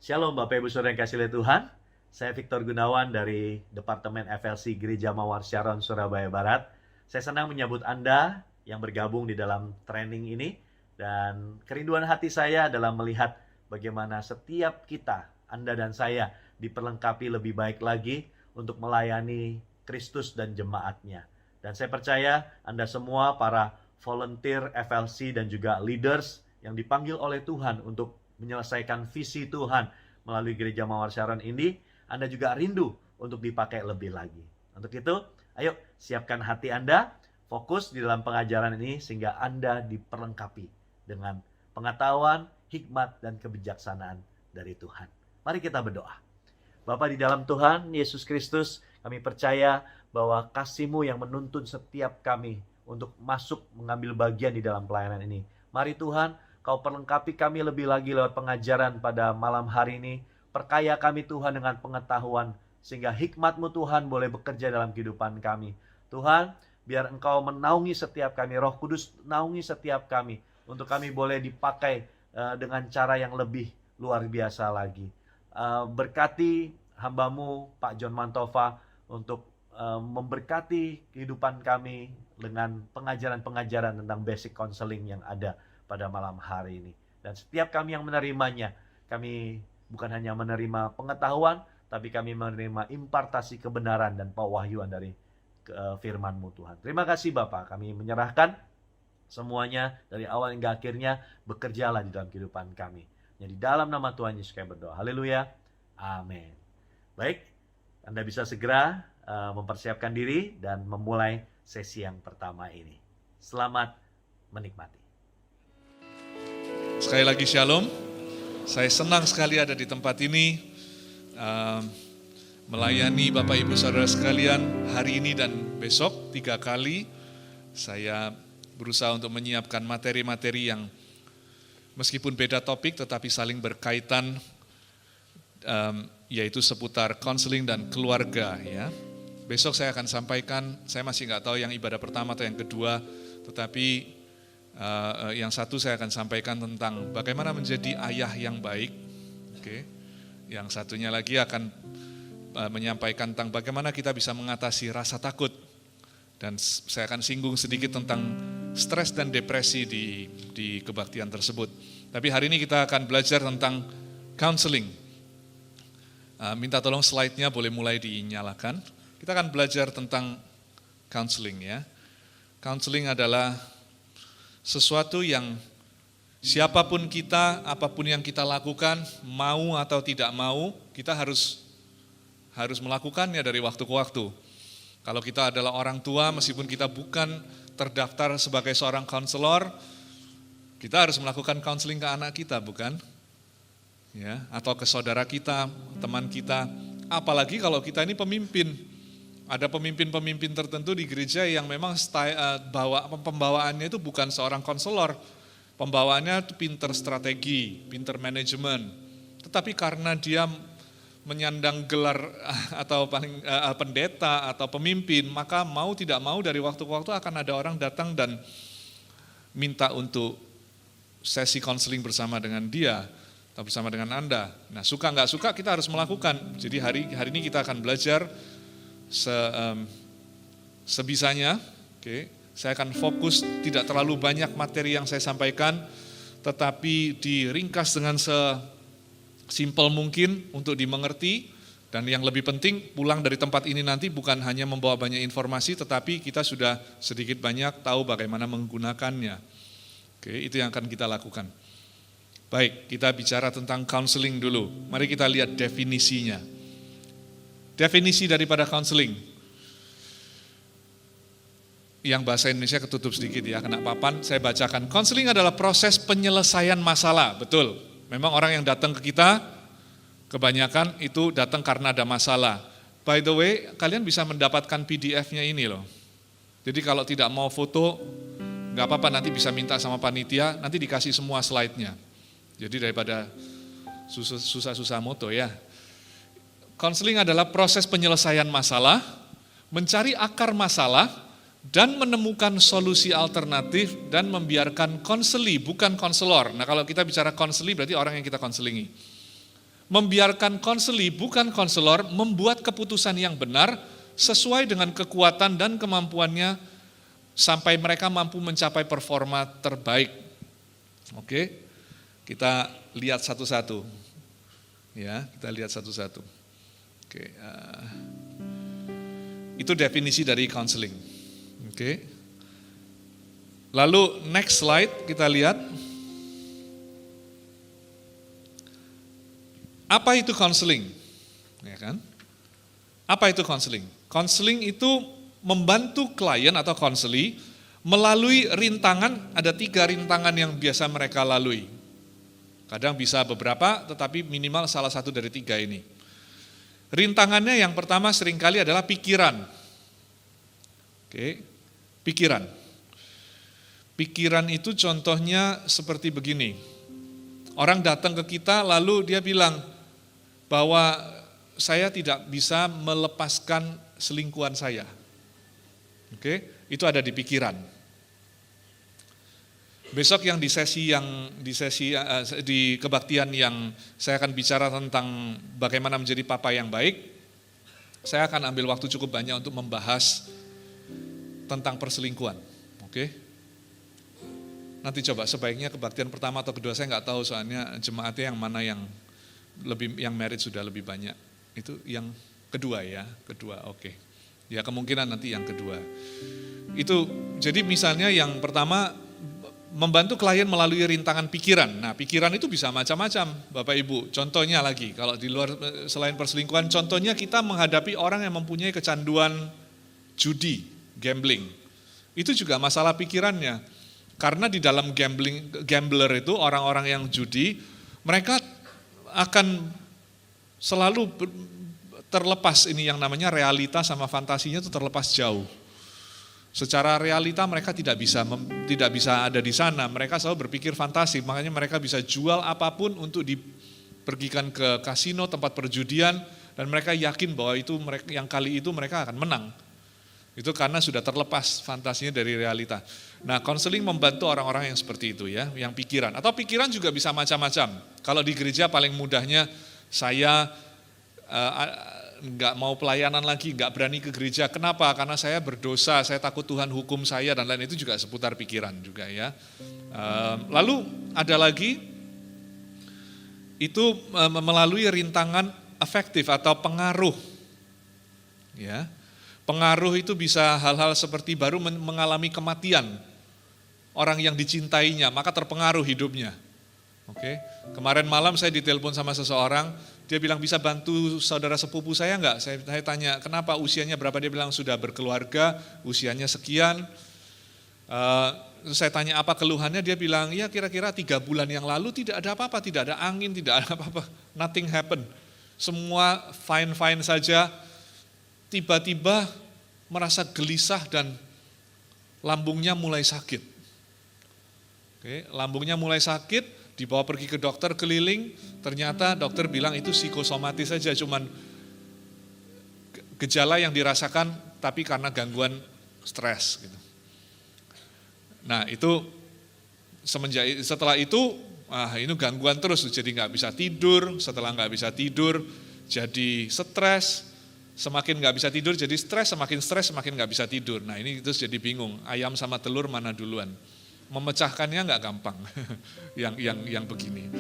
Shalom Bapak Ibu Saudara yang kasih oleh Tuhan. Saya Victor Gunawan dari Departemen FLC Gereja Mawar Sharon, Surabaya Barat. Saya senang menyambut Anda yang bergabung di dalam training ini. Dan kerinduan hati saya adalah melihat bagaimana setiap kita, Anda dan saya, diperlengkapi lebih baik lagi untuk melayani Kristus dan jemaatnya. Dan saya percaya Anda semua para volunteer FLC dan juga leaders yang dipanggil oleh Tuhan untuk menyelesaikan visi Tuhan melalui Gereja Mawar Sharon ini, Anda juga rindu untuk dipakai lebih lagi. Untuk itu, ayo siapkan hati Anda, fokus di dalam pengajaran ini sehingga Anda diperlengkapi dengan pengetahuan, hikmat, dan kebijaksanaan dari Tuhan. Mari kita berdoa. Bapa di dalam Tuhan, Yesus Kristus, kami percaya bahwa kasih-Mu yang menuntun setiap kami untuk masuk mengambil bagian di dalam pelayanan ini. Mari Tuhan, Kau perlengkapi kami lebih lagi lewat pengajaran pada malam hari ini. Perkaya kami Tuhan dengan pengetahuan, sehingga hikmat-Mu Tuhan boleh bekerja dalam kehidupan kami. Tuhan, biar Engkau menaungi setiap kami, Roh Kudus naungi setiap kami, untuk kami boleh dipakai dengan cara yang lebih luar biasa lagi. Berkati hamba-Mu, Pak John Mantova, untuk memberkati kehidupan kami dengan pengajaran-pengajaran tentang basic counseling yang ada pada malam hari ini. Dan setiap kami yang menerimanya, kami bukan hanya menerima pengetahuan, tapi kami menerima impartasi kebenaran dan pewahyuan dari firman-Mu Tuhan. Terima kasih Bapak, kami menyerahkan semuanya dari awal hingga akhirnya, bekerjalah di dalam kehidupan kami. Jadi dalam nama Tuhan Yesus kami berdoa. Haleluya. Amin. Baik, Anda bisa segera mempersiapkan diri dan memulai sesi yang pertama ini. Selamat menikmati. Sekali lagi shalom, saya senang sekali ada di tempat ini, melayani Bapak Ibu Saudara sekalian hari ini dan besok 3 kali. Saya berusaha untuk menyiapkan materi-materi yang meskipun beda topik tetapi saling berkaitan, yaitu seputar konseling dan keluarga. Ya. Besok saya akan sampaikan, saya masih nggak tahu yang ibadah pertama atau yang kedua, tetapi yang satu saya akan sampaikan tentang bagaimana menjadi ayah yang baik. Oke. Yang satunya lagi akan menyampaikan tentang bagaimana kita bisa mengatasi rasa takut. Dan saya akan singgung sedikit tentang stres dan depresi di kebaktian tersebut. Tapi hari ini kita akan belajar tentang counseling. Minta tolong slide-nya boleh mulai dinyalakan. Kita akan belajar tentang counseling ya. Counseling adalah sesuatu yang siapapun kita, apapun yang kita lakukan, mau atau tidak mau, kita harus melakukannya dari waktu ke waktu. Kalau kita adalah orang tua, meskipun kita bukan terdaftar sebagai seorang konselor, kita harus melakukan counseling ke anak kita, bukan? Ya, atau ke saudara kita, teman kita. Apalagi kalau kita ini pemimpin. Ada pemimpin-pemimpin tertentu di gereja yang memang pembawaannya itu bukan seorang konselor. Pembawaannya itu pinter strategi, pinter manajemen. Tetapi karena dia menyandang gelar atau pendeta atau pemimpin, maka mau tidak mau dari waktu ke waktu akan ada orang datang dan minta untuk sesi konseling bersama dengan dia atau bersama dengan Anda. Nah, suka nggak suka kita harus melakukan. Jadi hari ini kita akan belajar sebisanya. Oke. Saya akan fokus tidak terlalu banyak materi yang saya sampaikan, tetapi diringkas dengan sesimpel mungkin untuk dimengerti. Dan yang lebih penting, pulang dari tempat ini nanti bukan hanya membawa banyak informasi, tetapi kita sudah sedikit banyak tahu bagaimana menggunakannya. Oke, itu yang akan kita lakukan. Baik, kita bicara tentang counseling dulu. Mari kita lihat definisinya. Definisi daripada counseling. Yang bahasa Indonesia ketutup sedikit ya, kena papan. Saya bacakan. Counseling adalah proses penyelesaian masalah. Betul. Memang orang yang datang ke kita, kebanyakan itu datang karena ada masalah. By the way, kalian bisa mendapatkan PDF-nya ini loh. Jadi kalau tidak mau foto, nggak apa-apa, nanti bisa minta sama panitia, nanti dikasih semua slide-nya. Jadi daripada susah-susah moto ya. Counseling adalah proses penyelesaian masalah, mencari akar masalah, dan menemukan solusi alternatif, dan membiarkan konseli, bukan konselor. Nah kalau kita bicara konseli berarti orang yang kita konselingi. membiarkan konseli, bukan konselor, membuat keputusan yang benar sesuai dengan kekuatan dan kemampuannya sampai mereka mampu mencapai performa terbaik. Oke, kita lihat satu-satu. Ya, kita lihat satu-satu. Oke, itu definisi dari counseling. Oke. Lalu next slide kita lihat. Apa itu counseling? Ya kan? Apa itu counseling? Counseling itu membantu klien atau konseli melalui rintangan, ada 3 rintangan yang biasa mereka lalui. Kadang bisa beberapa, tetapi minimal salah satu dari 3 ini. Rintangannya yang pertama seringkali adalah pikiran. Oke, pikiran. Pikiran itu contohnya seperti begini. Orang datang ke kita lalu dia bilang bahwa saya tidak bisa melepaskan selingkuhan saya. Oke, itu ada di pikiran. Besok yang di kebaktian yang saya akan bicara tentang bagaimana menjadi papa yang baik, saya akan ambil waktu cukup banyak untuk membahas tentang perselingkuhan. Oke? Nanti coba sebaiknya kebaktian pertama atau kedua, saya nggak tahu soalnya jemaatnya yang mana yang merit sudah lebih banyak. Itu yang kedua ya, kedua, oke. Ya kemungkinan nanti yang kedua. Itu jadi misalnya yang pertama membantu klien melalui rintangan pikiran. Nah pikiran itu bisa macam-macam Bapak Ibu. Contohnya lagi, kalau di luar selain perselingkuhan, contohnya kita menghadapi orang yang mempunyai kecanduan judi, gambling. Itu juga masalah pikirannya. Karena di dalam gambler itu orang-orang yang judi, mereka akan selalu terlepas ini yang namanya realita sama fantasinya itu terlepas jauh. Secara realita mereka tidak bisa ada di sana, mereka selalu berpikir fantasi, makanya mereka bisa jual apapun untuk dipergikan ke kasino, tempat perjudian, dan mereka yakin bahwa itu yang kali itu mereka akan menang. Itu karena sudah terlepas fantasinya dari realita. Nah, konseling membantu orang-orang yang seperti itu ya, yang pikiran. Atau pikiran juga bisa macam-macam. Kalau di gereja paling mudahnya saya nggak mau pelayanan lagi, nggak berani ke gereja. Kenapa? Karena saya berdosa, saya takut Tuhan hukum saya dan lain itu juga seputar pikiran juga ya. Lalu ada lagi itu melalui rintangan afektif atau pengaruh. Ya. Pengaruh itu bisa hal-hal seperti baru mengalami kematian orang yang dicintainya, maka terpengaruh hidupnya. Oke. Kemarin malam saya ditelepon sama seseorang, dia bilang bisa bantu saudara sepupu saya enggak? Saya tanya, kenapa usianya berapa? Dia bilang sudah berkeluarga, usianya sekian. Saya tanya apa keluhannya, dia bilang ya kira-kira 3 bulan yang lalu tidak ada apa-apa, tidak ada angin, tidak ada apa-apa, nothing happen. Semua fine-fine saja, tiba-tiba merasa gelisah dan lambungnya mulai sakit. Oke, lambungnya mulai sakit, dibawa pergi ke dokter keliling, ternyata dokter bilang itu psikosomatis saja, cuman gejala yang dirasakan tapi karena gangguan stres gitu. Nah itu setelah itu, ini gangguan terus, jadi nggak bisa tidur, setelah nggak bisa tidur jadi stres, semakin nggak bisa tidur jadi stres semakin nggak bisa tidur. Nah ini terus jadi bingung, ayam sama telur mana duluan? Memecahkannya nggak gampang, yang begini.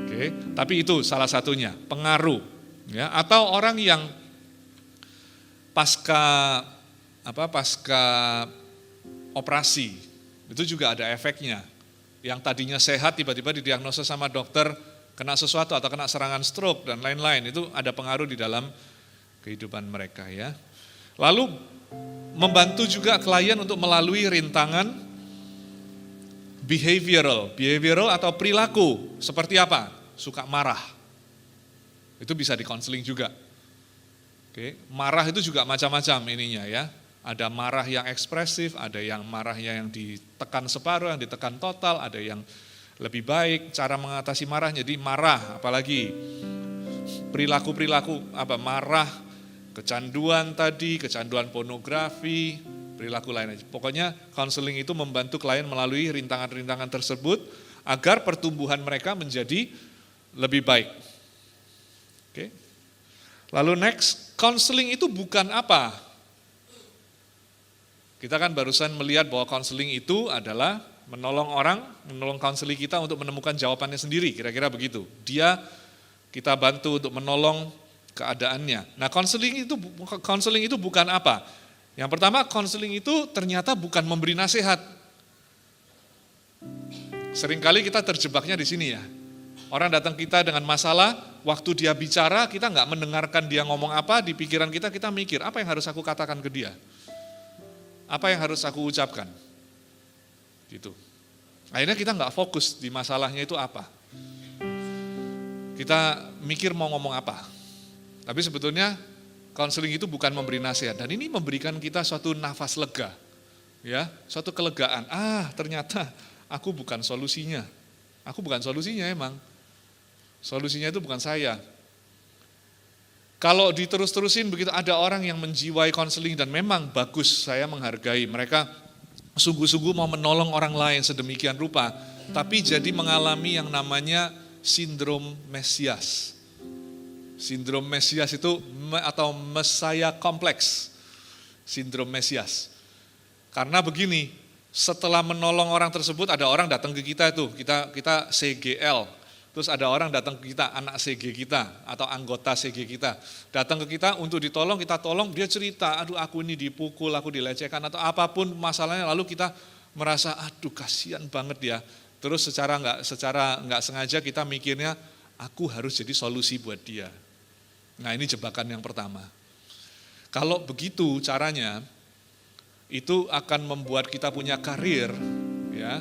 Oke, tapi itu salah satunya pengaruh, ya. Atau orang yang pasca operasi itu juga ada efeknya. Yang tadinya sehat tiba-tiba didiagnosa sama dokter kena sesuatu atau kena serangan stroke dan lain-lain, itu ada pengaruh di dalam kehidupan mereka ya. Lalu membantu juga klien untuk melalui rintangan behavioral atau perilaku. Seperti apa? Suka marah. Itu bisa di-counseling juga. Oke, marah itu juga macam-macam ininya ya. Ada marah yang ekspresif, ada yang marahnya yang ditekan separuh, yang ditekan total, ada yang lebih baik cara mengatasi marah. Jadi marah, apalagi perilaku-perilaku marah, kecanduan tadi, kecanduan pornografi, perilaku lain. Pokoknya counseling itu membantu klien melalui rintangan-rintangan tersebut agar pertumbuhan mereka menjadi lebih baik. Oke. Lalu next, counseling itu bukan apa? Kita kan barusan melihat bahwa counseling itu adalah menolong orang, menolong counseling kita untuk menemukan jawabannya sendiri, kira-kira begitu. Kita bantu untuk menolong keadaannya. Nah, counseling itu bukan apa? Yang pertama, counseling itu ternyata bukan memberi nasihat. Seringkali kita terjebaknya di sini ya. Orang datang kita dengan masalah, waktu dia bicara kita nggak mendengarkan dia ngomong apa, di pikiran kita mikir, apa yang harus aku katakan ke dia? Apa yang harus aku ucapkan? Gitu. Akhirnya kita nggak fokus di masalahnya itu apa. Kita mikir mau ngomong apa. Tapi sebetulnya konseling itu bukan memberi nasihat, dan ini memberikan kita suatu nafas lega, ya, suatu kelegaan. Ternyata aku bukan solusinya. Aku bukan solusinya emang. Solusinya itu bukan saya. Kalau diterus-terusin begitu, ada orang yang menjiwai konseling dan memang bagus, saya menghargai. Mereka sungguh-sungguh mau menolong orang lain sedemikian rupa, tapi jadi mengalami yang namanya sindrom Mesias. Sindrom Mesias itu atau Messiah kompleks. Sindrom Mesias. Karena begini, setelah menolong orang tersebut ada orang datang ke kita itu, kita CGL. Terus ada orang datang ke kita, anak CG kita atau anggota CG kita. Datang ke kita untuk ditolong, kita tolong, dia cerita, aduh aku ini dipukul, aku dilecehkan atau apapun masalahnya, lalu kita merasa aduh kasihan banget dia. Terus secara nggak sengaja kita mikirnya aku harus jadi solusi buat dia. Nah, ini jebakan yang pertama. Kalau begitu caranya, itu akan membuat kita punya karir, ya.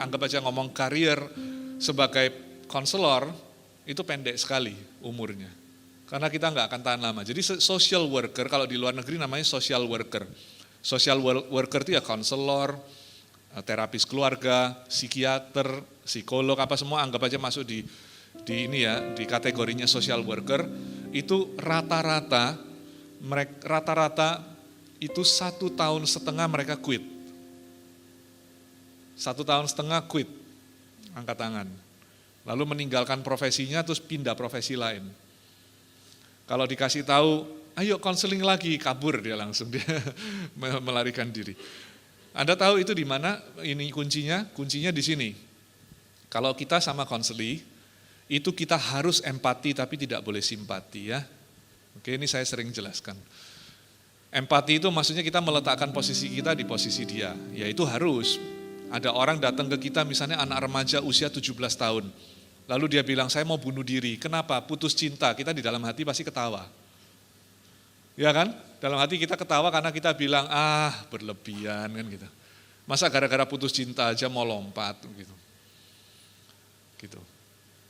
Anggap aja ngomong karir sebagai konselor itu pendek sekali umurnya. Karena kita nggak akan tahan lama. Jadi social worker, kalau di luar negeri namanya social worker. Social worker itu ya konselor, terapis keluarga, psikiater, psikolog, apa semua anggap aja masuk di ini ya, di kategorinya social worker. Itu rata-rata itu 1,5 tahun mereka quit. 1,5 tahun quit, angkat tangan. Lalu meninggalkan profesinya terus pindah profesi lain. Kalau dikasih tahu, ayo konseling lagi, kabur dia langsung, dia melarikan diri. Anda tahu itu di mana ini kuncinya? Kuncinya di sini. Kalau kita sama konseling, itu kita harus empati tapi tidak boleh simpati ya. Oke, ini saya sering jelaskan. Empati itu maksudnya kita meletakkan posisi kita di posisi dia. Ya itu harus. Ada orang datang ke kita misalnya anak remaja usia 17 tahun. Lalu dia bilang, saya mau bunuh diri. Kenapa? Putus cinta. Kita di dalam hati pasti ketawa. Ya kan? Dalam hati kita ketawa karena kita bilang, berlebihan kan gitu. Masa gara-gara putus cinta aja mau lompat gitu. Gitu.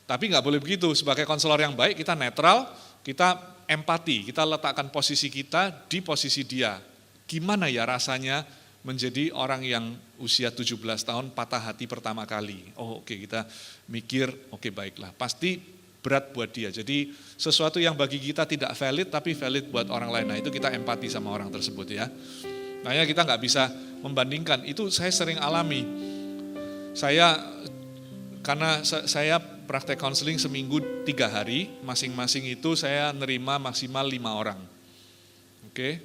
Tapi nggak boleh begitu. Sebagai konselor yang baik, kita netral, kita empati. Kita letakkan posisi kita di posisi dia. Gimana ya rasanya menjadi orang yang usia 17 tahun patah hati pertama kali. Oke, kita mikir, oke baiklah. Pasti berat buat dia. Jadi sesuatu yang bagi kita tidak valid tapi valid buat orang lain. Nah itu kita empati sama orang tersebut ya. Makanya kita nggak bisa membandingkan. Itu saya sering alami. Karena saya praktek konseling seminggu 3 hari, masing-masing itu saya nerima maksimal 5 orang. Oke,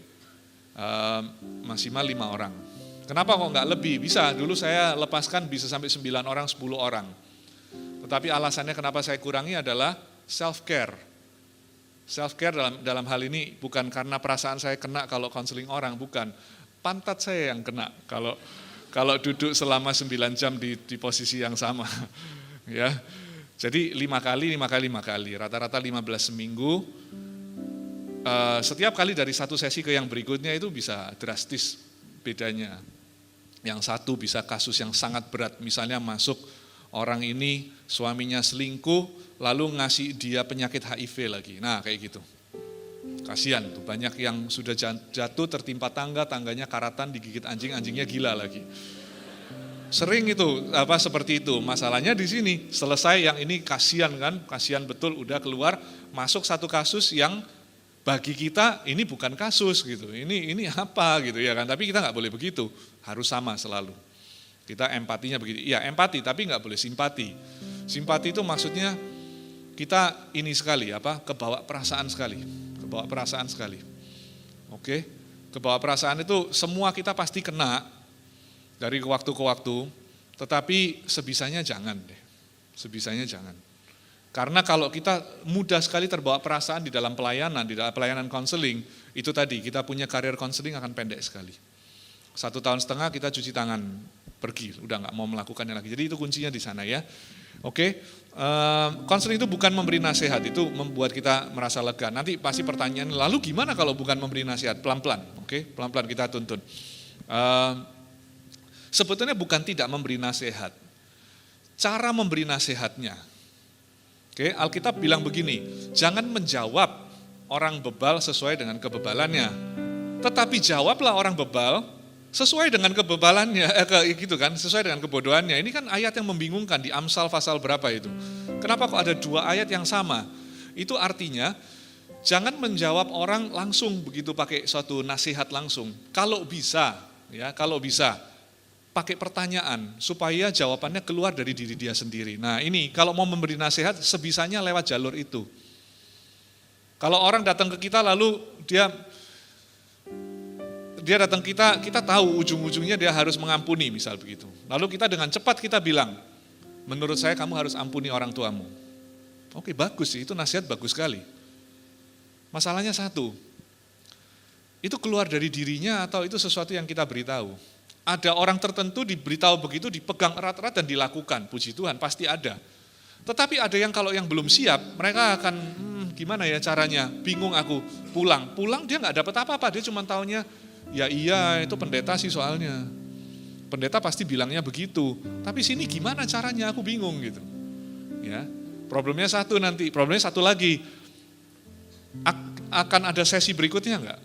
maksimal 5 orang. Kenapa kok nggak lebih? Bisa, dulu saya lepaskan bisa sampai 9 orang, 10 orang. Tetapi alasannya kenapa saya kurangi adalah self-care. Self-care dalam hal ini bukan karena perasaan saya kena kalau konseling orang, bukan. Pantat saya yang kena kalau duduk selama 9 jam di posisi yang sama. Ya, jadi 5 kali, rata-rata 15 seminggu. Setiap kali dari satu sesi ke yang berikutnya itu bisa drastis bedanya. Yang satu bisa kasus yang sangat berat, misalnya masuk orang ini suaminya selingkuh, lalu ngasih dia penyakit HIV lagi. Nah kayak gitu. Kasihan tuh, banyak yang sudah jatuh tertimpa tangga, tangganya karatan, digigit anjing, anjingnya gila lagi. Sering itu seperti itu. Masalahnya di sini, selesai yang ini kasihan kan, kasihan betul udah keluar, masuk satu kasus yang bagi kita ini bukan kasus gitu. Ini apa gitu ya kan. Tapi kita nggak boleh begitu. Harus sama selalu. Kita empatinya begitu. Iya, empati tapi nggak boleh simpati. Simpati itu maksudnya kita ini sekali, kebawa perasaan sekali. Kebawa perasaan sekali. Oke, kebawa perasaan itu semua kita pasti kena dari waktu ke waktu, tetapi sebisanya jangan deh. Sebisanya jangan. Karena kalau kita mudah sekali terbawa perasaan di dalam pelayanan konseling, itu tadi kita punya karir konseling akan pendek sekali. 1,5 tahun kita cuci tangan, pergi, udah nggak mau melakukannya lagi. Jadi itu kuncinya di sana ya. Oke, konseling itu bukan memberi nasihat, itu membuat kita merasa lega. Nanti pasti pertanyaan, lalu gimana kalau bukan memberi nasihat? Pelan-pelan, oke, pelan-pelan kita tuntun. Sebetulnya bukan tidak memberi nasihat, cara memberi nasihatnya. Oke, Alkitab bilang begini, jangan menjawab orang bebal sesuai dengan kebebalannya, tetapi jawablah orang bebal sesuai dengan kebebalannya, gitu kan, sesuai dengan kebodohannya. Ini kan ayat yang membingungkan di Amsal pasal berapa itu. Kenapa kok ada 2 ayat yang sama? Itu artinya jangan menjawab orang langsung begitu pakai suatu nasihat langsung. Kalau bisa, pakai pertanyaan supaya jawabannya keluar dari diri dia sendiri. Nah ini kalau mau memberi nasihat sebisanya lewat jalur itu. Kalau orang datang ke kita lalu dia datang kita tahu ujung-ujungnya dia harus mengampuni misal begitu. Lalu kita dengan cepat kita bilang, menurut saya kamu harus ampuni orang tuamu. Oke, bagus sih, itu nasihat bagus sekali. Masalahnya satu, itu keluar dari dirinya atau itu sesuatu yang kita beritahu. Ada orang tertentu diberitahu begitu, dipegang erat-erat dan dilakukan, puji Tuhan pasti ada. Tetapi ada yang kalau yang belum siap, mereka akan gimana ya caranya, bingung aku, pulang dia nggak dapat apa-apa, dia cuma taunya, ya iya itu pendeta sih soalnya. Pendeta pasti bilangnya begitu. Tapi sini gimana caranya aku bingung gitu. Ya. Problemnya satu lagi. Akan ada sesi berikutnya enggak?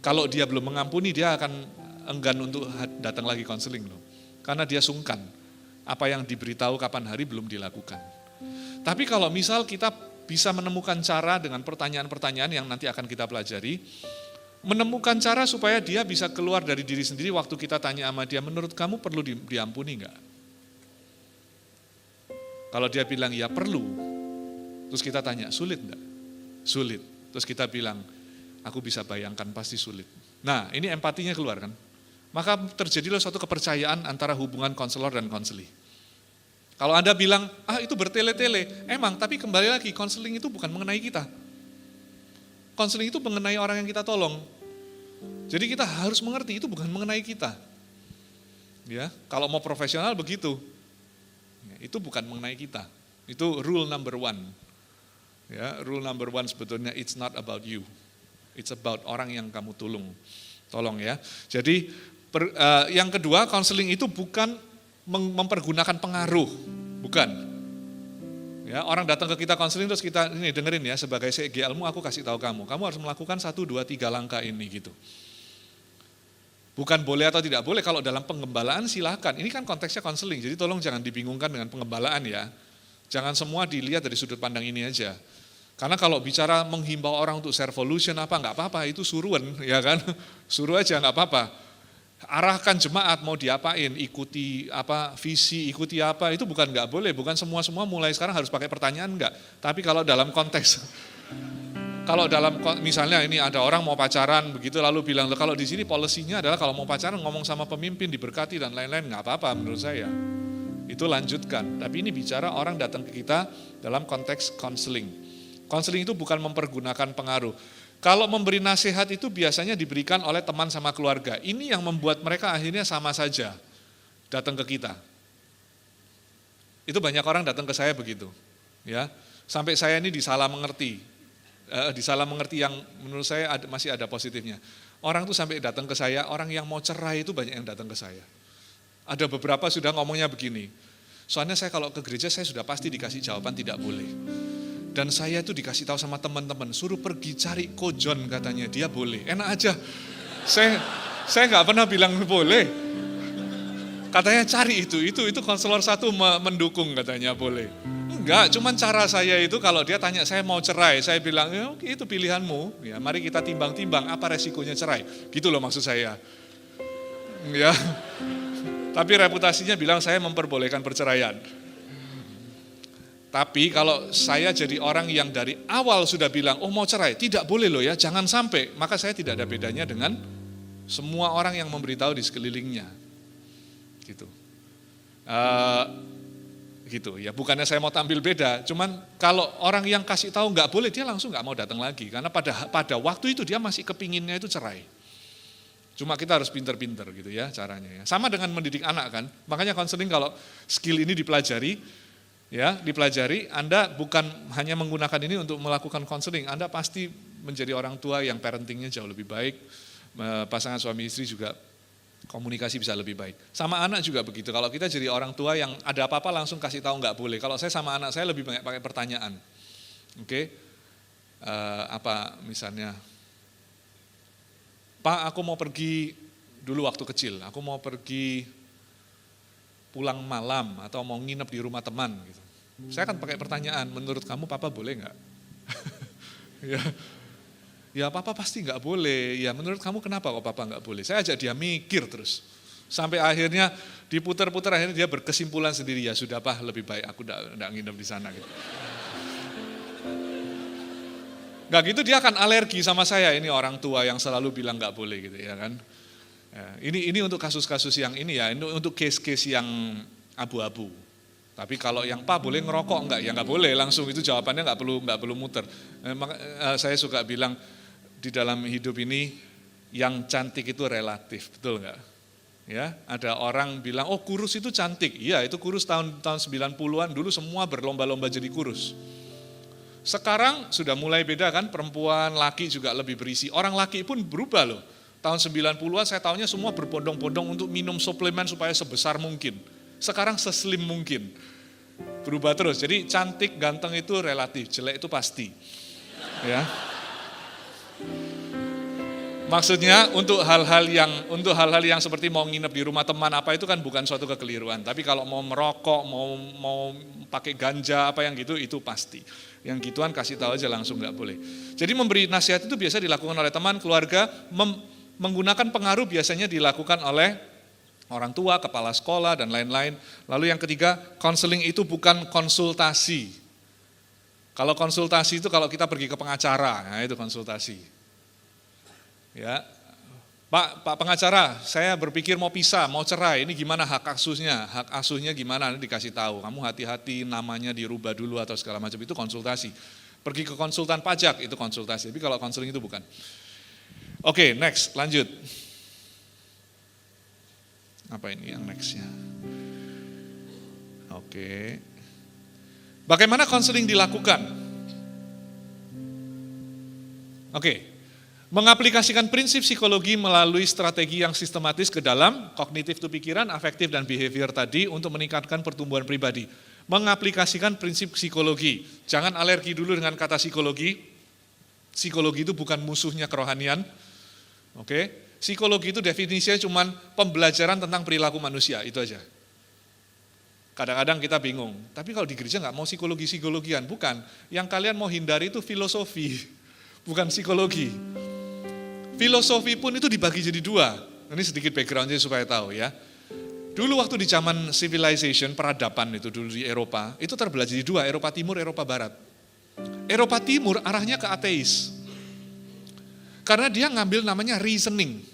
Kalau dia belum mengampuni dia akan enggan untuk datang lagi konseling loh. Karena dia sungkan. Apa yang diberitahu kapan hari belum dilakukan. Tapi kalau misal kita bisa menemukan cara dengan pertanyaan-pertanyaan yang nanti akan kita pelajari, menemukan cara supaya dia bisa keluar dari diri sendiri waktu kita tanya sama dia, menurut kamu perlu diampuni enggak? Kalau dia bilang ya perlu, terus kita tanya sulit enggak? Sulit. Terus kita bilang, aku bisa bayangkan pasti sulit. Nah ini empatinya keluar kan? Maka terjadilah suatu kepercayaan antara hubungan konselor dan konseli. Kalau Anda bilang, itu bertele-tele, emang, tapi kembali lagi, konseling itu bukan mengenai kita. Konseling itu mengenai orang yang kita tolong. Jadi kita harus mengerti itu bukan mengenai kita. Ya, kalau mau profesional begitu. Ya, itu bukan mengenai kita. Itu rule number 1. Ya, rule number 1 sebetulnya it's not about you. It's about orang yang kamu tolong ya. Jadi yang kedua, konseling itu bukan mempergunakan pengaruh, bukan. Ya, orang datang ke kita konseling terus kita ini dengerin ya, sebagai CGL-mu aku kasih tahu kamu harus melakukan 1, 2, 3 langkah ini gitu. Bukan boleh atau tidak boleh, kalau dalam penggembalaan silakan. Ini kan konteksnya konseling, jadi tolong jangan dibingungkan dengan penggembalaan ya. Jangan semua dilihat dari sudut pandang ini aja. Karena kalau bicara menghimbau orang untuk servolution nggak apa-apa, itu suruhan ya kan. Suruh aja nggak apa-apa. Arahkan jemaat mau diapain, ikuti apa visi, ikuti apa, itu bukan nggak boleh, bukan semua mulai sekarang harus pakai pertanyaan enggak. Tapi kalau dalam konteks, misalnya ini ada orang mau pacaran begitu lalu bilang, kalau di sini polisinya adalah kalau mau pacaran ngomong sama pemimpin diberkati dan lain-lain, nggak apa-apa menurut saya. Itu lanjutkan, tapi ini bicara orang datang ke kita dalam konteks konseling. Konseling itu bukan mempergunakan pengaruh. Kalau memberi nasihat itu biasanya diberikan oleh teman sama keluarga. Ini yang membuat mereka akhirnya sama saja datang ke kita. Itu banyak orang datang ke saya begitu. Ya, sampai saya ini disalah mengerti yang menurut saya masih ada positifnya. Orang tuh sampai datang ke saya, orang yang mau cerai itu banyak yang datang ke saya. Ada beberapa sudah ngomongnya begini, soalnya saya kalau ke gereja saya sudah pasti dikasih jawaban tidak boleh. Dan saya itu dikasih tahu sama teman-teman, suruh pergi cari kojon katanya, dia boleh. Enak aja, saya nggak pernah bilang boleh. Katanya cari itu konselor 1 mendukung katanya boleh. Enggak, cuman cara saya itu kalau dia tanya saya mau cerai, saya bilang ya, oke, itu pilihanmu. Ya, mari kita timbang-timbang apa resikonya cerai. Gitu loh maksud saya. Ya. Tapi reputasinya bilang saya memperbolehkan perceraian. Tapi kalau saya jadi orang yang dari awal sudah bilang, oh mau cerai, tidak boleh loh ya, jangan sampai. Maka saya tidak ada bedanya dengan semua orang yang memberitahu di sekelilingnya. Gitu. Gitu ya, bukannya saya mau tampil beda, cuman kalau orang yang kasih tahu nggak boleh, dia langsung nggak mau datang lagi. Karena pada waktu itu dia masih kepinginnya itu cerai. Cuma kita harus pinter-pinter gitu ya caranya ya. Sama dengan mendidik anak kan, makanya konseling kalau skill ini dipelajari, Anda bukan hanya menggunakan ini untuk melakukan konseling, Anda pasti menjadi orang tua yang parentingnya jauh lebih baik, pasangan suami istri juga komunikasi bisa lebih baik. Sama anak juga begitu, kalau kita jadi orang tua yang ada apa-apa langsung kasih tahu nggak boleh. Kalau saya sama anak saya lebih banyak pakai pertanyaan. Oke, apa misalnya, Pak aku mau pergi dulu waktu kecil, aku mau pergi pulang malam atau mau nginep di rumah teman gitu. Saya akan pakai pertanyaan, menurut kamu papa boleh nggak? Ya papa pasti nggak boleh, ya menurut kamu kenapa kok papa nggak boleh? Saya ajak dia mikir terus, sampai akhirnya diputar-putar, akhirnya dia berkesimpulan sendiri, ya sudah Pak lebih baik aku nggak nginep di sana gitu. Nggak gitu dia akan alergi sama saya, ini orang tua yang selalu bilang nggak boleh gitu ya kan. Ya, ini untuk kasus-kasus yang ini ya, ini untuk case-case yang abu-abu. Tapi kalau yang Pak boleh ngerokok enggak, ya nggak boleh, langsung itu jawabannya nggak perlu muter. Saya suka bilang di dalam hidup ini yang cantik itu relatif, betul nggak? Ya, ada orang bilang, oh kurus itu cantik. Iya, itu kurus tahun 90-an dulu semua berlomba-lomba jadi kurus. Sekarang sudah mulai beda kan, perempuan, laki juga lebih berisi. Orang laki pun berubah loh. Tahun 90-an saya tahunya semua berbondong-bondong untuk minum suplemen supaya sebesar mungkin. Sekarang seslim mungkin. Berubah terus. Jadi cantik, ganteng itu relatif, jelek itu pasti. Ya. Maksudnya untuk hal-hal yang seperti mau nginep di rumah teman apa itu kan bukan suatu kekeliruan. Tapi kalau mau merokok, mau pakai ganja apa yang gitu itu pasti. Yang gituan kasih tahu aja langsung nggak boleh. Jadi memberi nasihat itu biasa dilakukan oleh teman, keluarga, menggunakan pengaruh biasanya dilakukan oleh orang tua, kepala sekolah dan lain-lain. Lalu yang ketiga, konseling itu bukan konsultasi. Kalau konsultasi itu kalau kita pergi ke pengacara, nah itu konsultasi. Ya, Pak pengacara, saya berpikir mau pisah, mau cerai, ini gimana hak asuhnya gimana, nanti dikasih tahu, kamu hati-hati namanya dirubah dulu atau segala macam, itu konsultasi. Pergi ke konsultan pajak, itu konsultasi, tapi kalau konseling itu bukan. Oke, next, lanjut. Apa ini yang nextnya? Oke. Bagaimana konseling dilakukan? Oke. Mengaplikasikan prinsip psikologi melalui strategi yang sistematis ke dalam kognitif itu pikiran, afektif dan behavior tadi untuk meningkatkan pertumbuhan pribadi. Mengaplikasikan prinsip psikologi. Jangan alergi dulu dengan kata psikologi. Psikologi itu bukan musuhnya kerohanian. Oke. Psikologi itu definisinya cuma pembelajaran tentang perilaku manusia, itu aja. Kadang-kadang kita bingung, tapi kalau di gereja nggak mau psikologi-psikologian, bukan. Yang kalian mau hindari itu filosofi, bukan psikologi. Filosofi pun itu dibagi jadi dua. Ini sedikit background-nya supaya tahu ya. Dulu waktu di zaman civilization, peradaban itu dulu di Eropa, itu terbelah jadi dua, Eropa Timur, Eropa Barat. Eropa Timur arahnya ke ateis. Karena dia ngambil namanya reasoning.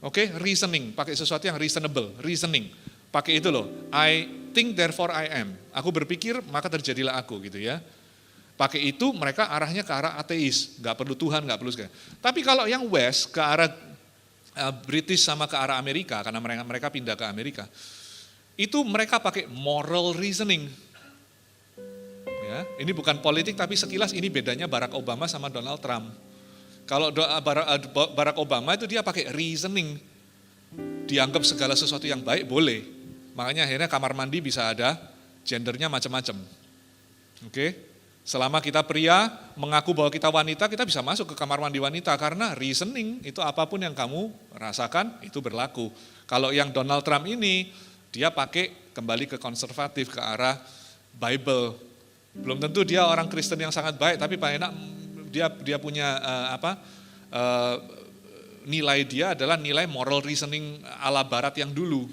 Oke, reasoning, pakai sesuatu yang reasonable, reasoning. Pakai itu loh, I think therefore I am. Aku berpikir maka terjadilah aku gitu ya. Pakai itu mereka arahnya ke arah ateis, nggak perlu Tuhan, nggak perlu segala. Tapi kalau yang West ke arah British sama ke arah Amerika, karena mereka pindah ke Amerika, itu mereka pakai moral reasoning. Ya, ini bukan politik tapi sekilas ini bedanya Barack Obama sama Donald Trump. Kalau Barack Obama itu dia pakai reasoning, dianggap segala sesuatu yang baik boleh. Makanya akhirnya kamar mandi bisa ada gendernya macam-macam. Oke. Selama kita pria mengaku bahwa kita wanita, kita bisa masuk ke kamar mandi wanita karena reasoning itu apapun yang kamu rasakan itu berlaku. Kalau yang Donald Trump ini dia pakai kembali ke konservatif ke arah Bible. Belum tentu dia orang Kristen yang sangat baik, tapi paling enak dia punya nilai dia adalah nilai moral reasoning ala Barat yang dulu.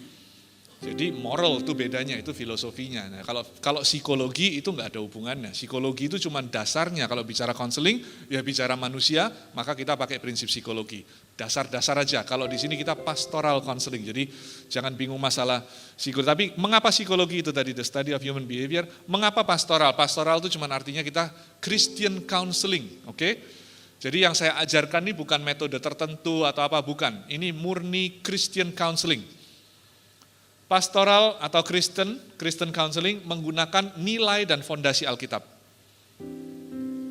Jadi moral itu bedanya, itu filosofinya. Nah, kalau psikologi itu nggak ada hubungannya. Psikologi itu cuma dasarnya. Kalau bicara konseling, ya bicara manusia, maka kita pakai prinsip psikologi. Dasar-dasar aja. Kalau di sini kita pastoral counseling. Jadi jangan bingung masalah psikologi. Tapi mengapa psikologi itu tadi, the study of human behavior? Mengapa pastoral? Pastoral itu cuma artinya kita Christian counseling, oke? Jadi yang saya ajarkan ini bukan metode tertentu atau apa, bukan. Ini murni Christian counseling. Pastoral atau Christian counseling menggunakan nilai dan fondasi Alkitab.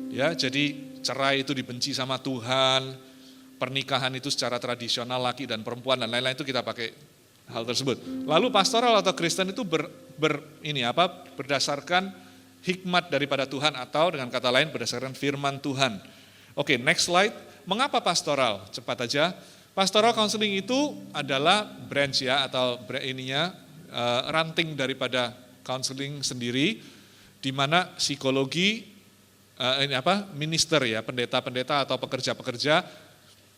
Ya, jadi cerai itu dibenci sama Tuhan, pernikahan itu secara tradisional laki dan perempuan dan lain-lain itu kita pakai hal tersebut. Lalu pastoral atau Kristen itu berdasarkan hikmat daripada Tuhan atau dengan kata lain berdasarkan firman Tuhan. Oke, next slide. Mengapa pastoral? Cepat aja. Pastoral counseling itu adalah branch ya atau ranting daripada counseling sendiri, di mana psikologi minister ya, pendeta-pendeta atau pekerja-pekerja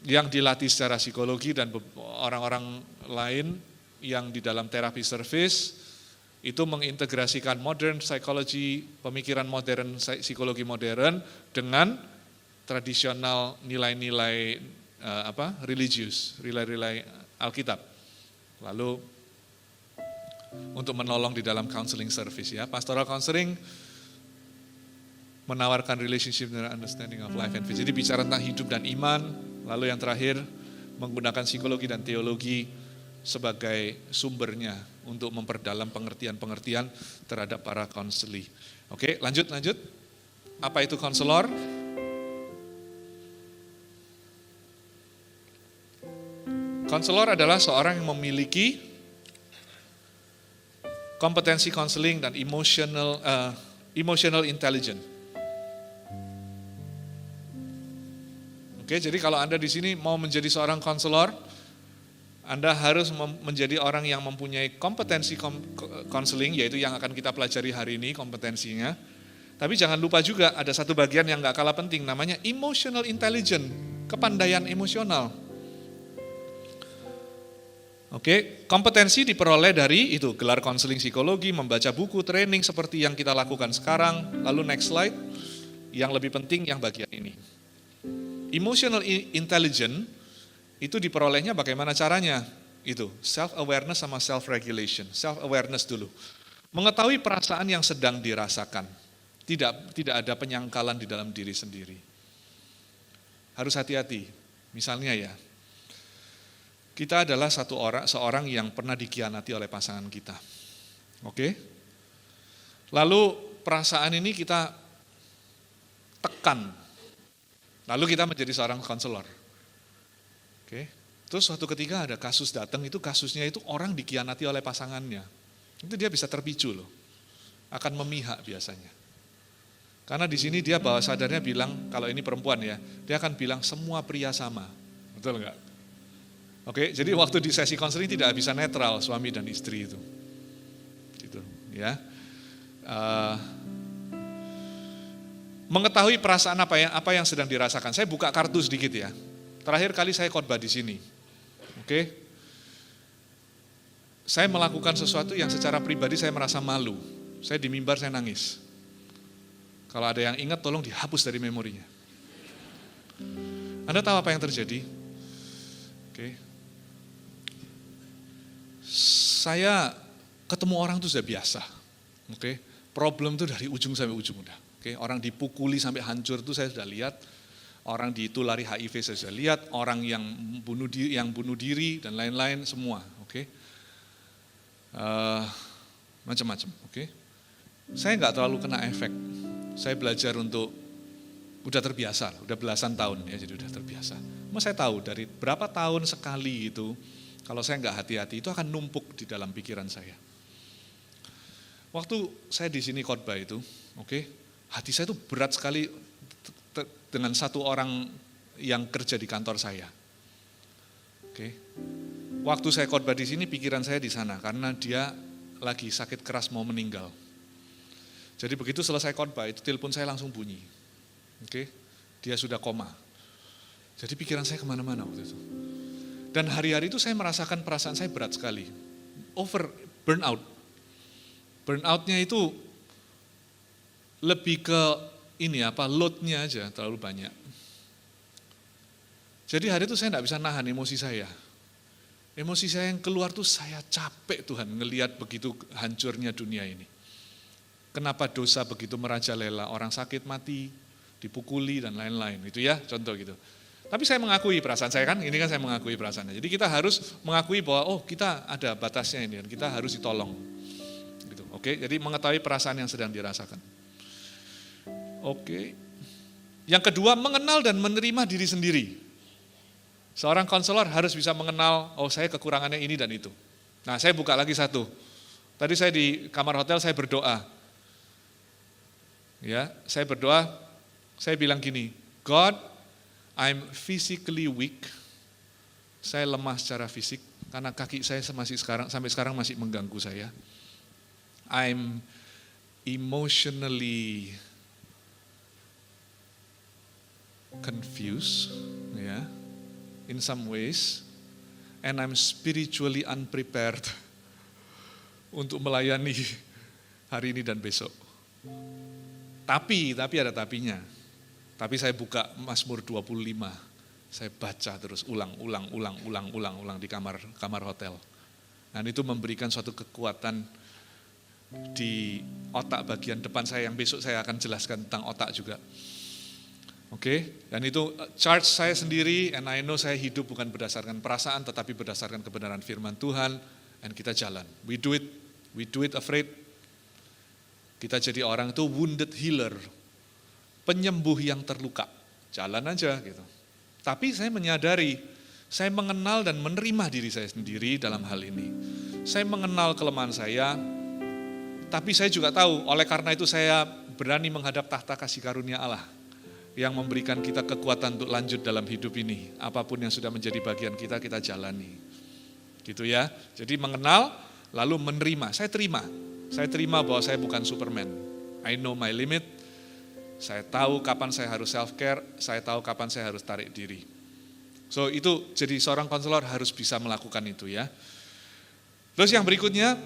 yang dilatih secara psikologi dan orang-orang lain yang di dalam terapi service itu mengintegrasikan modern psychology, pemikiran modern, psikologi modern dengan tradisional nilai-nilai religius, nilai-nilai Alkitab. Lalu untuk menolong di dalam counseling service ya. Pastoral counseling menawarkan relationship and understanding of life and faith. Jadi bicara tentang hidup dan iman. Lalu yang terakhir menggunakan psikologi dan teologi sebagai sumbernya untuk memperdalam pengertian-pengertian terhadap para konseli. Oke, lanjut. Apa itu konselor? Konselor adalah seorang yang memiliki kompetensi konseling dan emotional intelligence. Oke, jadi kalau Anda di sini mau menjadi seorang konselor, Anda harus menjadi orang yang mempunyai kompetensi konseling, yaitu yang akan kita pelajari hari ini kompetensinya. Tapi jangan lupa juga ada satu bagian yang gak kalah penting, namanya emotional intelligence, kepandaian emosional. Oke, kompetensi diperoleh dari itu, gelar konseling psikologi, membaca buku, training seperti yang kita lakukan sekarang. Lalu next slide, yang lebih penting yang bagian ini. Emotional intelligence itu diperolehnya bagaimana caranya? Itu, self-awareness sama self-regulation. Self-awareness dulu. Mengetahui perasaan yang sedang dirasakan. Tidak ada penyangkalan di dalam diri sendiri. Harus hati-hati. Misalnya ya, kita adalah seorang yang pernah dikhianati oleh pasangan kita. Oke? Lalu perasaan ini kita tekan. Lalu kita menjadi seorang konselor. Oke? Terus suatu ketika ada kasus datang, itu kasusnya itu orang dikhianati oleh pasangannya. Itu dia bisa terpicu loh. Akan memihak biasanya. Karena di sini dia bawah sadarnya bilang, kalau ini perempuan ya, dia akan bilang semua pria sama. Betul enggak? Oke, jadi waktu di sesi konseling tidak bisa netral suami dan istri itu. Gitu, ya. Mengetahui perasaan apa yang sedang dirasakan. Saya buka kartu sedikit ya. Terakhir kali saya khotbah di sini. Oke. Saya melakukan sesuatu yang secara pribadi saya merasa malu. Saya di mimbar saya nangis. Kalau ada yang ingat tolong dihapus dari memorinya. Anda tahu apa yang terjadi? Oke. Saya ketemu orang itu sudah biasa. Oke. Problem itu dari ujung sampai ujung udah. Oke, orang dipukuli sampai hancur itu saya sudah lihat. Orang ditulari HIV saya sudah lihat, orang yang bunuh diri dan lain-lain semua, oke. Macam-macam, oke. Saya nggak terlalu kena efek. Saya belajar untuk udah terbiasa, udah belasan tahun ya, jadi udah terbiasa. Mas saya tahu dari berapa tahun sekali itu, kalau saya nggak hati-hati itu akan numpuk di dalam pikiran saya. Waktu saya di sini khotbah itu, oke, hati saya itu berat sekali dengan satu orang yang kerja di kantor saya. Oke. Waktu saya khotbah di sini, pikiran saya di sana karena dia lagi sakit keras mau meninggal. Jadi begitu selesai khotbah itu telepon saya langsung bunyi. Oke. Dia sudah koma. Jadi pikiran saya kemana-mana waktu itu. Dan hari-hari itu saya merasakan perasaan saya berat sekali. burnout. Burnout-nya itu lebih ke load-nya aja terlalu banyak. Jadi hari itu saya tidak bisa nahan emosi saya. Emosi saya yang keluar tuh saya capek Tuhan ngelihat begitu hancurnya dunia ini. Kenapa dosa begitu merajalela, orang sakit mati, dipukuli dan lain-lain, itu ya contoh gitu. Tapi saya mengakui perasaan saya kan, ini kan saya mengakui perasaannya. Jadi kita harus mengakui bahwa kita ada batasnya ini dan kita harus ditolong. Gitu. Oke, jadi mengetahui perasaan yang sedang dirasakan. Oke. Yang kedua, mengenal dan menerima diri sendiri. Seorang konselor harus bisa mengenal, saya kekurangannya ini dan itu. Nah, saya buka lagi satu. Tadi saya di kamar hotel, saya berdoa. Ya, saya berdoa, saya bilang gini, God, I'm physically weak. Saya lemah secara fisik, karena kaki saya sampai sekarang masih mengganggu saya. I'm emotionally confused, ya. In some ways, and I'm spiritually unprepared untuk melayani hari ini dan besok. Tapi ada tapinya. Tapi saya buka Mazmur 25, saya baca terus ulang di kamar hotel. Dan itu memberikan suatu kekuatan di otak bagian depan saya yang besok saya akan jelaskan tentang otak juga. Oke, dan itu charge saya sendiri, and I know saya hidup bukan berdasarkan perasaan, tetapi berdasarkan kebenaran firman Tuhan, dan kita jalan. We do it afraid. Kita jadi orang itu wounded healer, penyembuh yang terluka, jalan aja gitu. Tapi saya menyadari, saya mengenal dan menerima diri saya sendiri dalam hal ini. Saya mengenal kelemahan saya, tapi saya juga tahu, oleh karena itu saya berani menghadap tahta kasih karunia Allah, yang memberikan kita kekuatan untuk lanjut dalam hidup ini. Apapun yang sudah menjadi bagian kita jalani. Gitu ya. Jadi mengenal, lalu menerima. Saya terima bahwa saya bukan Superman. I know my limit. Saya tahu kapan saya harus self-care, saya tahu kapan saya harus tarik diri. So itu jadi seorang konselor harus bisa melakukan itu ya. Terus yang berikutnya,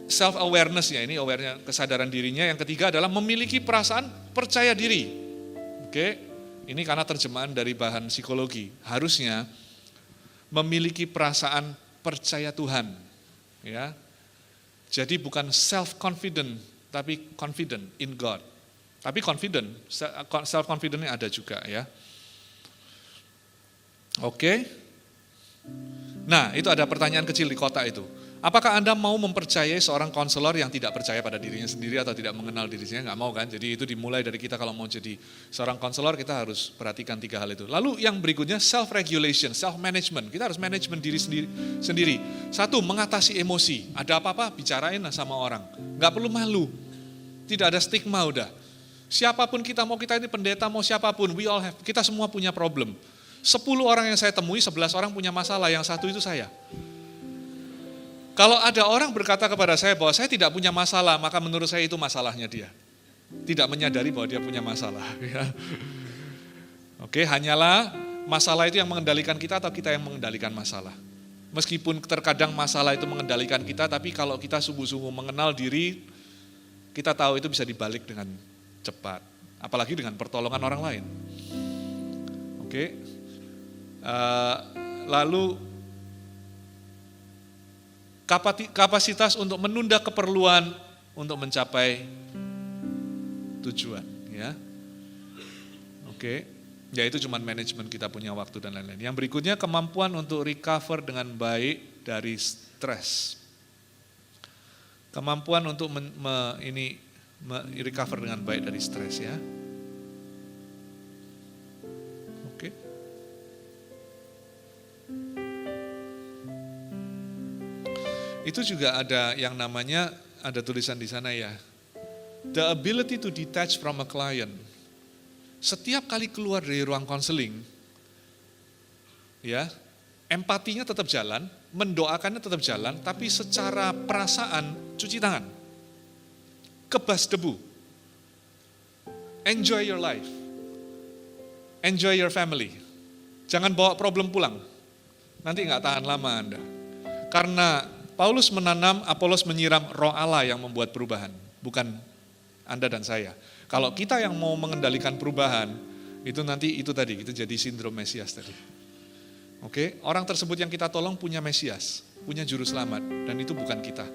self-awareness ya, ini awareness kesadaran dirinya. Yang ketiga adalah memiliki perasaan percaya diri. Oke, ini karena terjemahan dari bahan psikologi. Harusnya memiliki perasaan percaya Tuhan, ya. Jadi bukan self-confident, tapi confident in God. Tapi confident, self-confident-nya ada juga ya. Oke. Nah, itu ada pertanyaan kecil di kotak itu. Apakah Anda mau mempercayai seorang konselor yang tidak percaya pada dirinya sendiri atau tidak mengenal dirinya? Nggak mau kan? Jadi itu dimulai dari kita kalau mau jadi seorang konselor, kita harus perhatikan 3 hal itu. Lalu yang berikutnya self-regulation, self-management. Kita harus manajemen diri sendiri. 1, mengatasi emosi. Ada apa-apa, bicarain sama orang. Nggak perlu malu. Tidak ada stigma udah. Siapapun kita, mau kita ini pendeta, mau siapapun, kita semua punya problem. 10 orang yang saya temui, 11 orang punya masalah, yang 1 itu saya. Kalau ada orang berkata kepada saya bahwa saya tidak punya masalah, maka menurut saya itu masalahnya dia. Tidak menyadari bahwa dia punya masalah. Oke, hanyalah masalah itu yang mengendalikan kita atau kita yang mengendalikan masalah. Meskipun terkadang masalah itu mengendalikan kita, tapi kalau kita sungguh-sungguh mengenal diri, kita tahu itu bisa dibalik dengan cepat. Apalagi dengan pertolongan orang lain. Oke. Lalu kapasitas untuk menunda keperluan untuk mencapai tujuan, ya. Oke. Ya itu cuma manajemen kita punya waktu dan lain-lain. Yang berikutnya kemampuan untuk recover dengan baik dari stres. Kemampuan untuk recover dengan baik dari stres ya. Oke. Itu juga ada yang namanya, ada tulisan di sana ya. The ability to detach from a client. Setiap kali keluar dari ruang konseling, ya, empatinya tetap jalan, mendoakannya tetap jalan, tapi secara perasaan cuci tangan. Kebas debu. Enjoy your life. Enjoy your family. Jangan bawa problem pulang. Nanti nggak tahan lama Anda. Karena Paulus menanam, Apolos menyiram, Roh Allah yang membuat perubahan, bukan Anda dan saya. Kalau kita yang mau mengendalikan perubahan, itu nanti itu tadi, itu jadi sindrom Mesias tadi. Oke, orang tersebut yang kita tolong punya Mesias, punya juru selamat, dan itu bukan kita.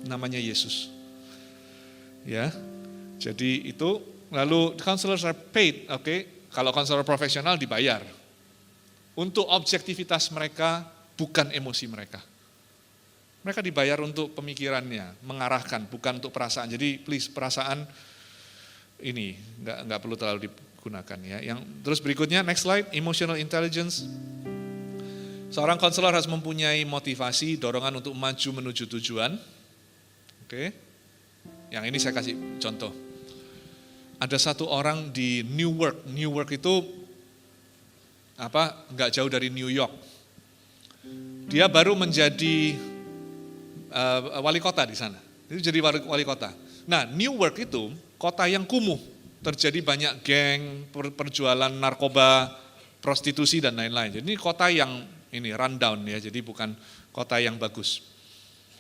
Namanya Yesus. Ya. Jadi itu, lalu counselors are paid, oke. Kalau konselor profesional dibayar. Untuk objektivitas mereka, bukan emosi mereka. Mereka dibayar untuk pemikirannya, mengarahkan, bukan untuk perasaan. Jadi please, perasaan ini nggak perlu terlalu digunakan ya. Yang terus berikutnya, next slide, emotional intelligence. Seorang konselor harus mempunyai motivasi, dorongan untuk maju menuju tujuan. Oke. Yang ini saya kasih contoh. Ada satu orang di Newark itu nggak jauh dari New York. Dia baru menjadi wali kota di sana. Itu jadi wali kota. Nah, Newark itu kota yang kumuh, terjadi banyak geng, perjualan narkoba, prostitusi dan lain-lain. Jadi ini kota yang ini rundown ya, jadi bukan kota yang bagus.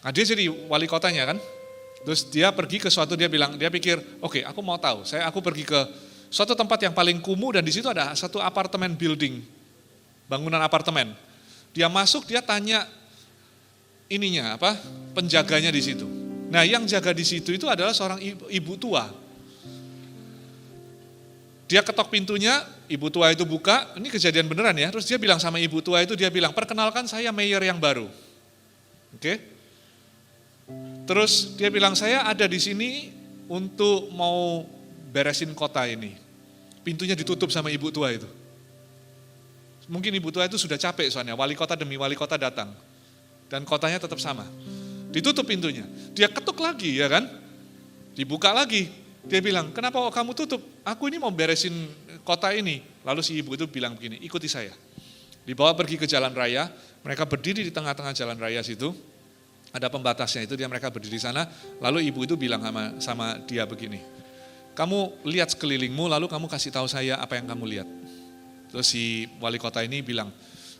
Nah, dia jadi wali kotanya kan. Terus dia pergi ke suatu, dia pikir, oke, aku mau tahu, aku pergi ke suatu tempat yang paling kumuh dan di situ ada satu apartemen building, bangunan apartemen. Dia masuk, dia tanya penjaganya di situ. Nah, yang jaga di situ itu adalah seorang ibu tua. Dia ketok pintunya, ibu tua itu buka, ini kejadian beneran ya. Terus dia bilang sama ibu tua itu, dia bilang, perkenalkan saya mayor yang baru. Oke. Terus dia bilang, saya ada di sini untuk mau beresin kota ini. Pintunya ditutup sama ibu tua itu. Mungkin ibu tua itu sudah capek soalnya, wali kota demi wali kota datang. Dan kotanya tetap sama. Ditutup pintunya. Dia ketuk lagi ya kan. Dibuka lagi. Dia bilang, kenapa kamu tutup? Aku ini mau beresin kota ini. Lalu si ibu itu bilang begini, ikuti saya. Dibawa pergi ke jalan raya, mereka berdiri di tengah-tengah jalan raya situ. Ada pembatasnya itu, mereka berdiri di sana, lalu ibu itu bilang sama dia begini, kamu lihat sekelilingmu, lalu kamu kasih tahu saya apa yang kamu lihat. Terus si wali kota ini bilang,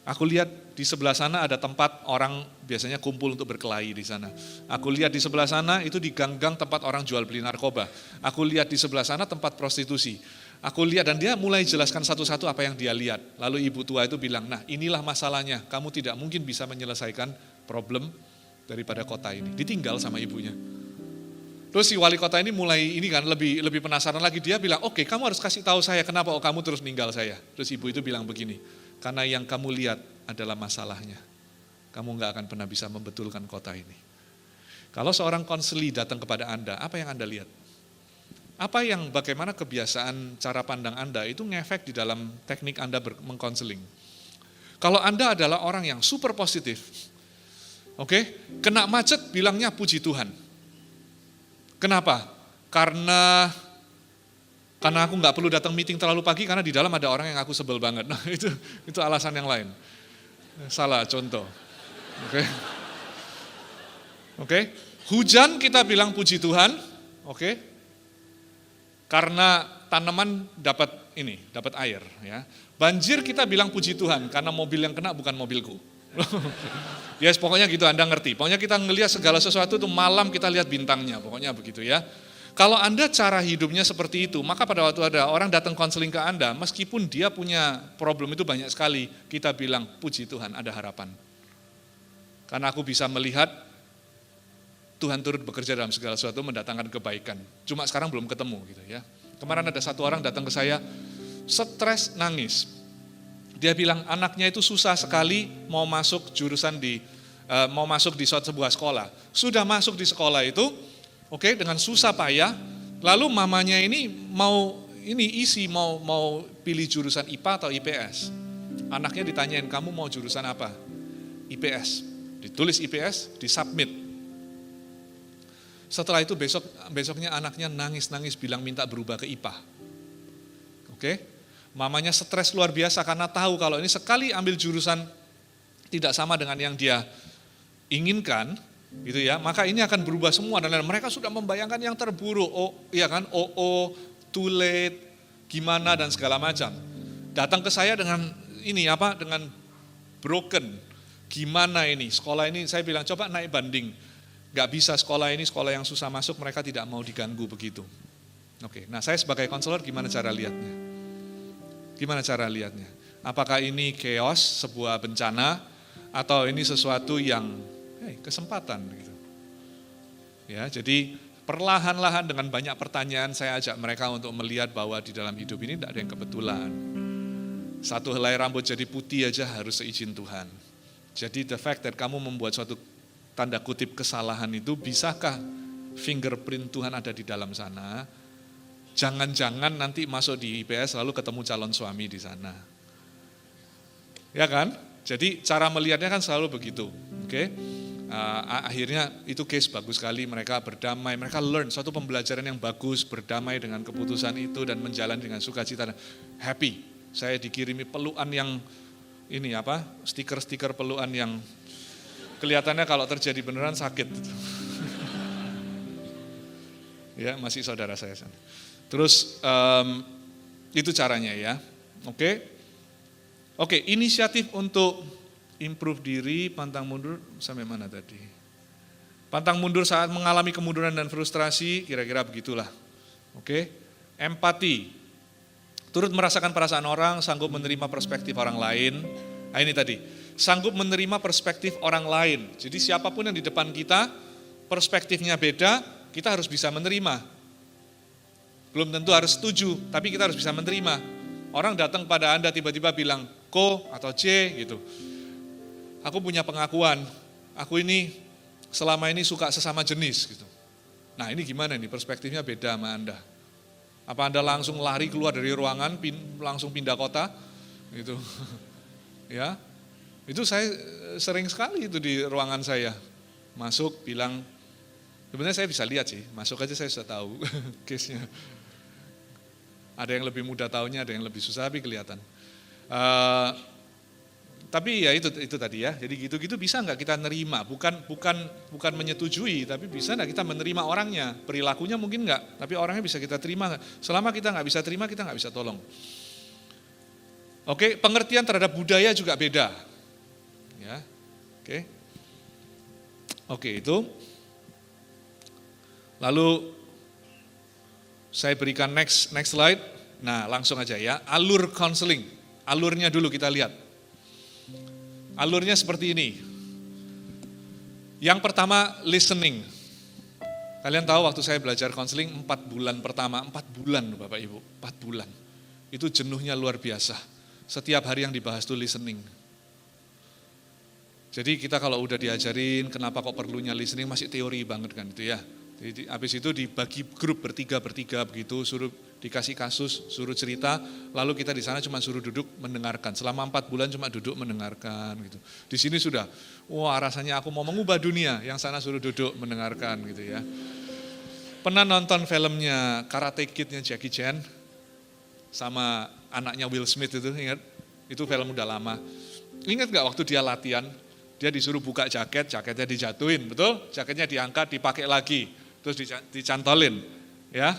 aku lihat di sebelah sana ada tempat orang biasanya kumpul untuk berkelahi di sana. Aku lihat di sebelah sana itu di gang-gang tempat orang jual beli narkoba. Aku lihat di sebelah sana tempat prostitusi. Aku lihat, dan dia mulai jelaskan satu-satu apa yang dia lihat. Lalu ibu tua itu bilang, nah inilah masalahnya, kamu tidak mungkin bisa menyelesaikan problem daripada kota ini. Ditinggal sama ibunya. Terus si wali kota ini mulai lebih penasaran lagi. Dia bilang, oke, kamu harus kasih tahu saya kenapa kamu terus ninggal saya. Terus ibu itu bilang begini, karena yang kamu lihat adalah masalahnya. Kamu nggak akan pernah bisa membetulkan kota ini. Kalau seorang konseli datang kepada Anda, apa yang Anda lihat? Bagaimana kebiasaan cara pandang Anda itu ngefek di dalam teknik Anda mengkonseling. Kalau Anda adalah orang yang super positif, oke, kena macet bilangnya puji Tuhan. Kenapa? Karena aku nggak perlu datang meeting terlalu pagi karena di dalam ada orang yang aku sebel banget. Nah itu alasan yang lain. Salah contoh. Oke. Hujan kita bilang puji Tuhan. Oke. Karena tanaman dapat air. Ya. Banjir kita bilang puji Tuhan karena mobil yang kena bukan mobilku. Yes, pokoknya gitu, Anda ngerti. Pokoknya kita ngelihat segala sesuatu itu malam kita lihat bintangnya, pokoknya begitu ya. Kalau Anda cara hidupnya seperti itu, maka pada waktu ada orang datang konseling ke Anda, meskipun dia punya problem itu banyak sekali, kita bilang, puji Tuhan ada harapan. Karena aku bisa melihat Tuhan turut bekerja dalam segala sesuatu mendatangkan kebaikan. Cuma sekarang belum ketemu gitu ya. Kemarin ada satu orang datang ke saya, stres nangis. Dia bilang anaknya itu susah sekali mau masuk di sebuah sekolah. Sudah masuk di sekolah itu, oke, dengan susah payah. Lalu mamanya ini mau pilih jurusan IPA atau IPS. Anaknya ditanyain, kamu mau jurusan apa? IPS. Ditulis IPS, disubmit. Setelah itu besoknya anaknya nangis-nangis bilang minta berubah ke IPA. Oke? Mamanya stres luar biasa karena tahu kalau ini sekali ambil jurusan tidak sama dengan yang dia inginkan, gitu ya, maka ini akan berubah semua dan mereka sudah membayangkan yang terburuk, too late, gimana dan segala macam. Datang ke saya dengan broken, Gimana ini, sekolah ini saya bilang coba naik banding. Gak bisa sekolah ini, sekolah yang susah masuk, mereka tidak mau diganggu begitu. Oke, nah saya sebagai konselor gimana cara lihatnya? Gimana cara lihatnya? Apakah ini chaos, sebuah bencana, atau ini sesuatu yang kesempatan gitu. Ya, jadi perlahan-lahan dengan banyak pertanyaan saya ajak mereka untuk melihat bahwa di dalam hidup ini tidak ada yang kebetulan. Satu helai rambut jadi putih aja harus seizin Tuhan. Jadi the fact that kamu membuat suatu tanda kutip kesalahan itu, bisakah fingerprint Tuhan ada di dalam sana? Jangan-jangan nanti masuk di IPS lalu ketemu calon suami di sana. Ya kan? Jadi cara melihatnya kan selalu begitu. Oke? Akhirnya itu case bagus sekali, mereka berdamai, mereka learn suatu pembelajaran yang bagus, berdamai dengan keputusan itu dan menjalani dengan sukacita, happy. Saya dikirimi pelukan yang ini stiker-stiker pelukan yang kelihatannya kalau terjadi beneran sakit. Ya, masih saudara saya. Terus itu caranya ya. Oke, inisiatif untuk improve diri, pantang mundur, sampai mana tadi? Pantang mundur saat mengalami kemunduran dan frustrasi, kira-kira begitulah. Oke, empati, turut merasakan perasaan orang, sanggup menerima perspektif orang lain. Nah ini tadi, sanggup menerima perspektif orang lain. Jadi siapapun yang di depan kita, perspektifnya beda, kita harus bisa menerima. Belum tentu harus setuju, tapi kita harus bisa menerima. Orang datang pada Anda tiba-tiba bilang, ko atau c gitu. Aku punya pengakuan, aku ini selama ini suka sesama jenis gitu. Nah ini gimana nih, perspektifnya beda sama Anda. Apa Anda langsung lari keluar dari ruangan, langsung pindah kota gitu. Ya, itu saya sering sekali itu di ruangan saya. Masuk bilang, sebenarnya saya bisa lihat sih, masuk aja saya sudah tahu case-nya. Ada yang lebih mudah tahunya, ada yang lebih susah, tapi kelihatan. Tapi ya itu tadi ya, jadi gitu-gitu bisa nggak kita nerima, bukan menyetujui, tapi bisa nggak kita menerima orangnya, perilakunya mungkin nggak, tapi orangnya bisa kita terima nggak? Selama kita nggak bisa terima, kita nggak bisa tolong. Oke, pengertian terhadap budaya juga beda, ya, oke itu. Lalu saya berikan next slide. Nah langsung aja ya, alur counseling, alurnya dulu kita lihat. Alurnya seperti ini. Yang pertama, listening. Kalian tahu waktu saya belajar konseling 4 bulan pertama, 4 bulan Bapak Ibu, 4 bulan. Itu jenuhnya luar biasa. Setiap hari yang dibahas itu listening. Jadi kita kalau udah diajarin kenapa kok perlunya listening, masih teori banget kan itu ya. Jadi habis itu dibagi grup bertiga begitu, suruh dikasih kasus, suruh cerita, lalu kita di sana cuma suruh duduk mendengarkan. Selama 4 bulan cuma duduk mendengarkan gitu. Di sini sudah, wah rasanya aku mau mengubah dunia, yang sana suruh duduk mendengarkan gitu ya. Pernah nonton filmnya Karate Kid-nya Jackie Chan sama anaknya Will Smith itu, ingat? Itu film udah lama. Ingat gak waktu dia latihan, dia disuruh buka jaketnya dijatuhin, betul? Jaketnya diangkat, dipakai lagi, terus dicantolin. Ya,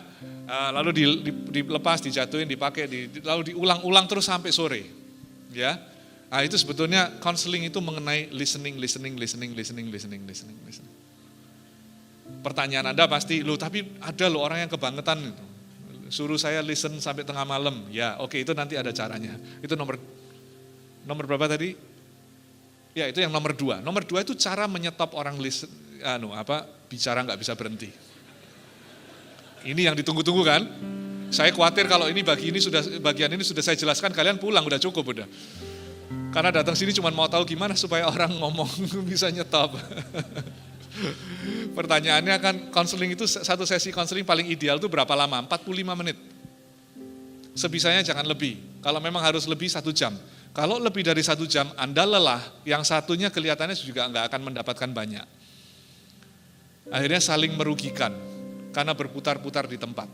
lalu dilepas, dijatuhin, dipakai, lalu diulang-ulang terus sampai sore. Ya, nah itu sebetulnya counseling itu mengenai listening. Pertanyaan Anda pasti, loh tapi ada loh orang yang kebangetan itu. Suruh saya listen sampai tengah malam. Ya, oke itu nanti ada caranya. Itu nomor berapa tadi? Ya itu yang nomor 2. Nomor 2 itu cara menyetop orang bicara nggak bisa berhenti. Ini yang ditunggu-tunggu kan? Saya khawatir kalau bagian ini sudah saya jelaskan, kalian pulang udah cukup udah. Karena datang sini cuma mau tahu gimana supaya orang ngomong bisa nyetop. Pertanyaannya kan konseling itu, satu sesi konseling paling ideal itu berapa lama? 45 menit. Sebisanya jangan lebih. Kalau memang harus lebih 1 jam. Kalau lebih dari 1 jam Anda lelah, yang satunya kelihatannya juga nggak akan mendapatkan banyak. Akhirnya saling merugikan karena berputar-putar di tempat.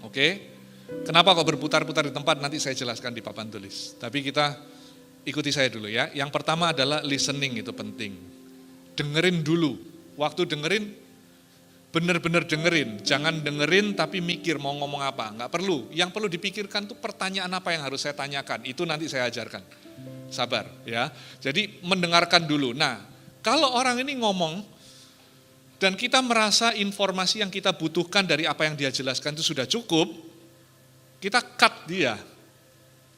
Oke? Kenapa kok berputar-putar di tempat? Nanti saya jelaskan di papan tulis. Tapi kita ikuti saya dulu ya. Yang pertama adalah listening, itu penting. Dengerin dulu. Waktu dengerin, benar-benar dengerin. Jangan dengerin tapi mikir mau ngomong apa. Enggak perlu. Yang perlu dipikirkan tuh pertanyaan apa yang harus saya tanyakan. Itu nanti saya ajarkan. sabar ya. Jadi mendengarkan dulu. Nah, kalau orang ini ngomong dan kita merasa informasi yang kita butuhkan dari apa yang dia jelaskan itu sudah cukup, kita cut dia.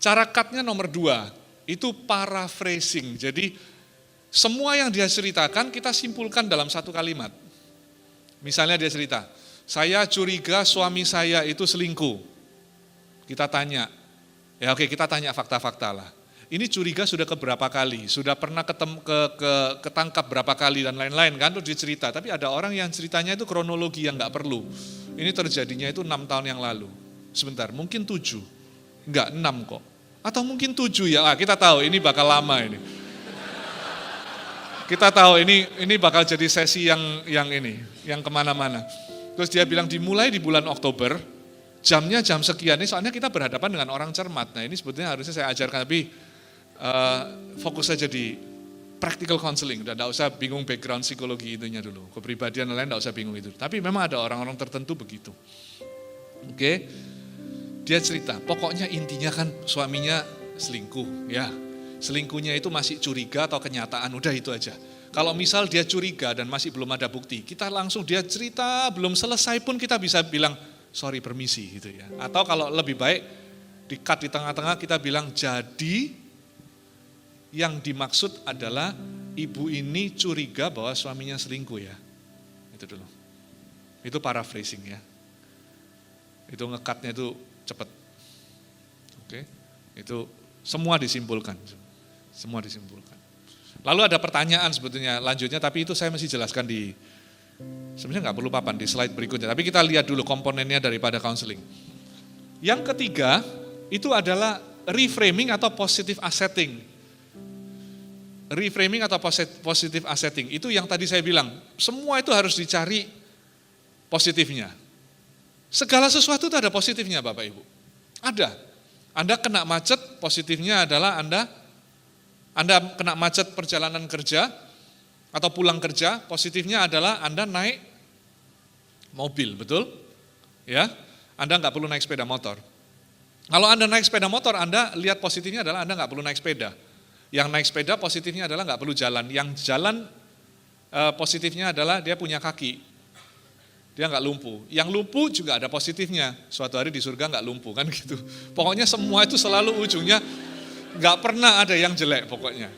Cara cutnya nomor 2, itu paraphrasing. Jadi semua yang dia ceritakan kita simpulkan dalam satu kalimat. Misalnya dia cerita, saya curiga suami saya itu selingkuh. Kita tanya, ya oke kita tanya fakta-fakta lah. Ini curiga sudah keberapa kali, sudah pernah ketangkap berapa kali dan lain-lain kan, terus dia cerita. Tapi ada orang yang ceritanya itu kronologi yang nggak perlu. Ini terjadinya itu 6 tahun yang lalu. Sebentar, mungkin 7, enggak 6 kok. Atau mungkin 7 ya, kita tahu ini bakal lama ini. Kita tahu ini bakal jadi sesi yang ini, yang kemana-mana. Terus dia bilang dimulai di bulan Oktober, jamnya jam sekian ini, soalnya kita berhadapan dengan orang cermat. Nah ini sebetulnya harusnya saya ajarkan, tapi fokus saja di practical counseling, udah enggak usah bingung background psikologi itunya dulu. Kepribadian lain enggak usah bingung itu. Tapi memang ada orang-orang tertentu begitu. Oke. Dia cerita, pokoknya intinya kan suaminya selingkuh, ya. Selingkuhnya itu masih curiga atau kenyataan, udah itu aja. Kalau misal dia curiga dan masih belum ada bukti, kita langsung dia cerita, belum selesai pun kita bisa bilang, sorry permisi gitu ya. Atau kalau lebih baik, di-cut di tengah-tengah kita bilang, jadi yang dimaksud adalah ibu ini curiga bahwa suaminya selingkuh ya. Itu dulu. Itu paraphrasing ya. Itu nge-cutnya itu cepat. Oke. Itu semua disimpulkan. Semua disimpulkan. Lalu ada pertanyaan sebetulnya lanjutnya, tapi itu saya mesti jelaskan sebenarnya nggak perlu papan di slide berikutnya. Tapi kita lihat dulu komponennya daripada counseling. Yang ketiga itu adalah reframing atau positive assetting. Reframing atau positive assetting itu yang tadi saya bilang, semua itu harus dicari positifnya. Segala sesuatu itu ada positifnya Bapak Ibu. Ada. Anda kena macet, positifnya adalah Anda kena macet perjalanan kerja atau pulang kerja, positifnya adalah Anda naik mobil, betul? Ya, Anda nggak perlu naik sepeda motor. Kalau Anda naik sepeda motor, Anda lihat positifnya adalah Anda nggak perlu naik sepeda. Yang naik sepeda positifnya adalah nggak perlu jalan. Yang jalan positifnya adalah dia punya kaki. Dia nggak lumpuh. Yang lumpuh juga ada positifnya. Suatu hari di surga nggak lumpuh kan gitu. Pokoknya semua itu selalu ujungnya nggak pernah ada yang jelek pokoknya.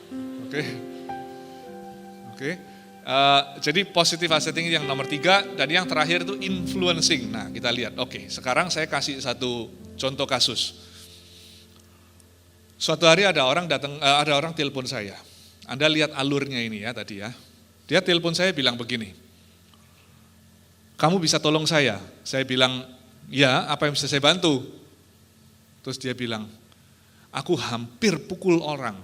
Oke. Jadi positive assetting yang nomor 3 dan yang terakhir itu influencing. Nah kita lihat. Oke. Sekarang saya kasih satu contoh kasus. Suatu hari ada orang telepon saya. Anda lihat alurnya ini ya tadi ya. Dia telepon saya bilang begini. Kamu bisa tolong saya? Saya bilang, ya apa yang bisa saya bantu? Terus dia bilang, aku hampir pukul orang.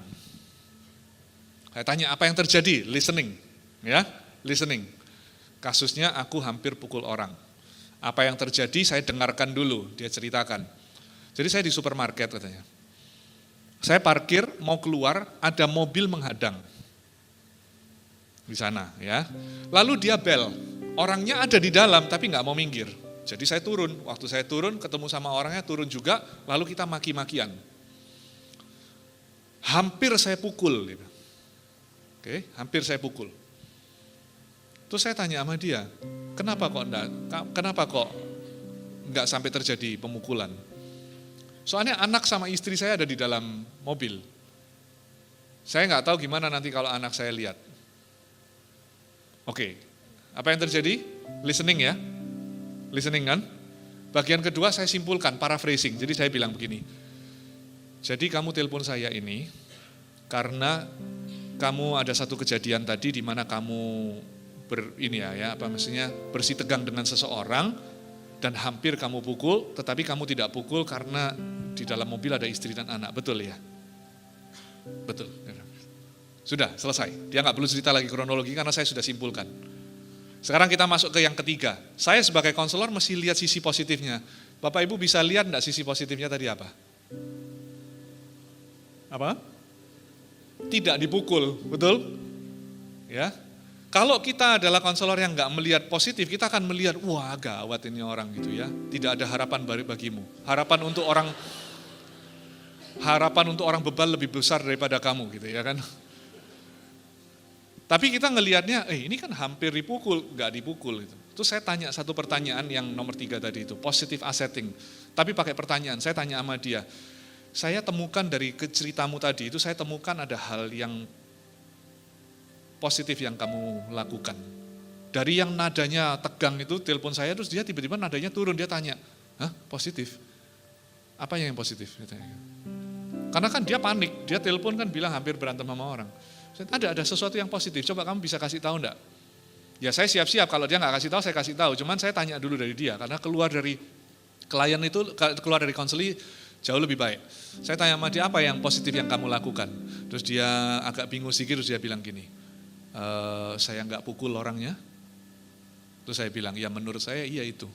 Saya tanya, apa yang terjadi? Listening. Ya, listening. Kasusnya aku hampir pukul orang. Apa yang terjadi saya dengarkan dulu, dia ceritakan. Jadi saya di supermarket katanya. Saya parkir, mau keluar, ada mobil menghadang. Di sana ya. Lalu dia bel. Orangnya ada di dalam tapi nggak mau minggir. Jadi saya turun. Waktu saya turun ketemu sama orangnya turun juga. Lalu kita maki-makian. Hampir saya pukul. Gitu. Oke, hampir saya pukul. Terus saya tanya sama dia, kenapa kok nggak sampai terjadi pemukulan? Soalnya anak sama istri saya ada di dalam mobil. Saya nggak tahu gimana nanti kalau anak saya lihat. Oke. Apa yang terjadi? Listening ya. Listening kan? Bagian kedua saya simpulkan, paraphrasing. Jadi saya bilang begini. Jadi kamu telepon saya ini karena kamu ada satu kejadian tadi di mana kamu bersih tegang dengan seseorang dan hampir kamu pukul, tetapi kamu tidak pukul karena di dalam mobil ada istri dan anak. Betul ya? Betul. Sudah, selesai. Dia nggak perlu cerita lagi kronologi karena saya sudah simpulkan. Sekarang kita masuk ke yang ketiga. Saya sebagai konselor mesti lihat sisi positifnya. Bapak Ibu bisa lihat enggak sisi positifnya tadi apa? Apa? Tidak dipukul, betul? Ya. Kalau kita adalah konselor yang enggak melihat positif, kita akan melihat, wah gawat ini orang gitu ya. Tidak ada harapan bagimu. Harapan untuk orang harapan untuk orang bebal lebih besar daripada kamu gitu ya kan. Tapi kita ngelihatnya, ini kan hampir dipukul, nggak dipukul itu. Terus saya tanya satu pertanyaan yang nomor 3 tadi itu, positive asserting. Tapi pakai pertanyaan, saya tanya sama dia, saya temukan dari ceritamu tadi itu, saya temukan ada hal yang positif yang kamu lakukan. Dari yang nadanya tegang itu, telepon saya, terus dia tiba-tiba nadanya turun, dia tanya, hah positif? Apa yang positif? Dia tanya. Karena kan dia panik, dia telepon kan bilang hampir berantem sama orang. Ada sesuatu yang positif, coba kamu bisa kasih tahu enggak? Ya saya siap-siap, kalau dia nggak kasih tahu, saya kasih tahu. Cuman saya tanya dulu dari dia, karena keluar dari klien itu, keluar dari konseling jauh lebih baik. Saya tanya sama dia, apa yang positif yang kamu lakukan? Terus dia agak bingung sedikit, terus dia bilang gini, saya nggak pukul orangnya. Terus saya bilang, ya menurut saya iya itu.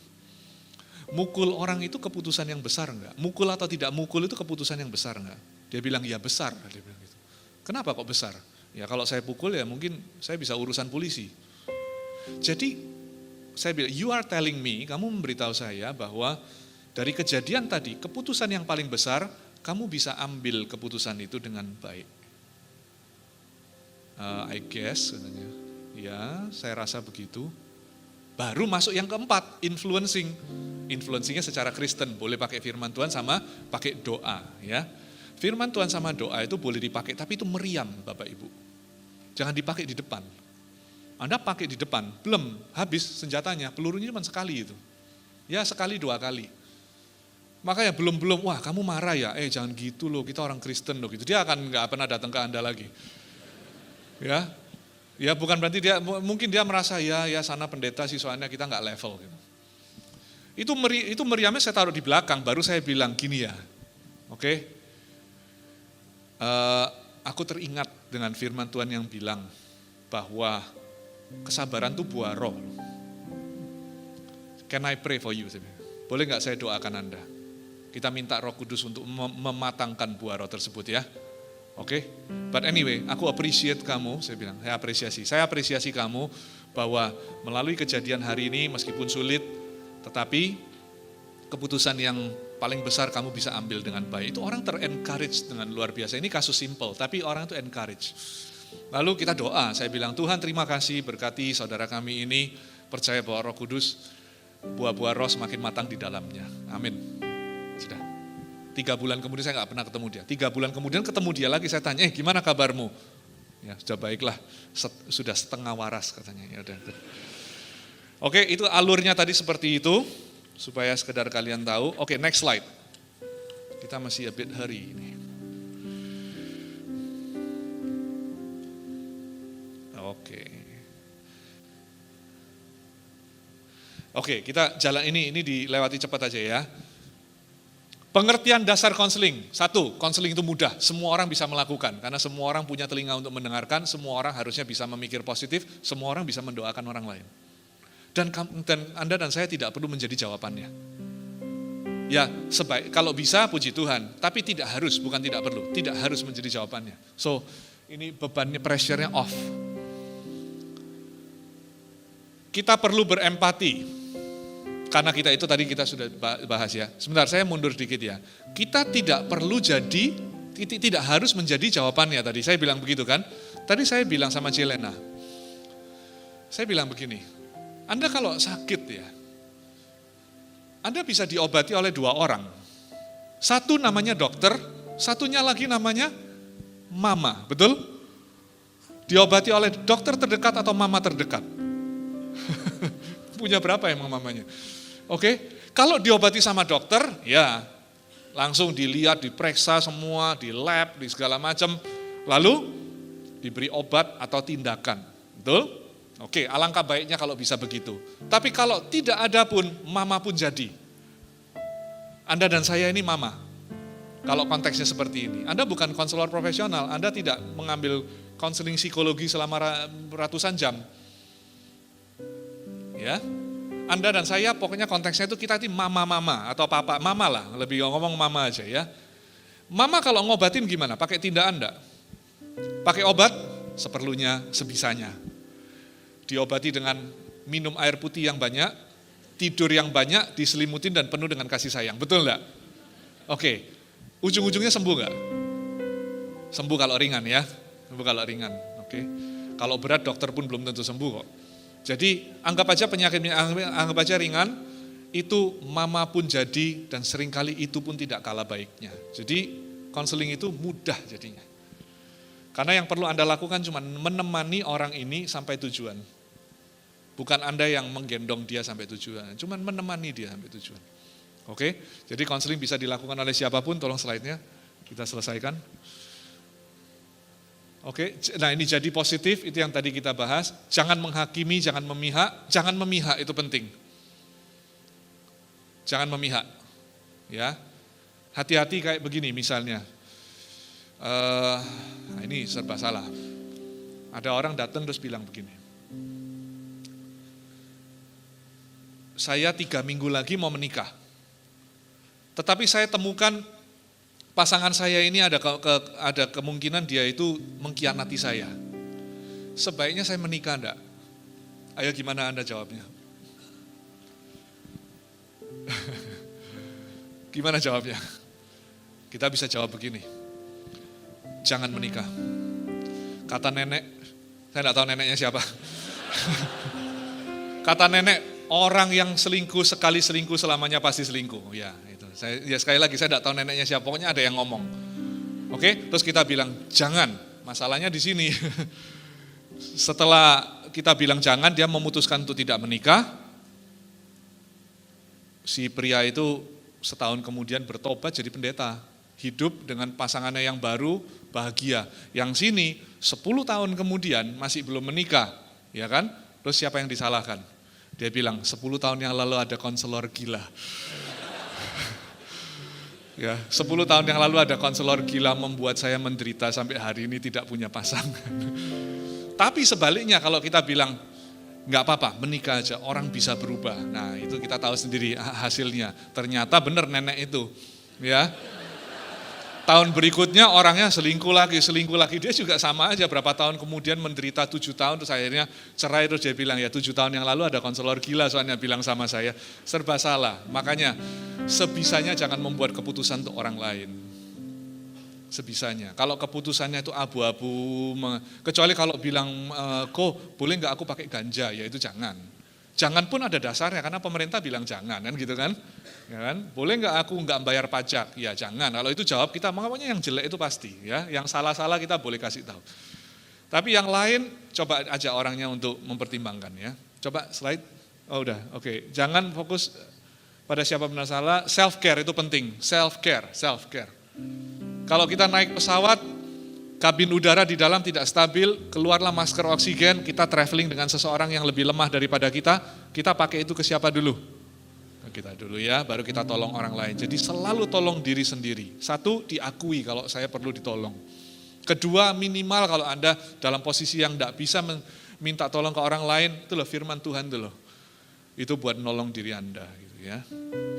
Mukul orang itu keputusan yang besar enggak? Mukul atau tidak mukul itu keputusan yang besar enggak? Dia bilang, ya besar. Dia bilang gitu. Kenapa kok besar? Ya kalau saya pukul ya mungkin saya bisa urusan polisi. Jadi saya bilang, you are telling me, kamu memberitahu saya bahwa dari kejadian tadi, keputusan yang paling besar, kamu bisa ambil keputusan itu dengan baik. I guess, katanya. Ya, saya rasa begitu. Baru masuk yang keempat, influencing. Influencingnya secara Kristen, boleh pakai firman Tuhan sama pakai doa. Ya, firman Tuhan sama doa itu boleh dipakai, tapi itu meriam Bapak Ibu. Jangan dipakai di depan. Anda pakai di depan, belum habis senjatanya, pelurunya cuma sekali itu. Ya sekali 2 kali. Makanya belum, wah kamu marah ya, jangan gitu loh, kita orang Kristen loh gitu. Dia akan nggak pernah datang ke Anda lagi. Ya bukan berarti dia, mungkin dia merasa ya sana pendeta sih soalnya kita nggak level gitu. Itu meriamnya saya taruh di belakang, baru saya bilang gini ya, oke. Aku teringat dengan firman Tuhan yang bilang bahwa kesabaran itu buah roh. Can I pray for you? Boleh nggak saya doakan Anda? Kita minta Roh Kudus untuk mematangkan buah roh tersebut ya. Oke? But anyway, aku appreciate kamu, saya bilang, saya apresiasi kamu bahwa melalui kejadian hari ini meskipun sulit, tetapi keputusan yang paling besar kamu bisa ambil dengan baik. Itu orang ter-encourage dengan luar biasa. Ini kasus simple, tapi orang itu encourage. Lalu kita doa, saya bilang, Tuhan terima kasih berkati saudara kami ini, percaya bahwa Roh Kudus, buah-buah roh semakin matang di dalamnya. Amin. Sudah. 3 bulan kemudian saya nggak pernah ketemu dia. 3 bulan kemudian ketemu dia lagi, saya tanya, gimana kabarmu? Ya sudah baiklah, sudah setengah waras katanya. Ya udah. Oke, itu alurnya tadi seperti itu, supaya sekedar kalian tahu. Oke, next slide. Kita masih a bit hurry ini. Oke, kita jalan ini dilewati cepat aja ya. Pengertian dasar konseling. 1, konseling itu mudah, semua orang bisa melakukan. Karena semua orang punya telinga untuk mendengarkan, semua orang harusnya bisa memikir positif, semua orang bisa mendoakan orang lain. Dan Anda dan saya tidak perlu menjadi jawabannya. Ya, kalau bisa puji Tuhan, tapi tidak harus, bukan tidak perlu, tidak harus menjadi jawabannya. So, ini bebannya, pressure-nya off. Kita perlu berempati. Karena kita itu tadi kita sudah bahas ya. Sebentar, saya mundur sedikit ya. Kita tidak perlu tidak harus menjadi jawabannya tadi. Saya bilang begitu kan. Tadi saya bilang sama Jelena. Saya bilang begini, Anda kalau sakit ya, Anda bisa diobati oleh 2 orang. Satu namanya dokter, satunya lagi namanya mama, betul? Diobati oleh dokter terdekat atau mama terdekat? Punya berapa emang mamanya? Oke, kalau diobati sama dokter, ya langsung dilihat, diperiksa semua, di lab, di segala macam, lalu diberi obat atau tindakan, betul? Oke, alangkah baiknya kalau bisa begitu. Tapi kalau tidak ada pun, mama pun jadi. Anda dan saya ini mama, kalau konteksnya seperti ini. Anda bukan konselor profesional, Anda tidak mengambil konseling psikologi selama ratusan jam. Ya, Anda dan saya pokoknya konteksnya itu kita ini mama-mama atau papa, mama lah, lebih ngomong mama aja ya. Mama kalau ngobatin gimana? Pakai tindakan enggak? Pakai obat? Seperlunya, sebisanya. Diobati dengan minum air putih yang banyak, tidur yang banyak, diselimutin dan penuh dengan kasih sayang. Betul enggak? Oke. Ujung-ujungnya sembuh nggak? Sembuh kalau ringan ya, sembuh kalau ringan. Oke. Kalau berat dokter pun belum tentu sembuh kok. Jadi anggap aja penyakitnya, anggap aja ringan, itu mama pun jadi dan seringkali itu pun tidak kalah baiknya. Jadi konseling itu mudah jadinya. Karena yang perlu Anda lakukan cuma menemani orang ini sampai tujuan. Bukan Anda yang menggendong dia sampai tujuan, cuma menemani dia sampai tujuan. Oke, jadi konseling bisa dilakukan oleh siapapun, tolong slide-nya kita selesaikan. Oke, nah ini jadi positif, itu yang tadi kita bahas. Jangan menghakimi, jangan memihak itu penting. Jangan memihak, ya. Hati-hati kayak begini misalnya. Nah ini serba salah. Ada orang datang terus bilang begini. Saya 3 minggu lagi mau menikah. Tetapi saya temukan pasangan saya ini ada kemungkinan dia itu mengkhianati saya. Sebaiknya saya menikah enggak? Ayo gimana Anda jawabnya? Gimana jawabnya? Kita bisa jawab begini. Jangan menikah. Kata nenek, saya enggak tahu neneknya siapa. Kata nenek, orang yang selingkuh sekali selingkuh selamanya pasti selingkuh. Ya, itu. Sekali lagi saya enggak tahu neneknya siapa, pokoknya ada yang ngomong. Oke, terus kita bilang jangan. Masalahnya di sini. Setelah kita bilang jangan, dia memutuskan untuk tidak menikah. Si pria itu setahun kemudian bertobat jadi pendeta. Hidup dengan pasangannya yang baru, bahagia. Yang sini 10 tahun kemudian masih belum menikah, ya kan? Terus siapa yang disalahkan? Dia bilang 10 tahun yang lalu ada konselor gila. Ya, 10 tahun yang lalu ada konselor gila membuat saya menderita sampai hari ini tidak punya pasangan. Tapi sebaliknya kalau kita bilang nggak apa-apa, menikah aja, orang bisa berubah. Nah itu kita tahu sendiri hasilnya. Ternyata benar nenek itu, ya. Tahun berikutnya orangnya selingkuh lagi. Dia juga sama aja berapa tahun kemudian menderita 7 tahun, terus akhirnya cerai, terus dia bilang ya 7 tahun yang lalu ada konselor gila soalnya bilang sama saya. Serba salah, makanya sebisanya jangan membuat keputusan untuk orang lain. Sebisanya, kalau keputusannya itu abu-abu, kecuali kalau bilang, kok boleh nggak aku pakai ganja, ya itu jangan. Jangan pun ada dasarnya, karena pemerintah bilang jangan, kan gitu kan. Ya kan? Boleh nggak aku nggak bayar pajak? Ya jangan. Kalau itu jawab kita, makanya yang jelek itu pasti, ya. Yang salah-salah kita boleh kasih tahu. Tapi yang lain, coba ajak orangnya untuk mempertimbangkan, ya. Coba slide. Oh udah, oke. Jangan fokus pada siapa benar salah. Self care itu penting. Self care. Kalau kita naik pesawat, kabin udara di dalam tidak stabil, keluarlah masker oksigen, kita traveling dengan seseorang yang lebih lemah daripada kita pakai itu ke siapa dulu? Ke kita dulu ya, baru kita tolong orang lain. Jadi selalu tolong diri sendiri. 1, diakui kalau saya perlu ditolong. 2, minimal kalau Anda dalam posisi yang tidak bisa minta tolong ke orang lain, itu loh firman Tuhan itu loh. Itu buat nolong diri Anda gitu ya.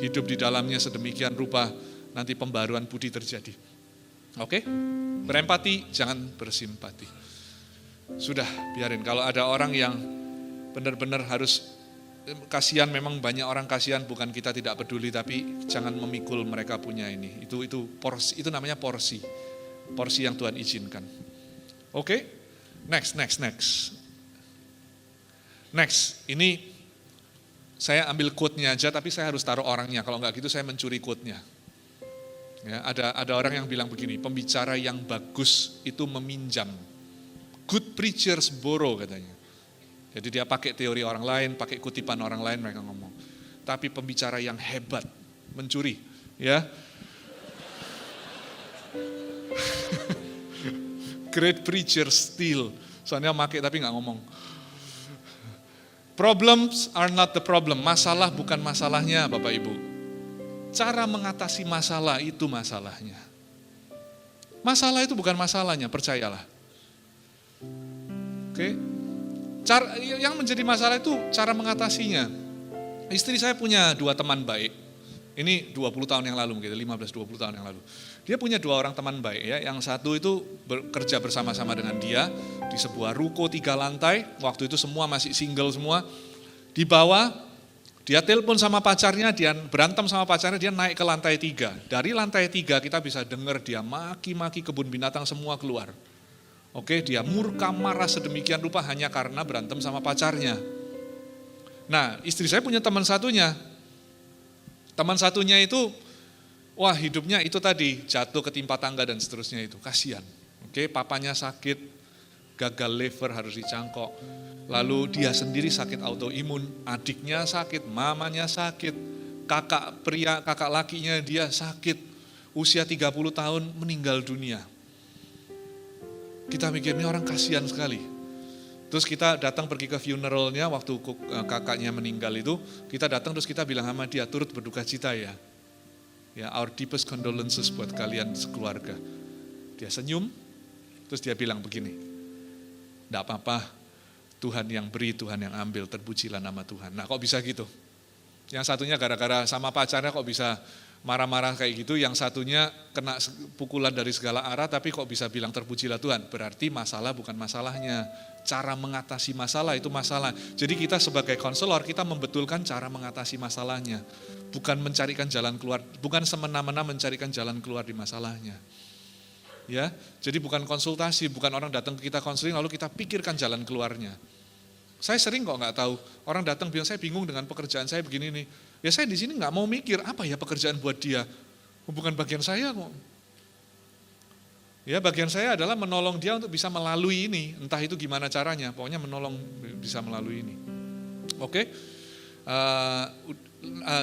Hidup di dalamnya sedemikian rupa, nanti pembaruan budi terjadi. Oke? Berempati, jangan bersimpati. Sudah, biarin. Kalau ada orang yang benar-benar harus kasihan, memang banyak orang kasihan, bukan kita tidak peduli, tapi jangan memikul mereka punya ini. Itu porsi, itu namanya porsi. Porsi yang Tuhan izinkan. Oke? Next. Ini saya ambil quote-nya aja, tapi saya harus taruh orangnya. Kalau enggak gitu saya mencuri quote-nya. Ya, ada orang yang bilang begini, pembicara yang bagus itu meminjam. Good preachers borrow katanya. Jadi dia pakai teori orang lain, pakai kutipan orang lain mereka ngomong. Tapi pembicara yang hebat mencuri, ya. Great preachers steal. Soalnya pakai tapi nggak ngomong. Problems are not the problem. Masalah bukan masalahnya, Bapak Ibu. Cara mengatasi masalah itu masalahnya. Masalah itu bukan masalahnya, percayalah. Oke. Yang menjadi masalah itu cara mengatasinya. Istri saya punya 2 teman baik. Ini 20 tahun yang lalu mungkin, 15-20 tahun yang lalu. Dia punya 2 orang teman baik ya. Yang satu itu bekerja bersama-sama dengan dia di sebuah ruko 3 lantai. Waktu itu semua masih single semua. Di bawah Dia telepon sama pacarnya, dia berantem sama pacarnya, dia naik ke lantai 3. Dari lantai 3 kita bisa dengar dia maki-maki kebun binatang semua keluar. Oke, dia murka marah sedemikian rupa hanya karena berantem sama pacarnya. Nah, istri saya punya teman satunya. Teman satunya itu, wah hidupnya itu tadi, jatuh ketimpa tangga dan seterusnya itu, kasihan. Oke, papanya sakit, gagal liver harus dicangkok. Lalu dia sendiri sakit autoimun, adiknya sakit, mamanya sakit, kakak lakinya dia sakit, usia 30 tahun meninggal dunia. Kita mikir ini orang kasihan sekali. Terus kita datang pergi ke funeralnya waktu kakaknya meninggal itu, kita datang terus kita bilang sama dia, turut berduka cita ya. Ya, our deepest condolences buat kalian sekeluarga. Dia senyum, terus dia bilang begini, enggak apa-apa, Tuhan yang beri, Tuhan yang ambil, terpujilah nama Tuhan. Nah kok bisa gitu? Yang satunya gara-gara sama pacarnya kok bisa marah-marah kayak gitu, yang satunya kena pukulan dari segala arah tapi kok bisa bilang terpujilah Tuhan. Berarti masalah bukan masalahnya, cara mengatasi masalah itu masalah. Jadi kita sebagai konselor, kita membetulkan cara mengatasi masalahnya. Bukan mencarikan jalan keluar, bukan semena-mena mencarikan jalan keluar di masalahnya. Ya, jadi bukan konsultasi, bukan orang datang ke kita konseling lalu kita pikirkan jalan keluarnya. Saya sering kok nggak tahu, orang datang bilang saya bingung dengan pekerjaan saya begini nih. Ya saya di sini nggak mau mikir apa ya pekerjaan buat dia, bukan bagian saya kok. Ya bagian saya adalah menolong dia untuk bisa melalui ini, entah itu gimana caranya, pokoknya menolong bisa melalui ini. Oke,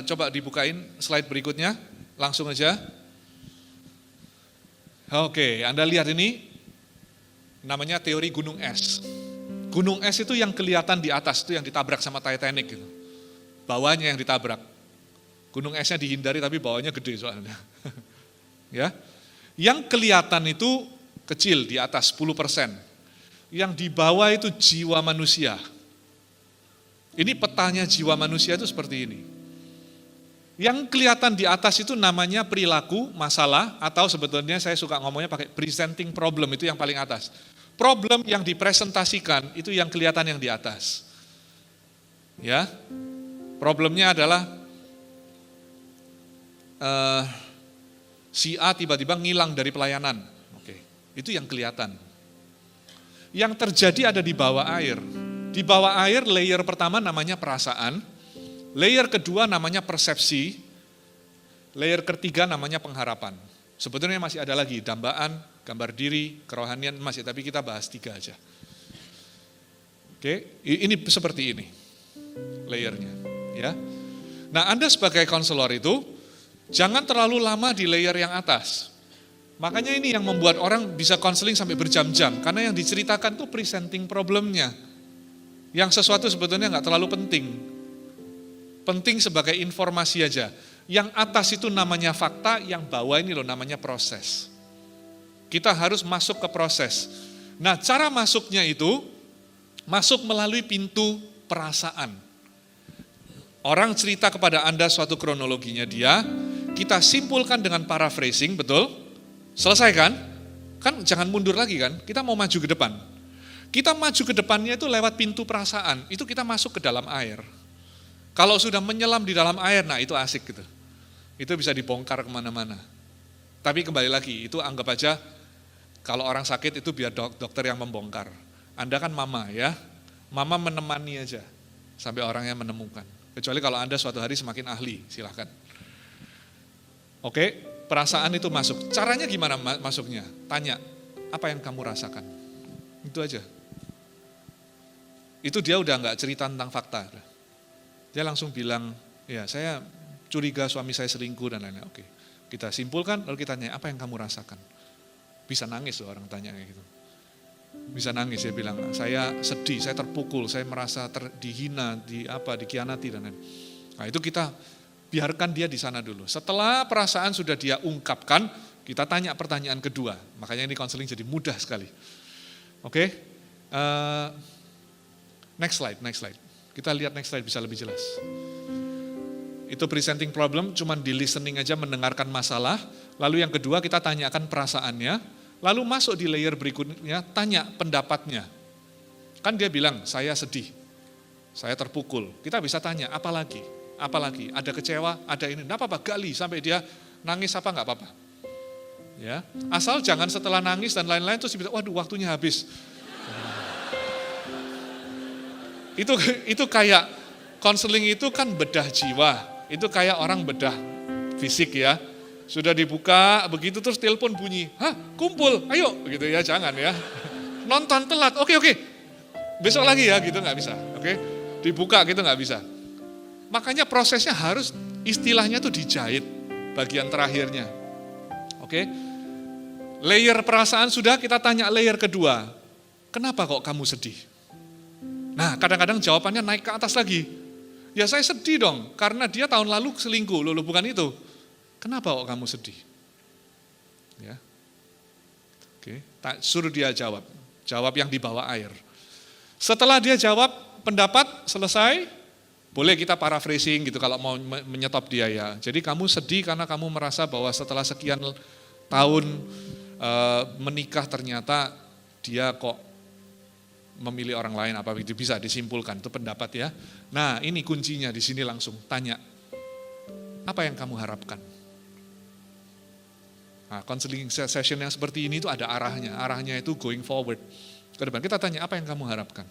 coba dibukain slide berikutnya, langsung aja. Oke, Anda lihat ini namanya teori gunung es. Gunung es itu yang kelihatan di atas, itu yang ditabrak sama Titanic gitu. Bawahnya yang ditabrak. Gunung esnya dihindari tapi bawahnya gede soalnya. Ya. Yang kelihatan itu kecil di atas 10%. Yang di bawah itu jiwa manusia. Ini petanya jiwa manusia itu seperti ini. Yang kelihatan di atas itu namanya perilaku, masalah, atau sebetulnya saya suka ngomongnya pakai presenting problem, itu yang paling atas. Problem yang dipresentasikan, itu yang kelihatan yang di atas. Ya, problemnya adalah si A tiba-tiba ngilang dari pelayanan. Oke, itu yang kelihatan. Yang terjadi ada di bawah air. Di bawah air layer pertama namanya perasaan. Layer kedua namanya persepsi, layer ketiga namanya pengharapan. Sebetulnya masih ada lagi, dambaan, gambar diri, kerohanian masih, tapi kita bahas 3 aja. Oke, ini seperti ini layernya. Ya. Nah Anda sebagai konselor itu, jangan terlalu lama di layer yang atas. Makanya ini yang membuat orang bisa konseling sampai berjam-jam, karena yang diceritakan tuh presenting problemnya. Yang sesuatu sebetulnya nggak terlalu penting. Penting sebagai informasi aja. Yang atas itu namanya fakta, yang bawah ini loh namanya proses. Kita harus masuk ke proses. Nah cara masuknya itu, masuk melalui pintu perasaan. Orang cerita kepada Anda suatu kronologinya dia, kita simpulkan dengan paraphrasing, betul? Selesai kan? Kan jangan mundur lagi kan? Kita mau maju ke depan. Kita maju ke depannya itu lewat pintu perasaan, itu kita masuk ke dalam air. Kalau sudah menyelam di dalam air, nah itu asik gitu. Itu bisa dibongkar kemana-mana. Tapi kembali lagi, itu anggap aja kalau orang sakit itu biar dokter yang membongkar. Anda kan mama ya, mama menemani aja sampai orangnya menemukan. Kecuali kalau Anda suatu hari semakin ahli, silahkan. Oke, perasaan itu masuk. Caranya gimana masuknya? Tanya, apa yang kamu rasakan? Itu aja. Itu dia udah nggak cerita tentang fakta. Dia langsung bilang, ya saya curiga suami saya selingkuh dan lain-lain. Oke, kita simpulkan, lalu kita tanya, apa yang kamu rasakan? Bisa nangis loh orang tanya kayak gitu. Bisa nangis, dia bilang, saya sedih, saya terpukul, saya merasa dihina, dikhianati dan lain-lain. Nah itu kita biarkan dia di sana dulu. Setelah perasaan sudah dia ungkapkan, kita tanya pertanyaan kedua. Makanya ini konseling jadi mudah sekali. Oke, next slide. Kita lihat next slide bisa lebih jelas. Itu presenting problem, cuman di listening aja mendengarkan masalah. Lalu yang kedua kita tanyakan perasaannya. Lalu masuk di layer berikutnya, tanya pendapatnya. Kan dia bilang, saya sedih, saya terpukul. Kita bisa tanya, apa lagi? Apalagi ada kecewa, ada ini, enggak apa-apa, gali sampai dia nangis apa enggak apa-apa. Ya, asal jangan setelah nangis dan lain-lain terus bisa, waduh waktunya habis. Itu kayak konseling itu kan bedah jiwa, itu kayak orang bedah fisik ya. Sudah dibuka begitu terus telepon bunyi, hah kumpul, ayo gitu ya, jangan ya. Nonton telat, oke, besok lagi ya gitu nggak bisa, oke. Dibuka gitu nggak bisa. Makanya prosesnya harus istilahnya tuh dijahit bagian terakhirnya, oke. Layer perasaan sudah, kita tanya layer kedua, kenapa kok kamu sedih? Nah kadang-kadang jawabannya naik ke atas lagi. Ya saya sedih dong, karena dia tahun lalu selingkuh, loh bukan itu. Kenapa kok kamu sedih? Ya. Oke, suruh dia jawab yang di bawah air. Setelah dia jawab pendapat selesai, boleh kita paraphrasing gitu kalau mau menyetop dia ya. Jadi kamu sedih karena kamu merasa bahwa setelah sekian tahun menikah ternyata dia kok memilih orang lain, apa itu bisa disimpulkan, itu pendapat ya. Nah ini kuncinya di sini, langsung tanya, apa yang kamu harapkan? Nah, counseling session yang seperti ini itu ada arahnya itu going forward ke depan. Kita tanya, apa yang kamu harapkan?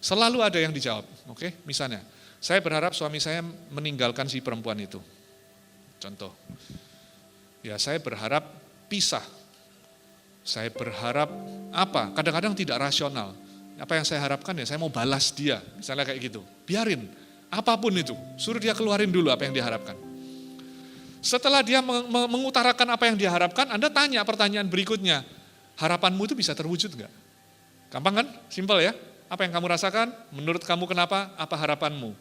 Selalu ada yang dijawab, oke? Misalnya, saya berharap suami saya meninggalkan si perempuan itu. Contoh, ya saya berharap pisah. Saya berharap apa? Kadang-kadang tidak rasional. Apa yang saya harapkan ya saya mau balas dia, misalnya kayak gitu. Biarin, apapun itu, suruh dia keluarin dulu apa yang diharapkan. Setelah dia mengutarakan apa yang diharapkan, Anda tanya pertanyaan berikutnya, harapanmu itu bisa terwujud enggak? Gampang kan? Simpel ya. Apa yang kamu rasakan? Menurut kamu kenapa? Apa harapanmu?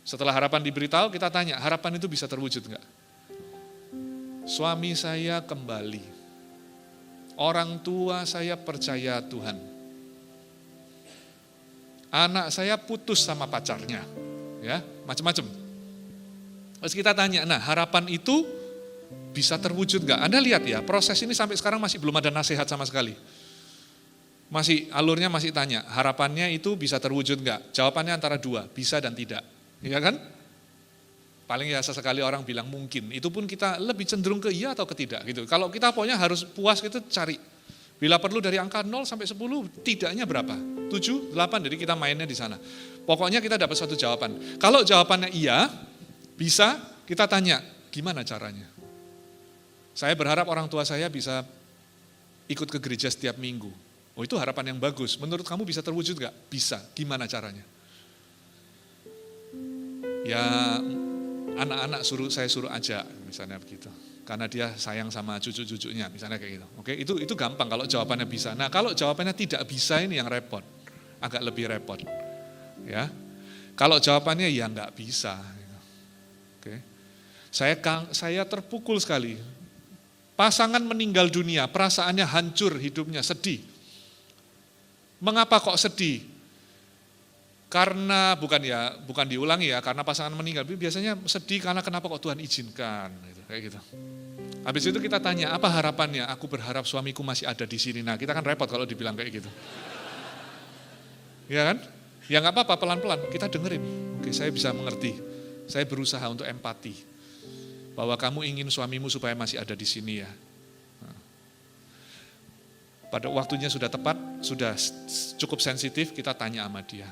Setelah harapan diberitahu, kita tanya, harapan itu bisa terwujud enggak? Suami saya kembali. Orang tua saya percaya Tuhan. Anak saya putus sama pacarnya. Ya, macam-macam. Terus kita tanya, nah harapan itu bisa terwujud enggak? Anda lihat ya, proses ini sampai sekarang masih belum ada nasihat sama sekali. Masih alurnya masih tanya, harapannya itu bisa terwujud enggak? Jawabannya antara dua, bisa dan tidak. Iya kan? Paling ya sesekali orang bilang mungkin, itu pun kita lebih cenderung ke iya atau ke tidak gitu. Kalau kita pokoknya harus puas gitu cari. Bila perlu dari angka 0 sampai 10, tidaknya berapa? 7, 8, jadi kita mainnya di sana. Pokoknya kita dapat suatu jawaban. Kalau jawabannya iya, bisa, kita tanya, gimana caranya? Saya berharap orang tua saya bisa ikut ke gereja setiap minggu. Oh itu harapan yang bagus, menurut kamu bisa terwujud gak? Bisa, gimana caranya? Ya anak-anak saya suruh ajak, misalnya begitu. Karena dia sayang sama cucu-cucunya, misalnya kayak gitu. Oke, itu gampang kalau jawabannya bisa. Nah, kalau jawabannya tidak bisa ini yang repot. Agak lebih repot. Ya. Kalau jawabannya ya enggak bisa. Oke. Saya terpukul sekali. Pasangan meninggal dunia, perasaannya hancur hidupnya, sedih. Mengapa kok sedih? Karena bukan diulangi ya, karena pasangan meninggal. Biasanya sedih karena kenapa kok Tuhan izinkan, gitu, kayak gitu. Habis itu kita tanya, apa harapannya? Aku berharap suamiku masih ada di sini. Nah, kita kan repot kalau dibilang kayak gitu. Ya kan? Ya nggak apa-apa, pelan-pelan kita dengerin. Oke, saya bisa mengerti. Saya berusaha untuk empati. Bahwa kamu ingin suamimu supaya masih ada di sini ya. Pada waktunya sudah tepat, sudah cukup sensitif, kita tanya sama dia.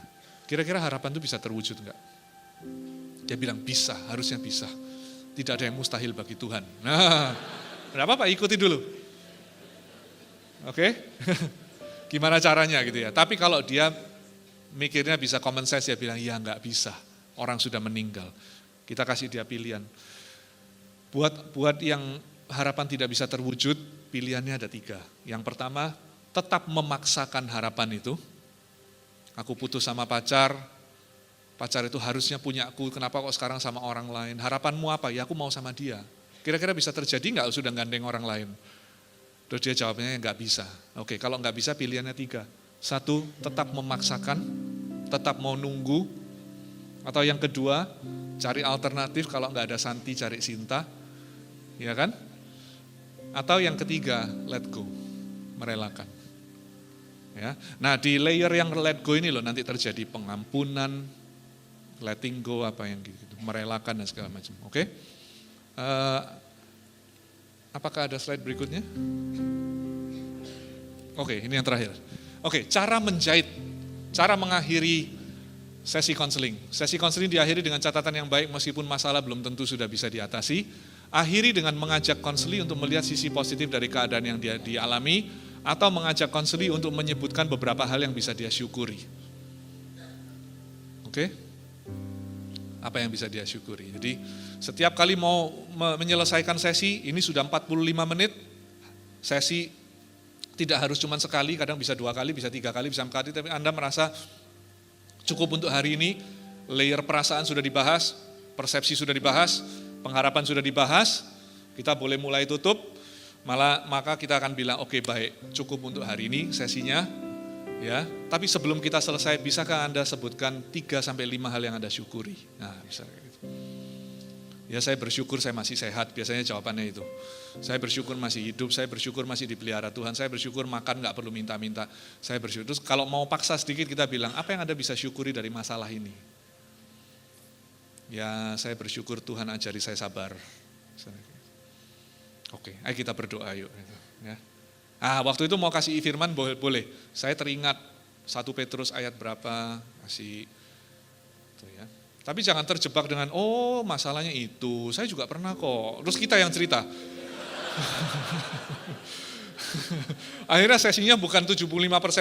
Kira-kira harapan itu bisa terwujud enggak? Dia bilang bisa, harusnya bisa. Tidak ada yang mustahil bagi Tuhan. Nah, enggak apa-apa, ikuti dulu. Oke? Gimana caranya gitu ya. Tapi kalau dia mikirnya bisa common sense, dia bilang, ya enggak bisa. Orang sudah meninggal. Kita kasih dia pilihan. Buat yang harapan tidak bisa terwujud, pilihannya ada 3. Yang pertama, tetap memaksakan harapan itu. Aku putus sama pacar itu harusnya punya aku, kenapa kok sekarang sama orang lain? Harapanmu apa? Ya aku mau sama dia. Kira-kira bisa terjadi nggak sudah gandeng orang lain? Terus dia jawabnya nggak bisa. Oke, kalau nggak bisa pilihannya 3. 1, tetap memaksakan, tetap mau nunggu. Atau yang kedua, cari alternatif, kalau nggak ada Santi cari Sinta. Ya kan? Atau yang ketiga, let go, merelakan. Ya. Nah di layer yang let go ini loh nanti terjadi pengampunan, letting go apa yang gitu, merelakan dan segala macam. Oke? Apakah ada slide berikutnya? Oke, ini yang terakhir. Oke, cara menjahit, cara mengakhiri sesi konseling. Sesi konseling diakhiri dengan catatan yang baik meskipun masalah belum tentu sudah bisa diatasi. Akhiri dengan mengajak konseli untuk melihat sisi positif dari keadaan yang dia dialami, atau mengajak konseli untuk menyebutkan beberapa hal yang bisa dia syukuri. Oke? Apa yang bisa dia syukuri. Jadi setiap kali mau menyelesaikan sesi, ini sudah 45 menit, sesi tidak harus cuma sekali, kadang bisa 2 kali, bisa 3 kali, bisa 4 kali, tapi Anda merasa cukup untuk hari ini, layer perasaan sudah dibahas, persepsi sudah dibahas, pengharapan sudah dibahas, kita boleh mulai tutup, maka kita akan bilang, oke, baik, cukup untuk hari ini sesinya, ya. Tapi sebelum kita selesai, bisakah Anda sebutkan 3-5 hal yang Anda syukuri? Nah, bisa kayak gitu. Ya, saya bersyukur saya masih sehat, biasanya jawabannya itu. Saya bersyukur masih hidup, saya bersyukur masih dipelihara Tuhan, saya bersyukur makan nggak perlu minta-minta, saya bersyukur. Terus kalau mau paksa sedikit kita bilang, apa yang Anda bisa syukuri dari masalah ini? Ya, saya bersyukur Tuhan ajari saya sabar. Oke, ayo kita berdoa yuk. Ya. Waktu itu mau kasih firman boleh. Saya teringat 1 Petrus ayat berapa, kasih itu ya. Tapi jangan terjebak dengan, oh masalahnya itu, saya juga pernah kok. Terus kita yang cerita. Akhirnya sesinya bukan 75%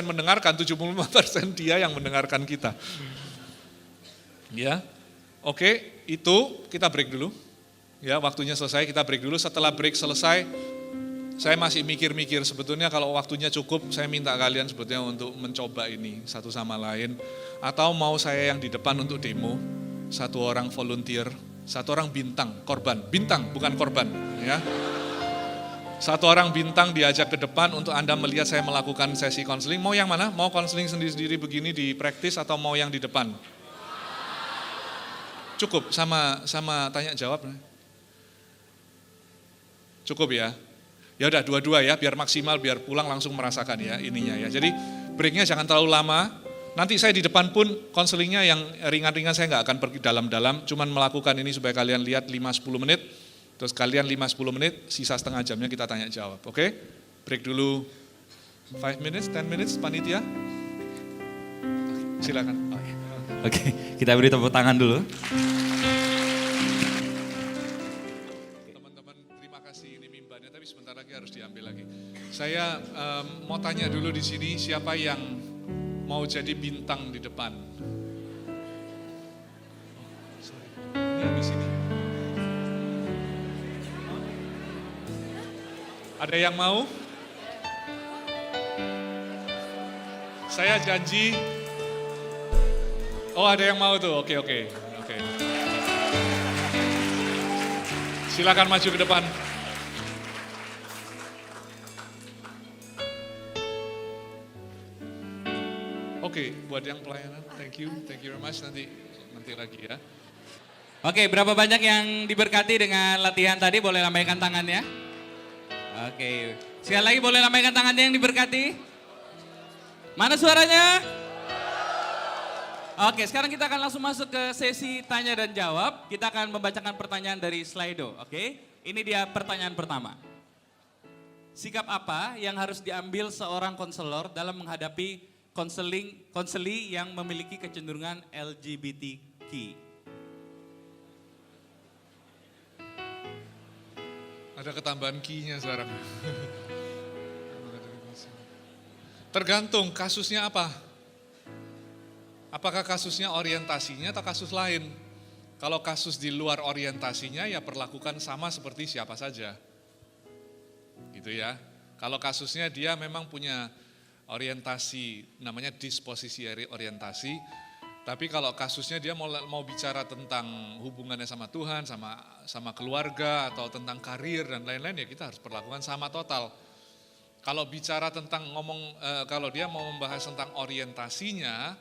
mendengarkan, 75% dia yang mendengarkan kita. Ya, oke, itu kita break dulu. Ya, waktunya selesai, kita break dulu. Setelah break selesai, saya masih mikir-mikir, sebetulnya kalau waktunya cukup, saya minta kalian sebetulnya untuk mencoba ini satu sama lain. Atau mau saya yang di depan untuk demo, 1 orang volunteer, 1 orang bintang, korban. Bintang, bukan korban. Ya. 1 orang bintang diajak ke depan untuk Anda melihat saya melakukan sesi konseling. Mau yang mana? Mau konseling sendiri-sendiri begini di praktis atau mau yang di depan? Cukup, sama tanya jawab. Cukup ya? Ya udah dua-dua ya, biar maksimal, biar pulang langsung merasakan ya ininya ya. Jadi breaknya jangan terlalu lama. Nanti saya di depan pun konselingnya yang ringan-ringan saya nggak akan pergi dalam-dalam, cuman melakukan ini supaya kalian lihat 5-10 menit, terus kalian 5-10 menit, sisa setengah jamnya kita tanya jawab, oke? Break dulu 5 minutes, 10 minutes, panitia. Silakan. Oke, kita beri tepuk tangan dulu. Teman-teman, terima kasih ini mimbarnya, tapi sebentar lagi harus diambil lagi. Saya mau tanya dulu di sini, siapa yang mau jadi bintang di depan? Ini habis ini. Ada yang mau? Saya janji. Oh, ada yang mau tuh. Oke. Silakan maju ke depan. Oke, buat yang pelayanan, thank you very much, nanti lagi ya. Oke, berapa banyak yang diberkati dengan latihan tadi? Boleh lambaikan tangannya. Oke, sekali lagi boleh lambaikan tangannya yang diberkati. Mana suaranya? Oke, sekarang kita akan langsung masuk ke sesi tanya dan jawab. Kita akan membacakan pertanyaan dari Slido, oke? Ini dia pertanyaan pertama. Sikap apa yang harus diambil seorang konselor dalam menghadapi konseli yang memiliki kecenderungan LGBTQ? Ada ketambahan key-nya sekarang. Tergantung kasusnya apa. Apakah kasusnya orientasinya atau kasus lain? Kalau kasus di luar orientasinya ya perlakukan sama seperti siapa saja. Gitu ya. Kalau kasusnya dia memang punya orientasi, namanya disposisi orientasi. Tapi kalau kasusnya dia mau bicara tentang hubungannya sama Tuhan, sama keluarga, atau tentang karir dan lain-lain, ya kita harus perlakukan sama total. Kalau bicara tentang kalau dia mau membahas tentang orientasinya,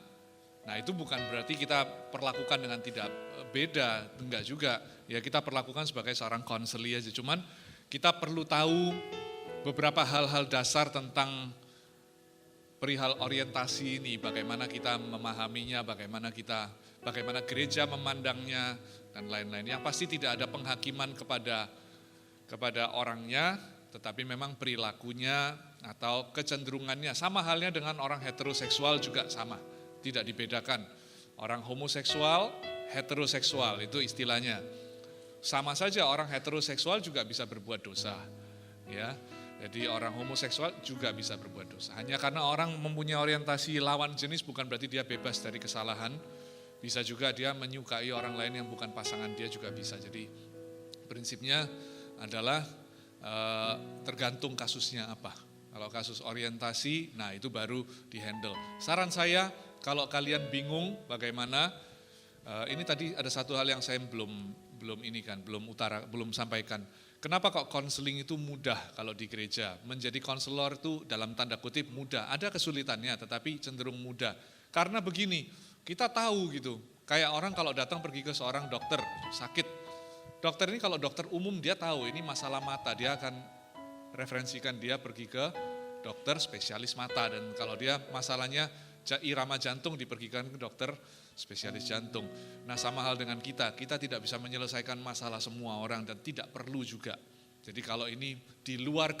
nah itu bukan berarti kita perlakukan dengan tidak beda, enggak juga. Ya kita perlakukan sebagai seorang konseli aja. Cuman kita perlu tahu beberapa hal-hal dasar tentang perihal orientasi ini, bagaimana kita memahaminya, bagaimana kita bagaimana gereja memandangnya, dan lain-lain. Yang pasti tidak ada penghakiman kepada orangnya, tetapi memang perilakunya atau kecenderungannya. Sama halnya dengan orang heteroseksual juga sama, tidak dibedakan. Orang homoseksual, heteroseksual itu istilahnya. Sama saja orang heteroseksual juga bisa berbuat dosa. Ya, jadi orang homoseksual juga bisa berbuat dosa. Hanya karena orang mempunyai orientasi lawan jenis bukan berarti dia bebas dari kesalahan. Bisa juga dia menyukai orang lain yang bukan pasangan dia juga bisa. Jadi prinsipnya adalah tergantung kasusnya apa. Kalau kasus orientasi, nah itu baru dihandle. Saran saya, kalau kalian bingung bagaimana, ini tadi ada satu hal yang saya belum sampaikan. Kenapa kok konseling itu mudah kalau di gereja? Menjadi konselor itu dalam tanda kutip mudah. Ada kesulitannya tetapi cenderung mudah. Karena begini, kita tahu gitu. Kayak orang kalau datang pergi ke seorang dokter sakit. Dokter ini kalau dokter umum dia tahu ini masalah mata. Dia akan referensikan dia pergi ke dokter spesialis mata. Dan kalau dia masalahnya irama jantung dipergikan ke dokter spesialis jantung. Nah sama hal dengan kita tidak bisa menyelesaikan masalah semua orang dan tidak perlu juga. Jadi kalau ini di luar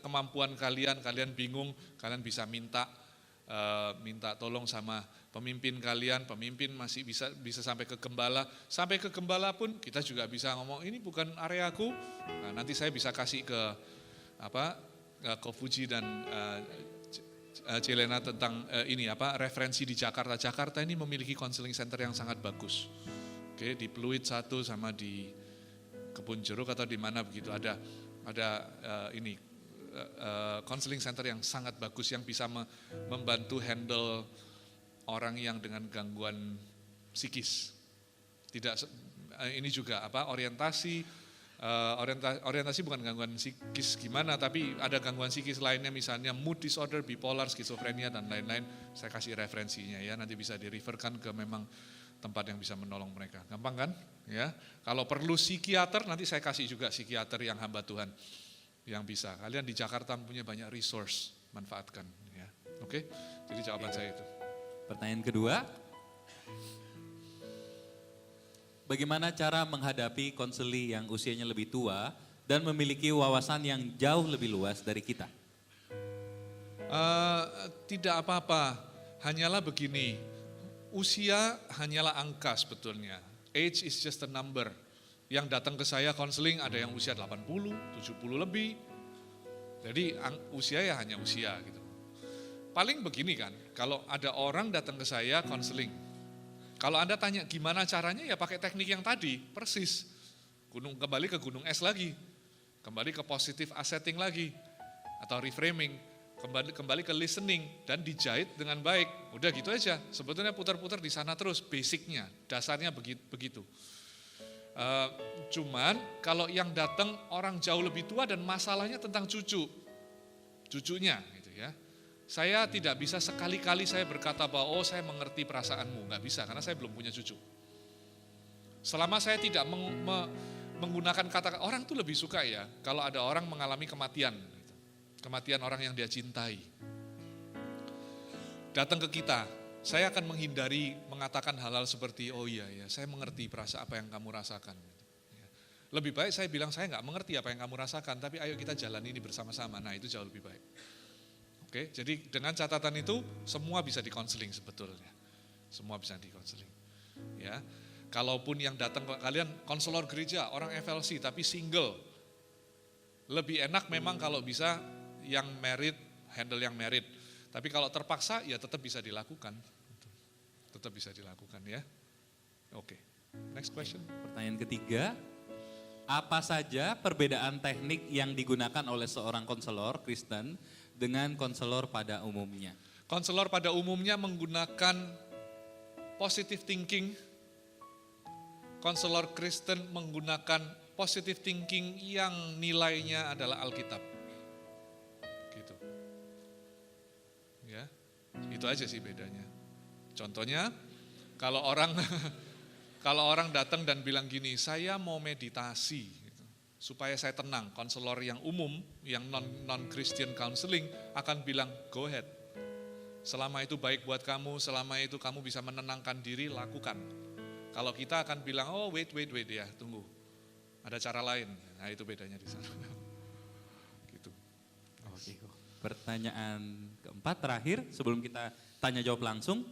kemampuan kalian bingung, kalian bisa minta tolong sama pemimpin kalian, pemimpin masih bisa sampai ke gembala pun kita juga bisa ngomong ini bukan areaku. Nah, nanti saya bisa kasih ke Kofuji dan Celena tentang referensi di Jakarta. Jakarta ini memiliki counseling center yang sangat bagus. Oke, di Pluit 1 sama di Kebun Jeruk atau di mana begitu ada counseling center yang sangat bagus yang bisa membantu handle orang yang dengan gangguan psikis. Ini juga orientasi bukan gangguan psikis gimana, tapi ada gangguan psikis lainnya misalnya mood disorder, bipolar, skizofrenia dan lain-lain. Saya kasih referensinya ya, nanti bisa di-referkan ke memang tempat yang bisa menolong mereka. Gampang kan? Ya. Kalau perlu psikiater nanti saya kasih juga psikiater yang hamba Tuhan yang bisa. Kalian di Jakarta punya banyak resource, manfaatkan ya. Oke? Jadi jawaban saya itu. Pertanyaan kedua, bagaimana cara menghadapi konseli yang usianya lebih tua dan memiliki wawasan yang jauh lebih luas dari kita? Tidak apa-apa, hanyalah begini, usia hanyalah angka sebetulnya. Age is just a number. Yang datang ke saya konseling ada yang usia 80, 70 lebih. Jadi usia ya hanya usia gitu. Paling begini kan, kalau ada orang datang ke saya konseling, kalau Anda tanya gimana caranya ya pakai teknik yang tadi, persis. Kembali ke gunung es lagi, kembali ke positive assetting lagi, atau reframing, kembali ke listening dan dijahit dengan baik. Udah gitu aja, sebetulnya putar-putar di sana terus, basicnya, dasarnya begitu. Cuman kalau yang datang orang jauh lebih tua dan masalahnya tentang cucunya gitu ya. Saya tidak bisa sekali-kali saya berkata bahwa saya mengerti perasaanmu, nggak bisa karena saya belum punya cucu. Selama saya tidak menggunakan kata orang tuh lebih suka ya kalau ada orang mengalami kematian, gitu. Kematian orang yang dia cintai. Datang ke kita, saya akan menghindari mengatakan hal-hal seperti oh iya ya saya mengerti perasaan apa yang kamu rasakan. Lebih baik saya bilang saya nggak mengerti apa yang kamu rasakan, tapi ayo kita jalani ini bersama-sama. Nah itu jauh lebih baik. Oke, jadi dengan catatan itu semua bisa dikonseling sebetulnya. Semua bisa dikonseling. Ya. Kalaupun yang datang ke kalian konselor gereja, orang FLC tapi single. Lebih enak memang kalau bisa yang married, handle yang married. Tapi kalau terpaksa ya tetap bisa dilakukan. Tetap bisa dilakukan ya. Oke. Next question. Pertanyaan ketiga, apa saja perbedaan teknik yang digunakan oleh seorang konselor Kristen dengan konselor pada umumnya? Konselor pada umumnya menggunakan positive thinking. Konselor Kristen menggunakan positive thinking yang nilainya adalah Alkitab. Gitu. Ya. Itu aja sih bedanya. Contohnya kalau orang datang dan bilang gini, saya mau meditasi gitu, supaya saya tenang. Konselor yang umum, yang non-Christian counseling akan bilang go ahead. Selama itu baik buat kamu, selama itu kamu bisa menenangkan diri, lakukan. Kalau kita akan bilang, oh wait ya, tunggu. Ada cara lain. Nah itu bedanya di sana. Gitu. Oke. Pertanyaan keempat terakhir sebelum kita tanya jawab langsung.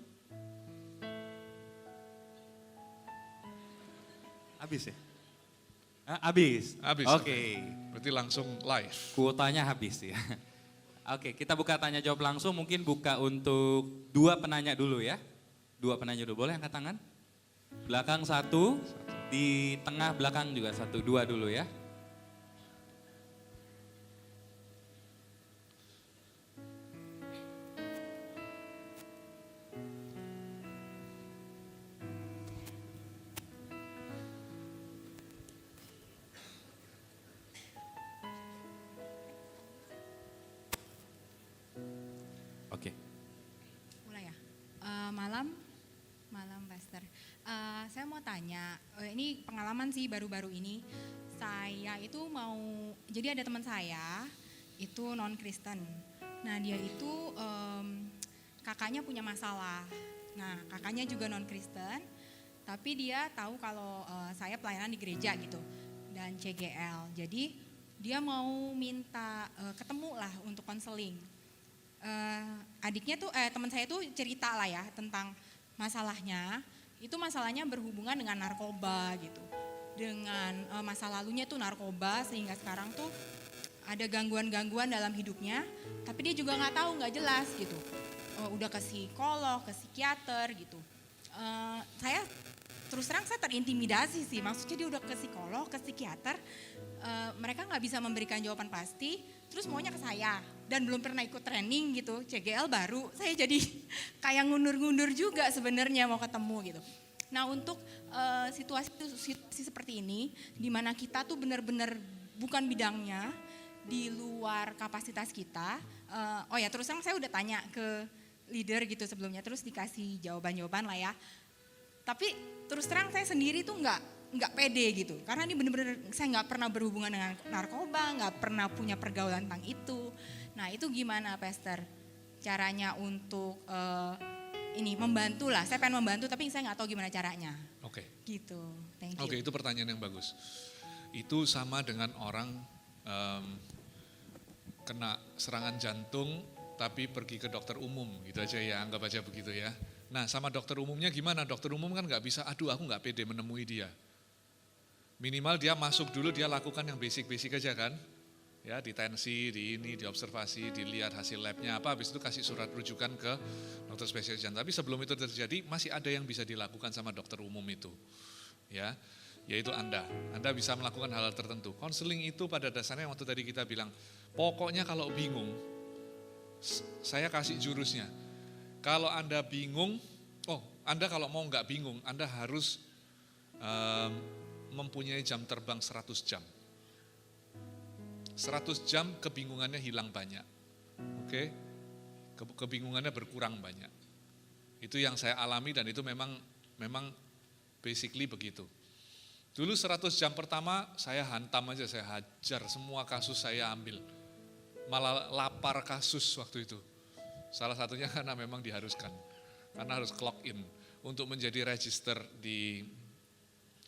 Habis ya? Habis. Habis. Oke. Berarti langsung live. Kuotanya habis ya. Oke, kita buka tanya jawab langsung. Mungkin buka untuk 2 penanya dulu ya. 2 penanya dulu. Boleh angkat tangan? Belakang 1, di tengah belakang juga 1, 2 dulu ya. Oke. Mulai ya. Malam Pastor. Saya mau tanya, ini pengalaman sih baru-baru ini. Saya itu jadi ada teman saya itu non Kristen. Nah dia itu kakaknya punya masalah. Nah kakaknya juga non Kristen, tapi dia tahu kalau saya pelayanan di gereja gitu dan CGL. Jadi dia mau minta ketemu lah untuk konseling. Adiknya tuh teman saya tuh cerita lah ya tentang masalahnya. Itu masalahnya berhubungan dengan narkoba gitu, dengan masa lalunya tuh narkoba sehingga sekarang tuh ada gangguan-gangguan dalam hidupnya, tapi dia juga nggak tahu, nggak jelas gitu. Udah ke psikolog, ke psikiater gitu. Saya terus terang saya terintimidasi sih, maksudnya dia udah ke psikolog, ke psikiater, mereka nggak bisa memberikan jawaban pasti, terus maunya ke saya dan belum pernah ikut training gitu, CGL baru, saya jadi kayak ngundur-ngundur juga sebenarnya mau ketemu gitu. Nah untuk situasi seperti ini, di mana kita tuh benar-benar bukan bidangnya, di luar kapasitas kita, oh ya terus terang saya udah tanya ke leader gitu sebelumnya, terus dikasih jawaban-jawaban lah ya. Tapi terus terang saya sendiri tuh nggak pede gitu, karena ini benar-benar saya nggak pernah berhubungan dengan narkoba, nggak pernah punya pergaulan tentang itu. Nah itu gimana Pastor caranya untuk ini membantu lah, saya pengen membantu tapi saya nggak tahu gimana caranya. Oke. Gitu, thank you. Oke, itu pertanyaan yang bagus. Itu sama dengan orang kena serangan jantung tapi pergi ke dokter umum gitu aja ya, anggap aja begitu ya. Nah sama dokter umumnya gimana? Dokter umum kan nggak bisa, aduh aku nggak pede menemui dia. Minimal dia masuk dulu, dia lakukan yang basic-basic aja kan. Ya ditensi, diobservasi, dilihat hasil labnya apa, habis itu kasih surat rujukan ke dokter spesialis jantung. Tapi sebelum itu terjadi masih ada yang bisa dilakukan sama dokter umum itu. Ya, yaitu Anda bisa melakukan hal-hal tertentu. Konseling itu pada dasarnya waktu tadi kita bilang, pokoknya kalau bingung, saya kasih jurusnya. Kalau Anda bingung, Anda kalau mau nggak bingung, Anda harus mempunyai jam terbang 100 jam. 100 jam kebingungannya hilang banyak. Oke? Kebingungannya berkurang banyak. Itu yang saya alami dan itu memang basically begitu. Dulu 100 jam pertama saya hantam aja, saya hajar semua kasus saya ambil. Malah lapar kasus waktu itu. Salah satunya karena memang diharuskan. Karena harus clock in untuk menjadi register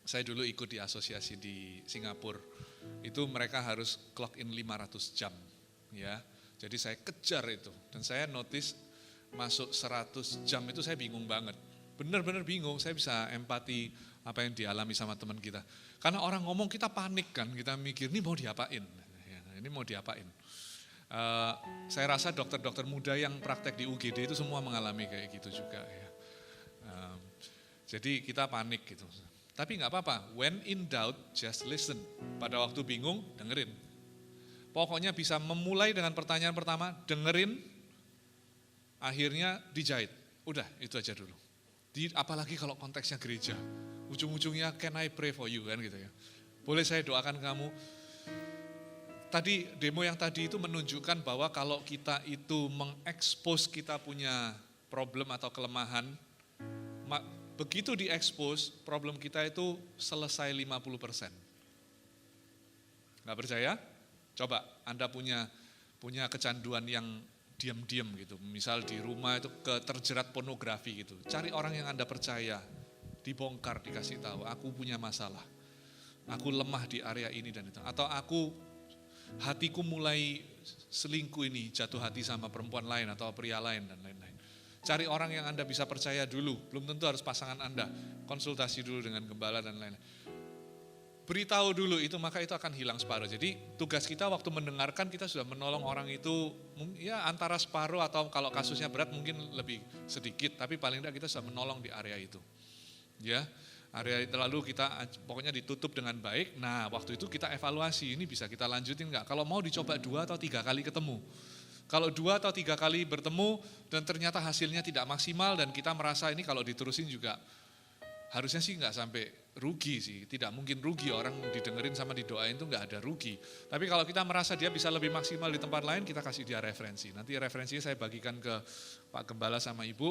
saya dulu ikut di asosiasi di Singapura. Itu mereka harus clock in 500 jam. Ya. Jadi saya kejar itu dan saya notice masuk 100 jam itu saya bingung banget. Benar-benar bingung, saya bisa empati apa yang dialami sama teman kita. Karena orang ngomong kita panik kan, kita mikir ini mau diapain. Ini mau diapain. Saya rasa dokter-dokter muda yang praktek di UGD itu semua mengalami kayak gitu juga. Ya. Jadi kita panik gitu. Tapi nggak apa-apa, when in doubt just listen. Pada waktu bingung, dengerin. Pokoknya bisa memulai dengan pertanyaan pertama, dengerin, akhirnya dijahit. Udah, itu aja dulu. Apalagi kalau konteksnya gereja, ujung-ujungnya can I pray for you kan gitu ya. Boleh saya doakan kamu. Tadi demo yang tadi itu menunjukkan bahwa kalau kita itu mengekspos kita punya problem atau kelemahan, begitu diekspos, problem kita itu selesai 50%. Nggak percaya? Coba Anda punya kecanduan yang diam-diam gitu. Misal di rumah itu terjerat pornografi gitu. Cari orang yang Anda percaya, dibongkar, dikasih tahu, aku punya masalah. Aku lemah di area ini dan itu. Atau hatiku mulai selingkuh ini, jatuh hati sama perempuan lain atau pria lain dan lain-lain. Cari orang yang Anda bisa percaya dulu, belum tentu harus pasangan Anda. Konsultasi dulu dengan gembala dan lain-lain. Beritahu dulu itu, maka itu akan hilang separuh. Jadi tugas kita waktu mendengarkan, kita sudah menolong orang itu ya antara separuh atau kalau kasusnya berat mungkin lebih sedikit, tapi paling tidak kita sudah menolong di area itu. Ya, area itu lalu kita pokoknya ditutup dengan baik. Nah, waktu itu kita evaluasi, ini bisa kita lanjutin enggak? Kalau mau dicoba 2 atau 3 kali ketemu. Kalau 2 atau 3 kali bertemu dan ternyata hasilnya tidak maksimal dan kita merasa ini kalau diterusin juga harusnya sih enggak sampai rugi sih, tidak mungkin rugi, orang didengerin sama didoain itu enggak ada rugi. Tapi kalau kita merasa dia bisa lebih maksimal di tempat lain, kita kasih dia referensi. Nanti referensinya saya bagikan ke Pak Gembala sama Ibu,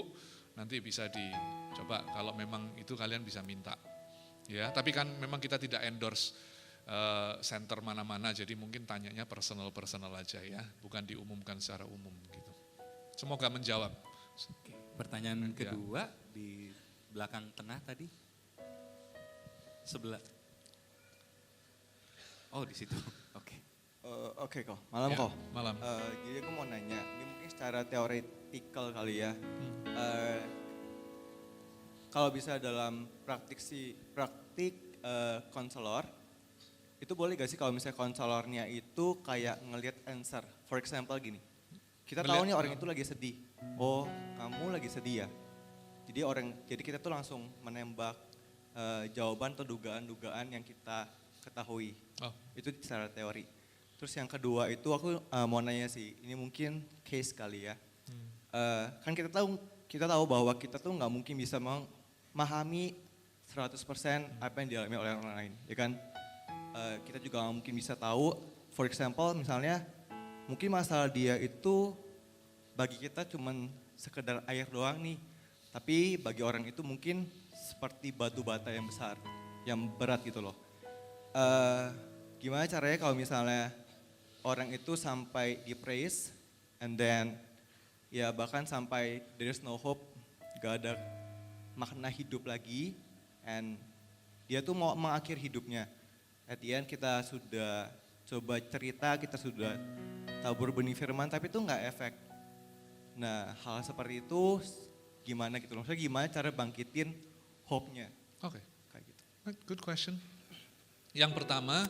nanti bisa dicoba kalau memang itu kalian bisa minta. Ya, tapi kan memang kita tidak endorse center mana-mana, jadi mungkin tanyanya personal aja ya, bukan diumumkan secara umum gitu. Semoga menjawab. Oke, pertanyaan kedua di belakang tengah tadi. Sebelah. Oh, di situ. Oke. Oke kok, malam Ya, kok. malam. Jadi aku mau nanya, ini mungkin secara teoretikal kali ya. Kalau bisa dalam praktik konselor, itu boleh gak sih kalau misalnya konselornya itu kayak ngelihat answer. For example gini, kita tahu nih orang itu lagi sedih. Oh, kamu lagi sedih ya. Jadi kita tuh langsung menembak jawaban atau dugaan-dugaan yang kita ketahui. Oh. Itu secara teori. Terus yang kedua itu aku mau nanya sih, ini mungkin case kali ya. Kan kita tahu bahwa kita tuh nggak mungkin bisa memahami 100% apa yang dialami oleh orang lain, ya kan? Kita juga nggak mungkin bisa tahu, for example misalnya, mungkin masalah dia itu bagi kita cuman sekedar air doang nih, tapi bagi orang itu mungkin seperti batu bata yang besar, yang berat gitu loh. Gimana caranya kalau misalnya orang itu sampai di praise, and then ya bahkan sampai there is no hope, gak ada makna hidup lagi, and dia tuh mau mengakhir hidupnya. At the end kita sudah coba cerita, kita sudah tabur benih firman, tapi itu nggak efek. Nah hal seperti itu gimana gitu loh, maksudnya gimana cara bangkitin hope-nya. Oke. Kayak gitu. Good question. Yang pertama,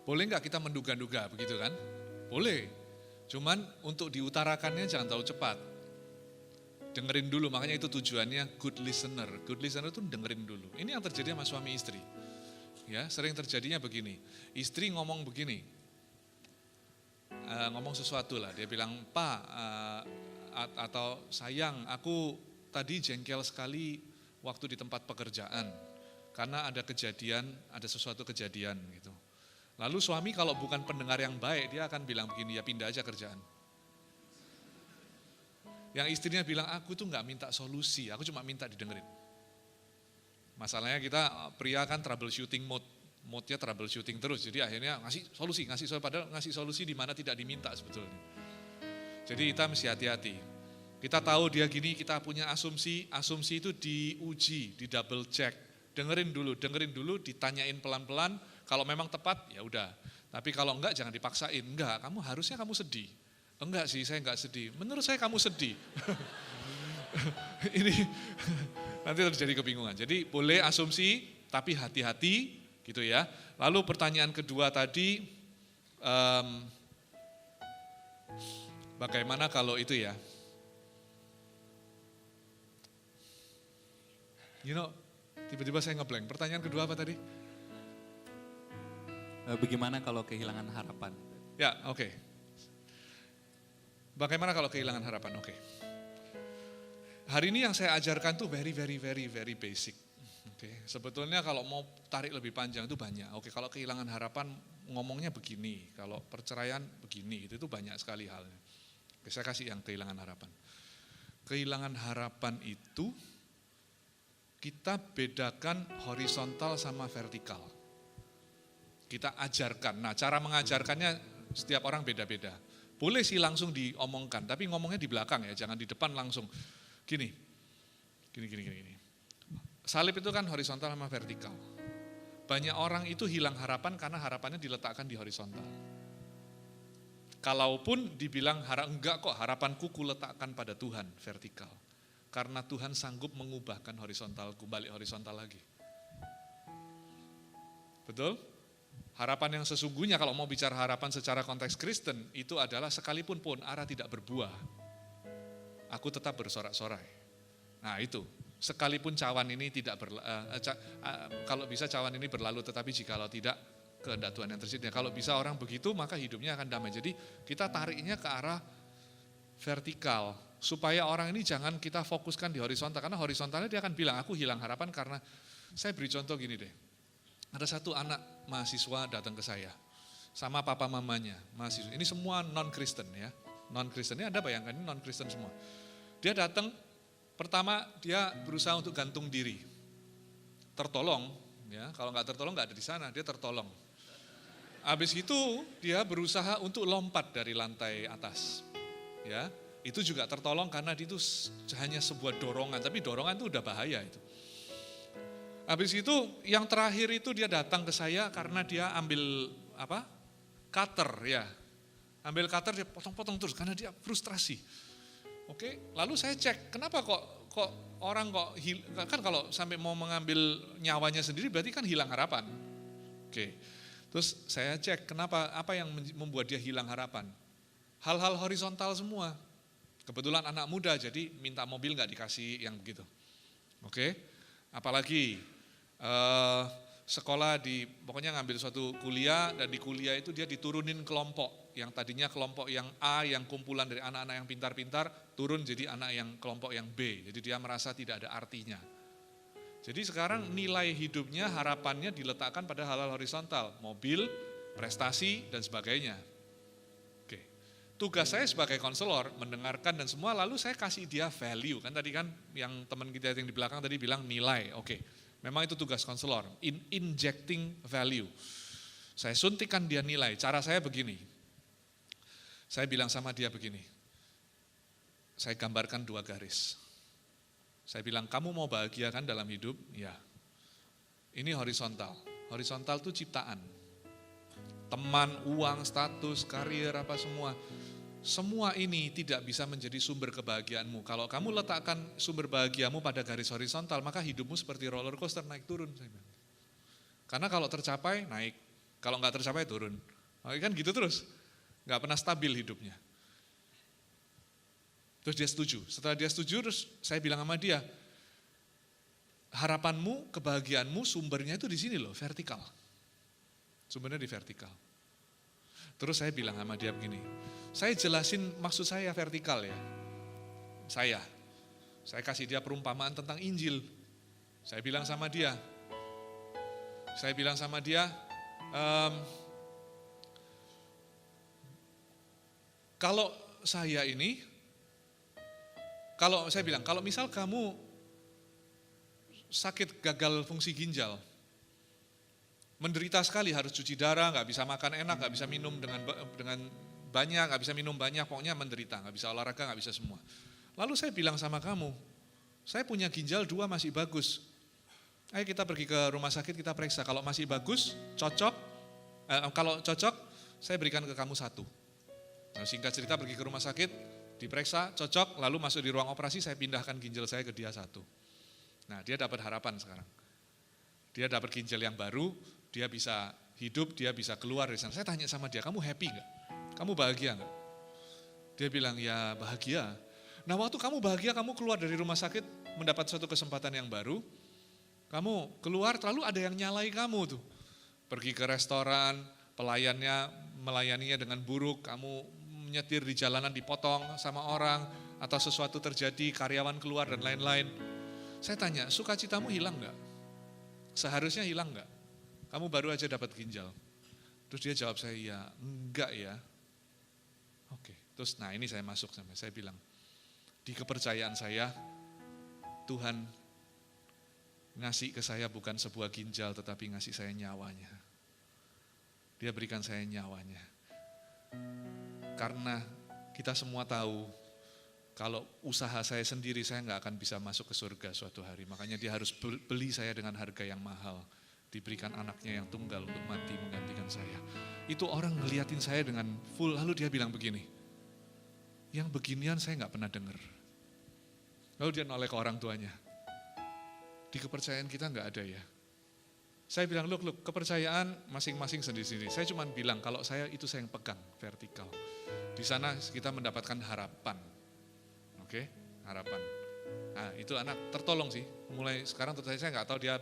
boleh nggak kita menduga-duga begitu kan? Boleh. Cuman untuk diutarakannya jangan terlalu cepat. Dengerin dulu, makanya itu tujuannya good listener. Good listener itu dengerin dulu. Ini yang terjadi sama suami istri. Ya, sering terjadinya begini. Istri ngomong begini, ngomong sesuatu lah. Dia bilang, Pak atau sayang, aku tadi jengkel sekali waktu di tempat pekerjaan. Karena ada sesuatu kejadian gitu. Lalu suami kalau bukan pendengar yang baik, dia akan bilang begini, ya pindah aja kerjaan. Yang istrinya bilang, aku tuh gak minta solusi, aku cuma minta didengerin. Masalahnya kita pria kan troubleshooting mode-nya troubleshooting terus, jadi akhirnya ngasih solusi, padahal ngasih solusi di mana tidak diminta sebetulnya. Jadi kita mesti hati-hati. Kita tahu dia gini, kita punya asumsi itu diuji, di double check. Dengerin dulu, ditanyain pelan-pelan, kalau memang tepat ya udah. Tapi kalau enggak jangan dipaksain, enggak, harusnya kamu sedih. Enggak sih, saya enggak sedih. Menurut saya kamu sedih. Ini nanti terjadi kebingungan. Jadi boleh asumsi, tapi hati-hati gitu ya. Lalu pertanyaan kedua tadi, bagaimana kalau itu ya? Tiba-tiba saya ngeblank. Pertanyaan kedua apa tadi? Bagaimana kalau kehilangan harapan? Ya, oke. Bagaimana kalau kehilangan harapan? Oke. Hari ini yang saya ajarkan tuh very basic. Oke. Sebetulnya kalau mau tarik lebih panjang itu banyak. Oke, kalau kehilangan harapan ngomongnya begini, kalau perceraian begini, itu banyak sekali halnya. Oke, saya kasih yang kehilangan harapan. Kehilangan harapan itu kita bedakan horizontal sama vertikal. Kita ajarkan. Nah, cara mengajarkannya setiap orang beda-beda. Boleh sih langsung diomongkan, tapi ngomongnya di belakang ya, jangan di depan langsung. Gini. Salib itu kan horizontal sama vertikal. Banyak orang itu hilang harapan karena harapannya diletakkan di horizontal. Kalaupun dibilang enggak kok, harapanku kuletakkan pada Tuhan, vertikal. Karena Tuhan sanggup mengubahkan horizontal, balik horizontal lagi. Betul? Harapan yang sesungguhnya kalau mau bicara harapan secara konteks Kristen, itu adalah sekalipun pun arah tidak berbuah, aku tetap bersorak-sorai. Nah itu, sekalipun cawan ini tidak kalau bisa cawan ini berlalu, tetapi jikalau tidak, kehendak Tuhan yang terjadi. Kalau bisa orang begitu, maka hidupnya akan damai. Jadi kita tariknya ke arah vertikal, supaya orang ini jangan kita fokuskan di horizontal, karena horizontalnya dia akan bilang, aku hilang harapan karena, saya beri contoh gini deh, ada satu anak mahasiswa datang ke saya, sama papa mamanya, mahasiswa, ini semua non-Kristen ya, non-Kristen, ini Anda bayangkan ini non-Kristen semua. Dia datang, pertama dia berusaha untuk gantung diri, tertolong, ya kalau nggak tertolong nggak ada di sana, dia tertolong. Habis itu dia berusaha untuk lompat dari lantai atas, ya itu juga tertolong karena itu hanya sebuah dorongan, tapi dorongan itu udah bahaya itu. Habis itu yang terakhir itu dia datang ke saya karena dia ambil cutter ya, ambil cutter dia potong-potong terus karena dia frustrasi. Oke, lalu saya cek kenapa kok orang kan kalau sampai mau mengambil nyawanya sendiri berarti kan hilang harapan. Oke. Terus saya cek kenapa, apa yang membuat dia hilang harapan. Hal-hal horizontal semua. Kebetulan anak muda jadi minta mobil nggak dikasih yang begitu. Oke. Apalagi sekolah pokoknya ngambil suatu kuliah dan di kuliah itu dia diturunin kelompok. Yang tadinya kelompok yang A yang kumpulan dari anak-anak yang pintar-pintar turun jadi anak yang kelompok yang B. Jadi dia merasa tidak ada artinya. Jadi sekarang nilai hidupnya, harapannya diletakkan pada hal-hal horizontal, mobil, prestasi, dan sebagainya. Oke. Tugas saya sebagai konselor, mendengarkan dan semua, lalu saya kasih dia value. Kan tadi kan yang teman kita yang di belakang tadi bilang nilai, oke. Memang itu tugas konselor, injecting value. Saya suntikan dia nilai, cara saya begini. Saya bilang sama dia begini, saya gambarkan 2 garis. Saya bilang, kamu mau bahagia kan dalam hidup? Ya. Ini horizontal. Horizontal itu ciptaan. Teman, uang, status, karir, apa semua. Semua ini tidak bisa menjadi sumber kebahagiaanmu. Kalau kamu letakkan sumber bahagiamu pada garis horizontal, maka hidupmu seperti roller coaster naik turun. Saya bilang. Karena kalau tercapai, naik. Kalau nggak tercapai, turun. Kan gitu terus. Nggak pernah stabil hidupnya. Terus dia setuju. Setelah dia setuju, terus saya bilang sama dia, harapanmu, kebahagiaanmu, sumbernya itu di sini loh, vertikal. Sumbernya di vertikal. Terus saya bilang sama dia begini, saya jelasin maksud saya vertikal ya. Saya kasih dia perumpamaan tentang Injil. Saya bilang sama dia, kalau saya ini, kalau misal kamu sakit gagal fungsi ginjal, menderita sekali, harus cuci darah, nggak bisa makan enak, nggak bisa minum dengan banyak, nggak bisa minum banyak, pokoknya menderita, nggak bisa olahraga, nggak bisa semua. Lalu saya bilang sama kamu, saya punya ginjal 2 masih bagus. Ayo kita pergi ke rumah sakit, kita periksa. Kalau masih bagus, kalau cocok, saya berikan ke kamu 1. Nah, singkat cerita pergi ke rumah sakit, diperiksa, cocok, lalu masuk di ruang operasi, saya pindahkan ginjal saya ke dia 1. Nah, dia dapat harapan sekarang. Dia dapat ginjal yang baru, dia bisa hidup, dia bisa keluar dari sana. Saya tanya sama dia, kamu happy gak? Kamu bahagia gak? Dia bilang, ya bahagia. Nah, waktu kamu bahagia, kamu keluar dari rumah sakit, mendapat suatu kesempatan yang baru, kamu keluar, terlalu ada yang nyalai kamu tuh. Pergi ke restoran, pelayannya melayaninya dengan buruk, kamu nyetir di jalanan dipotong sama orang, atau sesuatu terjadi, karyawan keluar dan lain-lain. Saya tanya, sukacitamu hilang gak? Seharusnya hilang gak? Kamu baru aja dapat ginjal. Terus dia jawab saya, ya enggak ya. Oke, terus nah ini saya masuk sampai, saya bilang, di kepercayaan saya, Tuhan ngasih ke saya bukan sebuah ginjal, tetapi ngasih saya nyawanya. Dia berikan saya nyawanya. karena kita semua tahu kalau usaha saya sendiri saya nggak akan bisa masuk ke surga suatu hari. Makanya dia harus beli saya dengan harga yang mahal. Diberikan anaknya yang tunggal untuk mati menggantikan saya. Itu orang ngeliatin saya dengan full, lalu dia bilang begini, yang beginian saya nggak pernah dengar. Lalu dia noleh ke orang tuanya, di kepercayaan kita nggak ada ya. Saya bilang, look, kepercayaan masing-masing sendiri-sendiri. Saya cuma bilang kalau saya itu saya yang pegang, vertikal. Di sana kita mendapatkan harapan. Oke, harapan. Nah itu anak tertolong sih. Mulai sekarang saya nggak tahu dia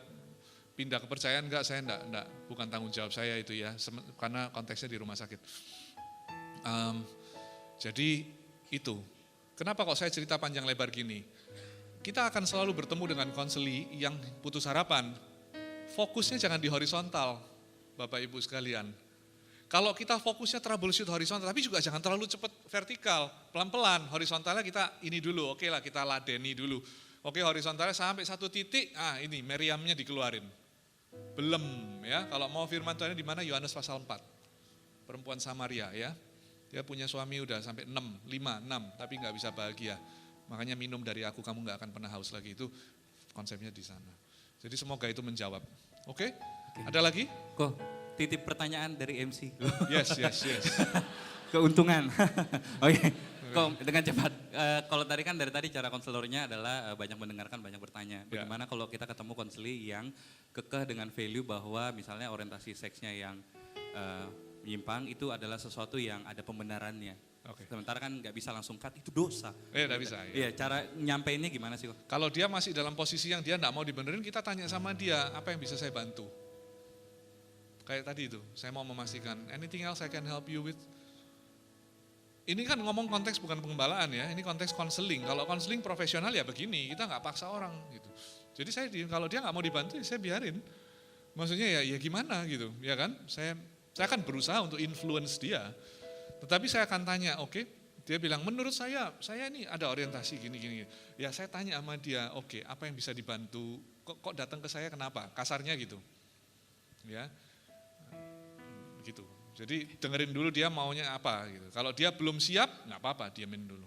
pindah kepercayaan enggak, saya enggak, bukan tanggung jawab saya itu ya, karena konteksnya di rumah sakit. Jadi itu, kenapa kok saya cerita panjang lebar gini? Kita akan selalu bertemu dengan konseli yang putus harapan. Fokusnya jangan di horizontal, Bapak Ibu sekalian. Kalau kita fokusnya troubleshoot horizontal, tapi juga jangan terlalu cepat vertikal, pelan-pelan. Horizontalnya kita ini dulu, oke lah kita ladeni dulu. Oke horizontalnya sampai satu titik, ini Meriamnya dikeluarin. Belum ya, kalau mau firman Tuhan di mana? Yohanes pasal 4. Perempuan Samaria ya. Dia punya suami udah sampai 6, tapi nggak bisa bahagia. Makanya minum dari aku kamu nggak akan pernah haus lagi. Itu konsepnya di sana. Jadi semoga itu menjawab. Oke? Ada lagi? Kok titip pertanyaan dari MC. Yes. Keuntungan. Oke. Kok dengan cepat. Kalau tadi kan dari tadi cara konselornya adalah banyak mendengarkan, banyak bertanya. Bagaimana kalau kita ketemu konseli yang kekeh dengan value bahwa misalnya orientasi seksnya yang menyimpang itu adalah sesuatu yang ada pembenarannya. Oke. Sementara kan nggak bisa langsung cut, itu dosa. Nggak bisa. Iya, cara nyampeinnya gimana sih kok? Kalau dia masih dalam posisi yang dia nggak mau dibenerin, kita tanya sama dia, apa yang bisa saya bantu? Kayak tadi itu, saya mau memastikan, anything else I can help you with? Ini kan ngomong konteks bukan pengembalaan ya, ini konteks konseling. Kalau konseling profesional ya begini, kita nggak paksa orang gitu. Jadi kalau dia nggak mau dibantu, ya saya biarin. Maksudnya ya gimana gitu, ya kan? Saya akan berusaha untuk influence dia. Tetapi saya akan tanya, oke, dia bilang menurut saya ini ada orientasi gini. Ya saya tanya sama dia, oke, apa yang bisa dibantu? Kok datang ke saya kenapa? Kasarnya gitu, ya, gitu. Jadi dengerin dulu dia maunya apa gitu. Kalau dia belum siap, nggak apa-apa, diamin dulu.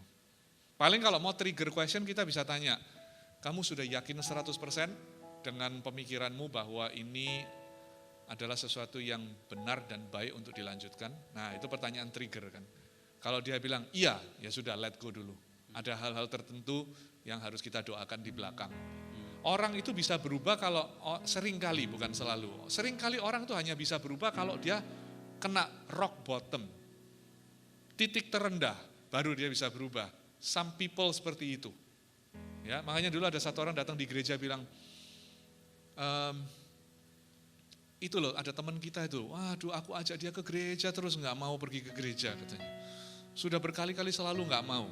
Paling kalau mau trigger question kita bisa tanya, kamu sudah yakin 100% dengan pemikiranmu bahwa ini adalah sesuatu yang benar dan baik untuk dilanjutkan? Nah itu pertanyaan trigger kan. Kalau dia bilang iya, ya sudah let go dulu. Ada hal-hal tertentu yang harus kita doakan di belakang. Orang itu bisa berubah kalau, seringkali bukan selalu. Seringkali orang itu hanya bisa berubah kalau dia kena rock bottom. Titik terendah, baru dia bisa berubah. Some people seperti itu. Ya, makanya dulu ada satu orang datang di gereja bilang, itu loh ada teman kita itu, waduh aku ajak dia ke gereja terus nggak mau pergi ke gereja katanya. Sudah berkali-kali selalu nggak mau.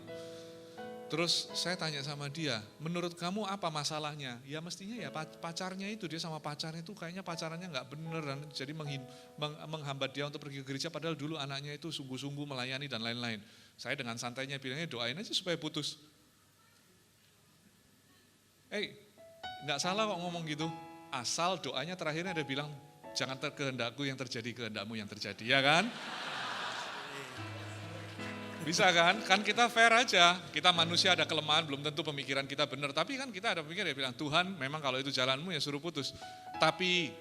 Terus saya tanya sama dia, menurut kamu apa masalahnya? Ya mestinya ya pacarnya itu, dia sama pacarnya itu kayaknya pacarannya nggak bener dan jadi menghambat dia untuk pergi ke gereja padahal dulu anaknya itu sungguh-sungguh melayani dan lain-lain. Saya dengan santainya bilangnya doain aja supaya putus. Nggak salah kok ngomong gitu. Asal doanya terakhirnya ada bilang, jangan kehendakku yang terjadi, kehendakmu yang terjadi, ya kan? Bisa kan? Kan kita fair aja. Kita manusia ada kelemahan, belum tentu pemikiran kita benar. Tapi kan kita ada pemikiran, dia bilang, Tuhan memang kalau itu jalanmu ya suruh putus. Tapi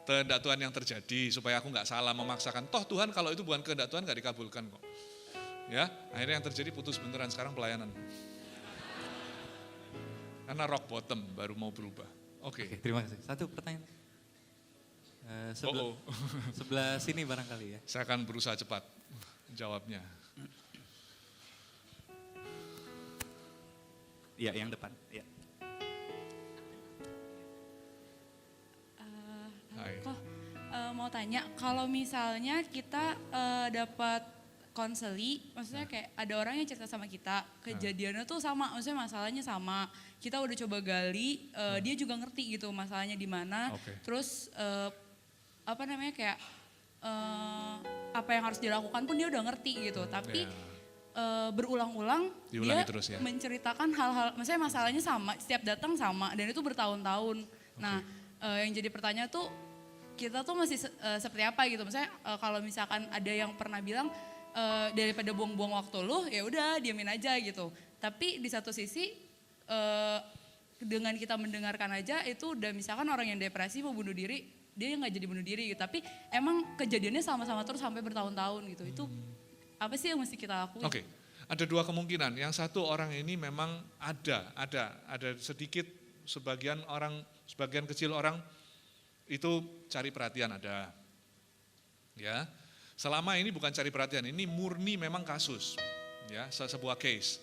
kehendak Tuhan yang terjadi, supaya aku nggak salah memaksakan. Toh Tuhan kalau itu bukan kehendak Tuhan nggak dikabulkan kok. Ya, akhirnya yang terjadi putus beneran, sekarang pelayanan. Karena rock bottom baru mau berubah. Oke. Terima kasih. Satu pertanyaan. Sebelah sini barangkali ya. Saya akan berusaha cepat jawabnya. Iya, yang depan. Ya. Kok mau tanya, kalau misalnya kita dapat konseli, maksudnya kayak ada orang yang cerita sama kita, kejadiannya tuh sama, maksudnya masalahnya sama. Kita udah coba gali, dia juga ngerti gitu masalahnya di mana. Terus apa namanya kayak apa yang harus dilakukan pun dia udah ngerti gitu. Tapi berulang-ulang dia terus, ya? menceritakan hal-hal, maksudnya masalahnya sama, setiap datang sama dan itu bertahun-tahun. Nah, yang jadi pertanyaan tuh kita tuh masih seperti apa gitu. Maksudnya kalau misalkan ada yang pernah bilang daripada buang-buang waktu lu, ya udah diamin aja gitu. Tapi di satu sisi dengan kita mendengarkan aja itu udah, misalkan orang yang depresi mau bunuh diri, dia nggak jadi bunuh diri gitu. Tapi emang kejadiannya sama-sama terus sampai bertahun-tahun gitu. Itu apa sih yang mesti kita lakuin? Oke, ada dua kemungkinan. Yang satu, orang ini memang ada sedikit, sebagian kecil orang itu cari perhatian, ada. Ya, selama ini bukan cari perhatian, ini murni memang kasus, ya, sebuah case.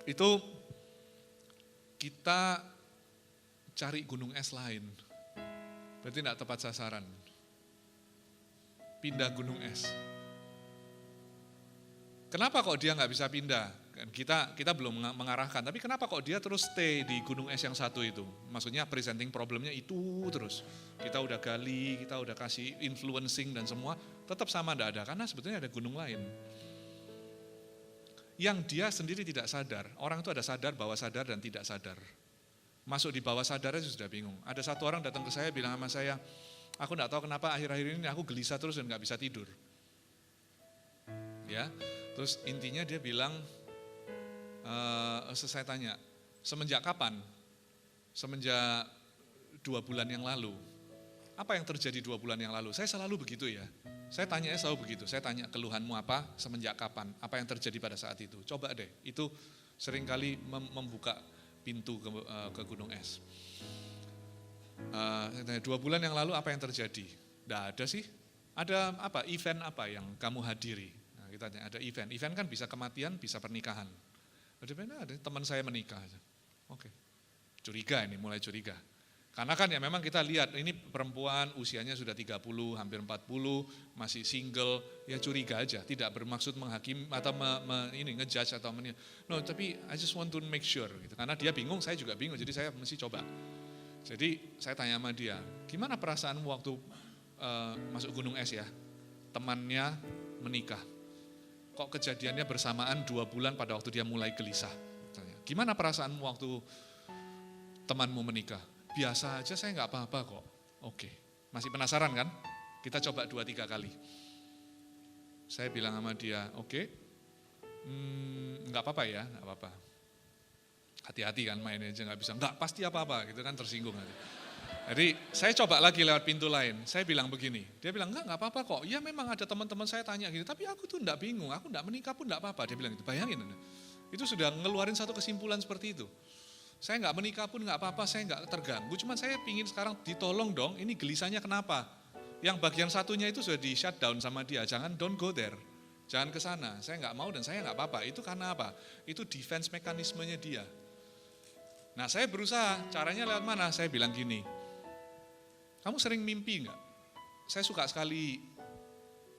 Itu kita cari gunung es lain, berarti tidak tepat sasaran. Pindah gunung es. Kenapa kok dia nggak bisa pindah? Kita belum mengarahkan, tapi kenapa kok dia terus stay di gunung es yang satu itu? Maksudnya presenting problemnya itu terus. Kita udah gali, kita udah kasih influencing dan semua, tetap sama enggak ada, karena sebetulnya ada gunung lain. Yang dia sendiri tidak sadar, orang itu ada sadar, bawah sadar dan tidak sadar. Masuk di bawah sadarnya sudah bingung. Ada satu orang datang ke saya bilang sama saya, aku enggak tahu kenapa akhir-akhir ini aku gelisah terus dan enggak bisa tidur. Ya, terus intinya dia bilang, saya tanya, semenjak kapan? Semenjak 2 bulan yang lalu. Apa yang terjadi 2 bulan yang lalu? Saya selalu begitu ya. Saya tanya selalu begitu. Saya tanya, keluhanmu apa? Semenjak kapan? Apa yang terjadi pada saat itu? Coba deh. Itu seringkali membuka pintu ke gunung es. Saya tanya, 2 bulan yang lalu apa yang terjadi? Nggak ada sih. Ada apa? Event apa yang kamu hadiri? Nah, kita tanya, ada event. Event kan bisa kematian, bisa pernikahan. Ada teman saya menikah. Oke. Curiga ini, mulai curiga. Karena kan ya memang kita lihat ini perempuan usianya sudah 30, hampir 40, masih single, ya curiga aja, tidak bermaksud menghakimi atau ngejudge atau no, tapi I just want to make sure gitu. Karena dia bingung, saya juga bingung, jadi saya mesti coba. Jadi saya tanya sama dia, gimana perasaanmu waktu masuk gunung es ya? Temannya menikah. Kok kejadiannya bersamaan 2 bulan pada waktu dia mulai gelisah. Gimana perasaanmu waktu temanmu menikah? Biasa aja, saya nggak apa-apa kok. Oke, masih penasaran kan? Kita coba 2-3 kali. Saya bilang sama dia, oke, nggak apa-apa ya, nggak apa-apa. Hati-hati kan mainnya aja, nggak bisa, nggak pasti apa-apa, gitu kan tersinggung nanti. Jadi saya coba lagi lewat pintu lain, saya bilang begini, dia bilang enggak apa-apa kok, ya memang ada teman-teman saya tanya gitu, tapi aku tuh enggak bingung, aku enggak menikah pun enggak apa-apa, dia bilang gitu, bayangin, itu sudah ngeluarin satu kesimpulan seperti itu. Saya enggak menikah pun enggak apa-apa, saya enggak terganggu, cuman saya pingin sekarang ditolong dong, ini gelisahnya kenapa? Yang bagian satunya itu sudah di shutdown sama dia, jangan don't go there, jangan ke sana, saya enggak mau dan saya enggak apa-apa, itu karena apa? Itu defense mekanismenya dia. Nah saya berusaha, caranya lewat mana? Saya bilang gini, kamu sering mimpi enggak? Saya suka sekali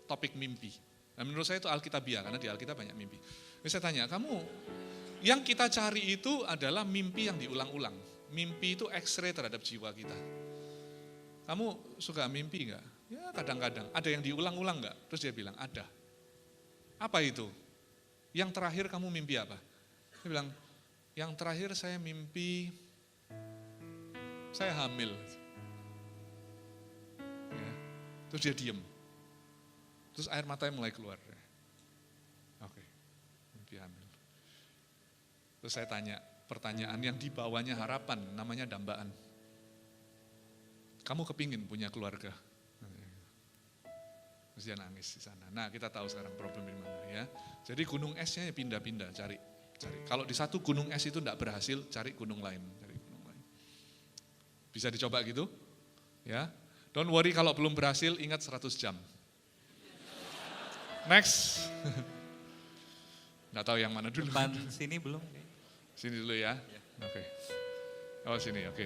topik mimpi. Nah, menurut saya itu Alkitabiah, karena di Alkitab banyak mimpi. Jadi saya tanya, kamu, yang kita cari itu adalah mimpi yang diulang-ulang. Mimpi itu X-ray terhadap jiwa kita. Kamu suka mimpi enggak? Ya kadang-kadang. Ada yang diulang-ulang enggak? Terus dia bilang, ada. Apa itu? Yang terakhir kamu mimpi apa? Dia bilang, yang terakhir saya mimpi, saya hamil. Terus dia diem. Terus air matanya mulai keluar. Oke, mimpi hamil. Terus saya tanya, pertanyaan yang dibawanya harapan, namanya dambaan. Kamu kepingin punya keluarga? Terus dia nangis di sana. Nah kita tahu sekarang problem di mana ya. Jadi gunung esnya pindah-pindah, cari. Kalau di satu gunung es itu tidak berhasil, cari gunung lain. Bisa dicoba gitu? Ya. Don't worry kalau belum berhasil, ingat 100 jam. Next. Nggak tahu yang mana dulu. Depan sini belum? Sini dulu ya. Oke. Oh sini, oke.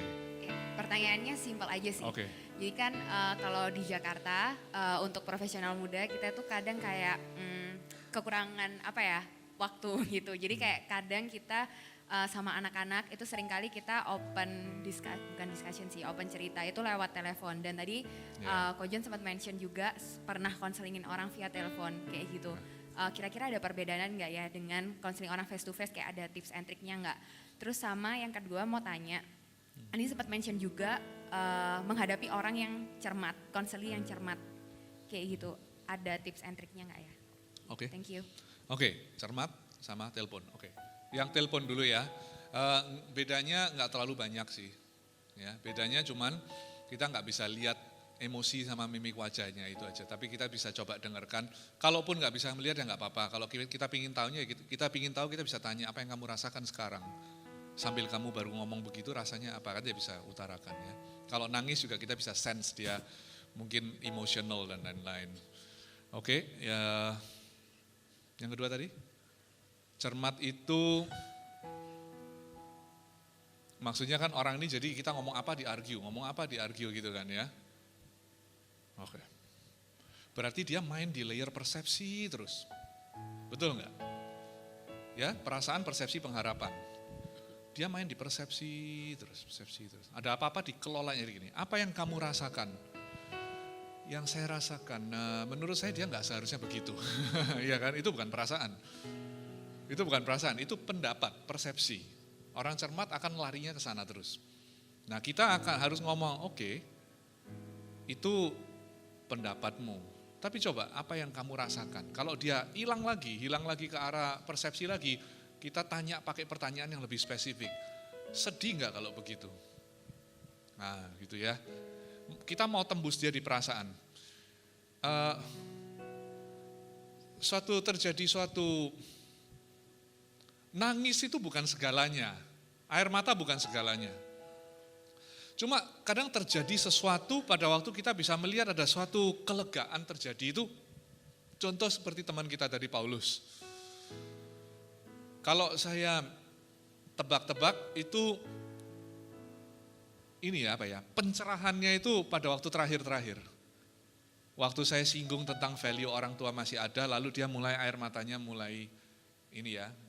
Pertanyaannya simpel aja sih. Oke. Jadi kan kalau di Jakarta untuk profesional muda kita tuh kadang kayak kekurangan apa ya waktu gitu. Jadi kayak kadang kita sama anak-anak itu seringkali kita open cerita itu lewat telepon. Dan tadi Ko Jon sempat mention juga pernah konselingin orang via telepon kayak gitu. Kira-kira ada perbedaan nggak ya dengan konseling orang face to face, kayak ada tips and triknya nggak? Terus sama yang kedua mau tanya, ini sempat mention juga menghadapi orang yang cermat, konseling yang cermat kayak gitu, ada tips and triknya nggak ya? Oke. Thank you. Oke, cermat sama telepon. Oke, yang telepon dulu ya. Bedanya nggak terlalu banyak sih. Ya, bedanya cuman kita nggak bisa lihat emosi sama mimik wajahnya itu aja. Tapi kita bisa coba dengarkan. Kalaupun nggak bisa melihat ya nggak apa-apa. Kalau kita pingin tahunya, kita pingin tahu kita bisa tanya apa yang kamu rasakan sekarang. Sambil kamu baru ngomong begitu rasanya apa kan dia bisa utarakan ya. Kalau nangis juga kita bisa sense dia mungkin emotional dan lain-lain. Oke, ya. Yang kedua tadi, cermat itu maksudnya kan orang ini jadi kita ngomong apa di argue gitu kan ya. Oke, berarti dia main di layer persepsi terus, betul nggak? Ya, perasaan, persepsi, pengharapan. Dia main di persepsi terus. Ada apa-apa dikelolanya gini, apa yang kamu rasakan? Yang saya rasakan, menurut saya dia nggak seharusnya begitu. Iya kan, itu bukan perasaan. Itu pendapat, persepsi. Orang cermat akan larinya ke sana terus. Nah kita akan harus ngomong, oke, itu pendapatmu. Tapi coba apa yang kamu rasakan? Kalau dia hilang lagi ke arah persepsi lagi, kita tanya pakai pertanyaan yang lebih spesifik. Sedih nggak kalau begitu? Nah gitu ya. Kita mau tembus dia di perasaan. Terjadi suatu nangis itu bukan segalanya. Air mata bukan segalanya. Cuma kadang terjadi sesuatu pada waktu kita bisa melihat ada suatu kelegaan terjadi itu. Contoh seperti teman kita dari Paulus. Kalau saya tebak-tebak itu ini ya pencerahannya itu pada waktu terakhir-terakhir. Waktu saya singgung tentang value orang tua masih ada, lalu dia mulai air matanya mulai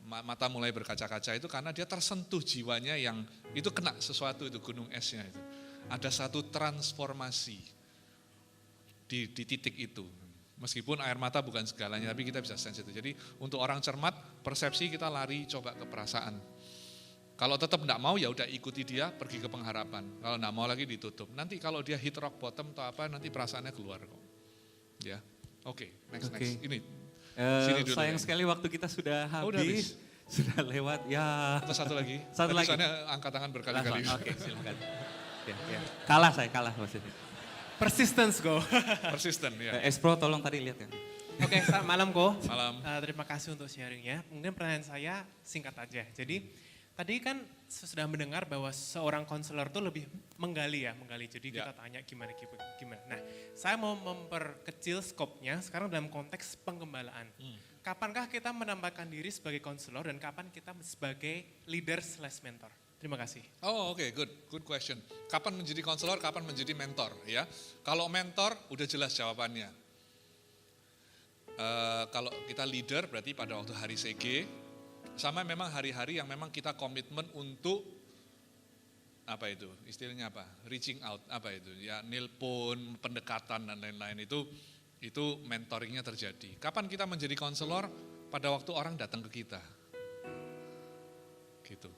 mata mulai berkaca-kaca itu karena dia tersentuh jiwanya yang itu kena sesuatu itu gunung esnya itu. Ada satu transformasi di titik itu. Meskipun air mata bukan segalanya, tapi kita bisa sense itu. Jadi untuk orang cermat, persepsi kita lari coba ke perasaan. Kalau tetap enggak mau ya udah ikuti dia pergi ke pengharapan. Kalau enggak mau lagi ditutup. Nanti kalau dia hit rock bottom atau apa nanti perasaannya keluar kok. Ya. Oke, next. Ini sini dulu. Sayang sekali waktu kita sudah habis. Udah habis. Sudah lewat ya. Atau satu lagi. Satu lagi. Soalnya angkat tangan berkali-kali. Oke, silakan. Ya. Kalah maksudnya. Persistence go. Persisten ya. Espro tolong tadi lihat kan. Oke, selamat malam Go. Malam. Terima kasih untuk sharingnya. Kemudian pertanyaan saya singkat aja. Jadi tadi kan sudah mendengar bahwa seorang konselor tuh lebih menggali. Jadi kita tanya gimana. Nah, saya mau memperkecil skopnya sekarang dalam konteks penggembalaan. Kapankah kita menambahkan diri sebagai konselor dan kapan kita sebagai leader/mentor? Terima kasih. Oh oke, good question. Kapan menjadi konselor, kapan menjadi mentor ya? Kalau mentor udah jelas jawabannya. Kalau kita leader berarti pada waktu hari CG, sama memang hari-hari yang memang kita komitmen untuk apa itu istilahnya apa? Reaching out apa itu ya? Nelpon, pendekatan dan lain-lain itu mentoringnya terjadi. Kapan kita menjadi konselor? Pada waktu orang datang ke kita, gitu.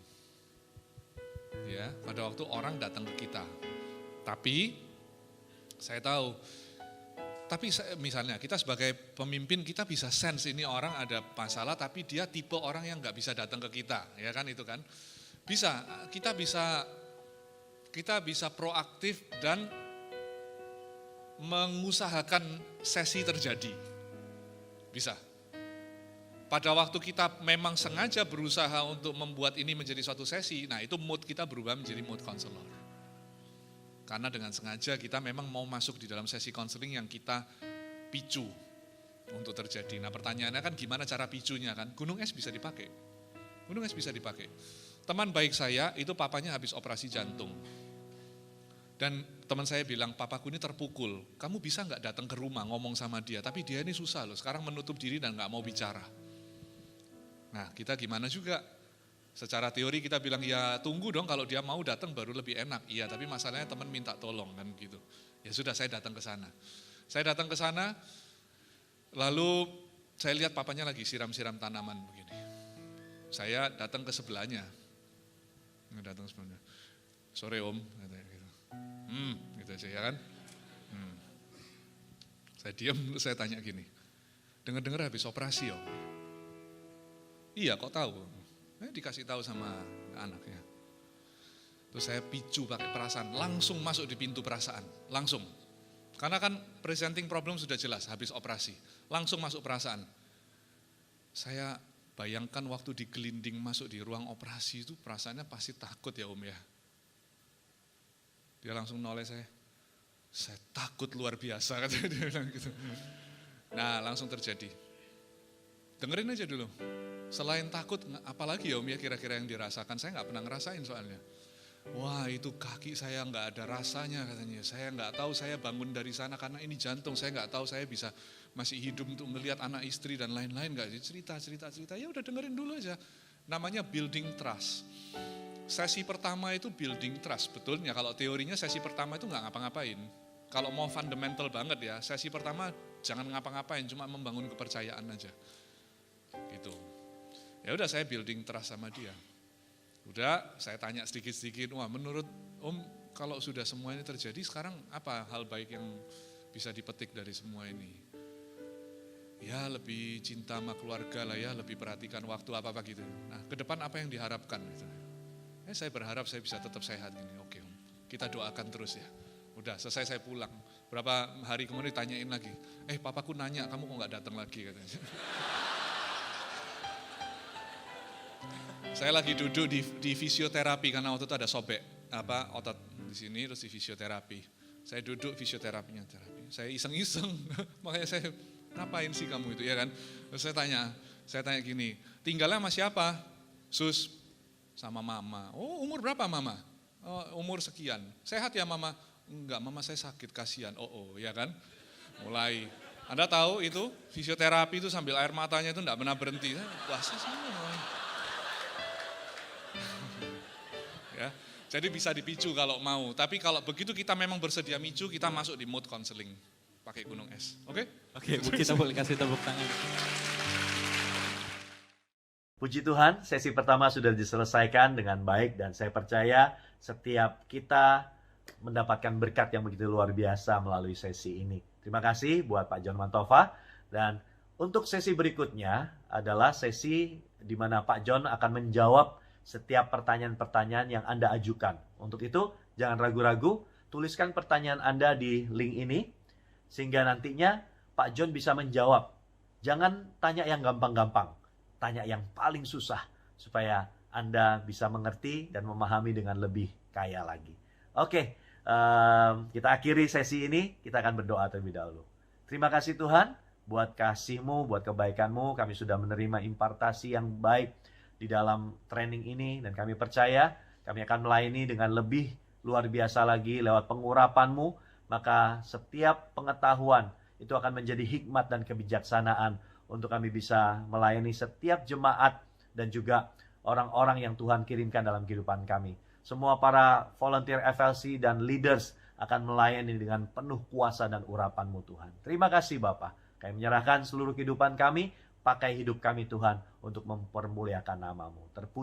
Ya, pada waktu orang datang ke kita. Tapi saya tahu. Tapi misalnya kita sebagai pemimpin kita bisa sense ini orang ada masalah tapi dia tipe orang yang nggak bisa datang ke kita, ya kan itu kan? Bisa, kita bisa proaktif dan mengusahakan sesi terjadi. Bisa. Pada waktu kita memang sengaja berusaha untuk membuat ini menjadi suatu sesi, nah itu mood kita berubah menjadi mood konselor. Karena dengan sengaja kita memang mau masuk di dalam sesi konseling yang kita picu untuk terjadi. Nah pertanyaannya kan gimana cara picunya kan? Gunung es bisa dipakai. Teman baik saya itu papanya habis operasi jantung. Dan teman saya bilang, papaku ini terpukul, kamu bisa nggak datang ke rumah ngomong sama dia, tapi dia ini susah loh, sekarang menutup diri dan nggak mau bicara. Nah kita gimana juga, secara teori kita bilang ya tunggu dong kalau dia mau datang baru lebih enak. Iya tapi masalahnya teman minta tolong kan gitu. Ya sudah saya datang ke sana. Lalu saya lihat papanya lagi siram-siram tanaman begini. Saya datang ke sebelahnya. Sore om, katanya gitu. Gitu aja ya kan. Saya diam, saya tanya gini. Dengar-dengar habis operasi Om. Iya kok tahu? Dikasih tahu sama anaknya. Terus saya picu pakai perasaan, langsung masuk di pintu perasaan, langsung. Karena kan presenting problem sudah jelas, habis operasi. Langsung masuk perasaan. Saya bayangkan waktu digelinding masuk di ruang operasi itu perasaannya pasti takut ya Om ya. Dia langsung noleh saya takut luar biasa, katanya dia bilang gitu. Nah langsung terjadi. Dengerin aja dulu. Selain takut, apalagi ya Om ya kira-kira yang dirasakan, saya nggak pernah ngerasain soalnya. Wah itu kaki saya nggak ada rasanya katanya, saya nggak tahu saya bangun dari sana karena ini jantung, saya nggak tahu saya bisa masih hidup untuk melihat anak istri dan lain-lain, nggak cerita, ya udah dengerin dulu aja. Namanya building trust. Sesi pertama itu building trust, betulnya kalau teorinya sesi pertama itu nggak ngapa-ngapain. Kalau mau fundamental banget ya, sesi pertama jangan ngapa-ngapain, cuma membangun kepercayaan aja. Gitu. Ya udah saya building trust sama dia. Udah, saya tanya sedikit-sedikit, wah menurut Om kalau sudah semua ini terjadi sekarang apa hal baik yang bisa dipetik dari semua ini? Ya lebih cinta sama keluarga lah ya, lebih perhatikan waktu apa-apa gitu. Nah ke depan apa yang diharapkan gitu. Saya berharap saya bisa tetap sehat ini, oke Om. Kita doakan terus ya. Udah selesai saya pulang, berapa hari kemudian ditanyain lagi, papaku nanya kamu kok gak datang lagi katanya. Saya lagi duduk di fisioterapi karena waktu itu ada sobek otot di sini terus di fisioterapi. Saya duduk fisioterapinya terapi. Saya iseng-iseng, makanya saya ngapain sih kamu itu ya kan? Terus saya tanya gini, tinggalnya sama siapa? Sus, sama mama. Oh umur berapa mama? Oh, umur sekian. Sehat ya mama? Enggak, mama saya sakit kasihan. Oh ya kan? Mulai. Anda tahu itu fisioterapi itu sambil air matanya itu enggak pernah berhenti. Puasa semua. Ya, jadi bisa dipicu kalau mau. Tapi kalau begitu kita memang bersedia micu, kita masuk di mood counseling pakai gunung es. Oke? Oke, kita boleh kasih tepuk tangan. Puji Tuhan, sesi pertama sudah diselesaikan dengan baik dan saya percaya setiap kita mendapatkan berkat yang begitu luar biasa melalui sesi ini. Terima kasih buat Pak John Mantova dan untuk sesi berikutnya adalah sesi di mana Pak John akan menjawab setiap pertanyaan-pertanyaan yang Anda ajukan. Untuk itu, jangan ragu-ragu, tuliskan pertanyaan Anda di link ini, sehingga nantinya Pak John bisa menjawab. Jangan tanya yang gampang-gampang, tanya yang paling susah, supaya Anda bisa mengerti dan memahami dengan lebih kaya lagi. Oke, kita akhiri sesi ini, kita akan berdoa terlebih dahulu. Terima kasih Tuhan, buat kasih-Mu, buat kebaikan-Mu, kami sudah menerima impartasi yang baik di dalam training ini dan kami percaya kami akan melayani dengan lebih luar biasa lagi lewat pengurapan-Mu, maka setiap pengetahuan itu akan menjadi hikmat dan kebijaksanaan untuk kami bisa melayani setiap jemaat dan juga orang-orang yang Tuhan kirimkan dalam kehidupan kami. Semua para volunteer FLC dan leaders akan melayani dengan penuh kuasa dan urapan-Mu Tuhan. Terima kasih Bapa. Kami menyerahkan seluruh kehidupan kami, pakai hidup kami Tuhan untuk mempermuliakan nama-Mu.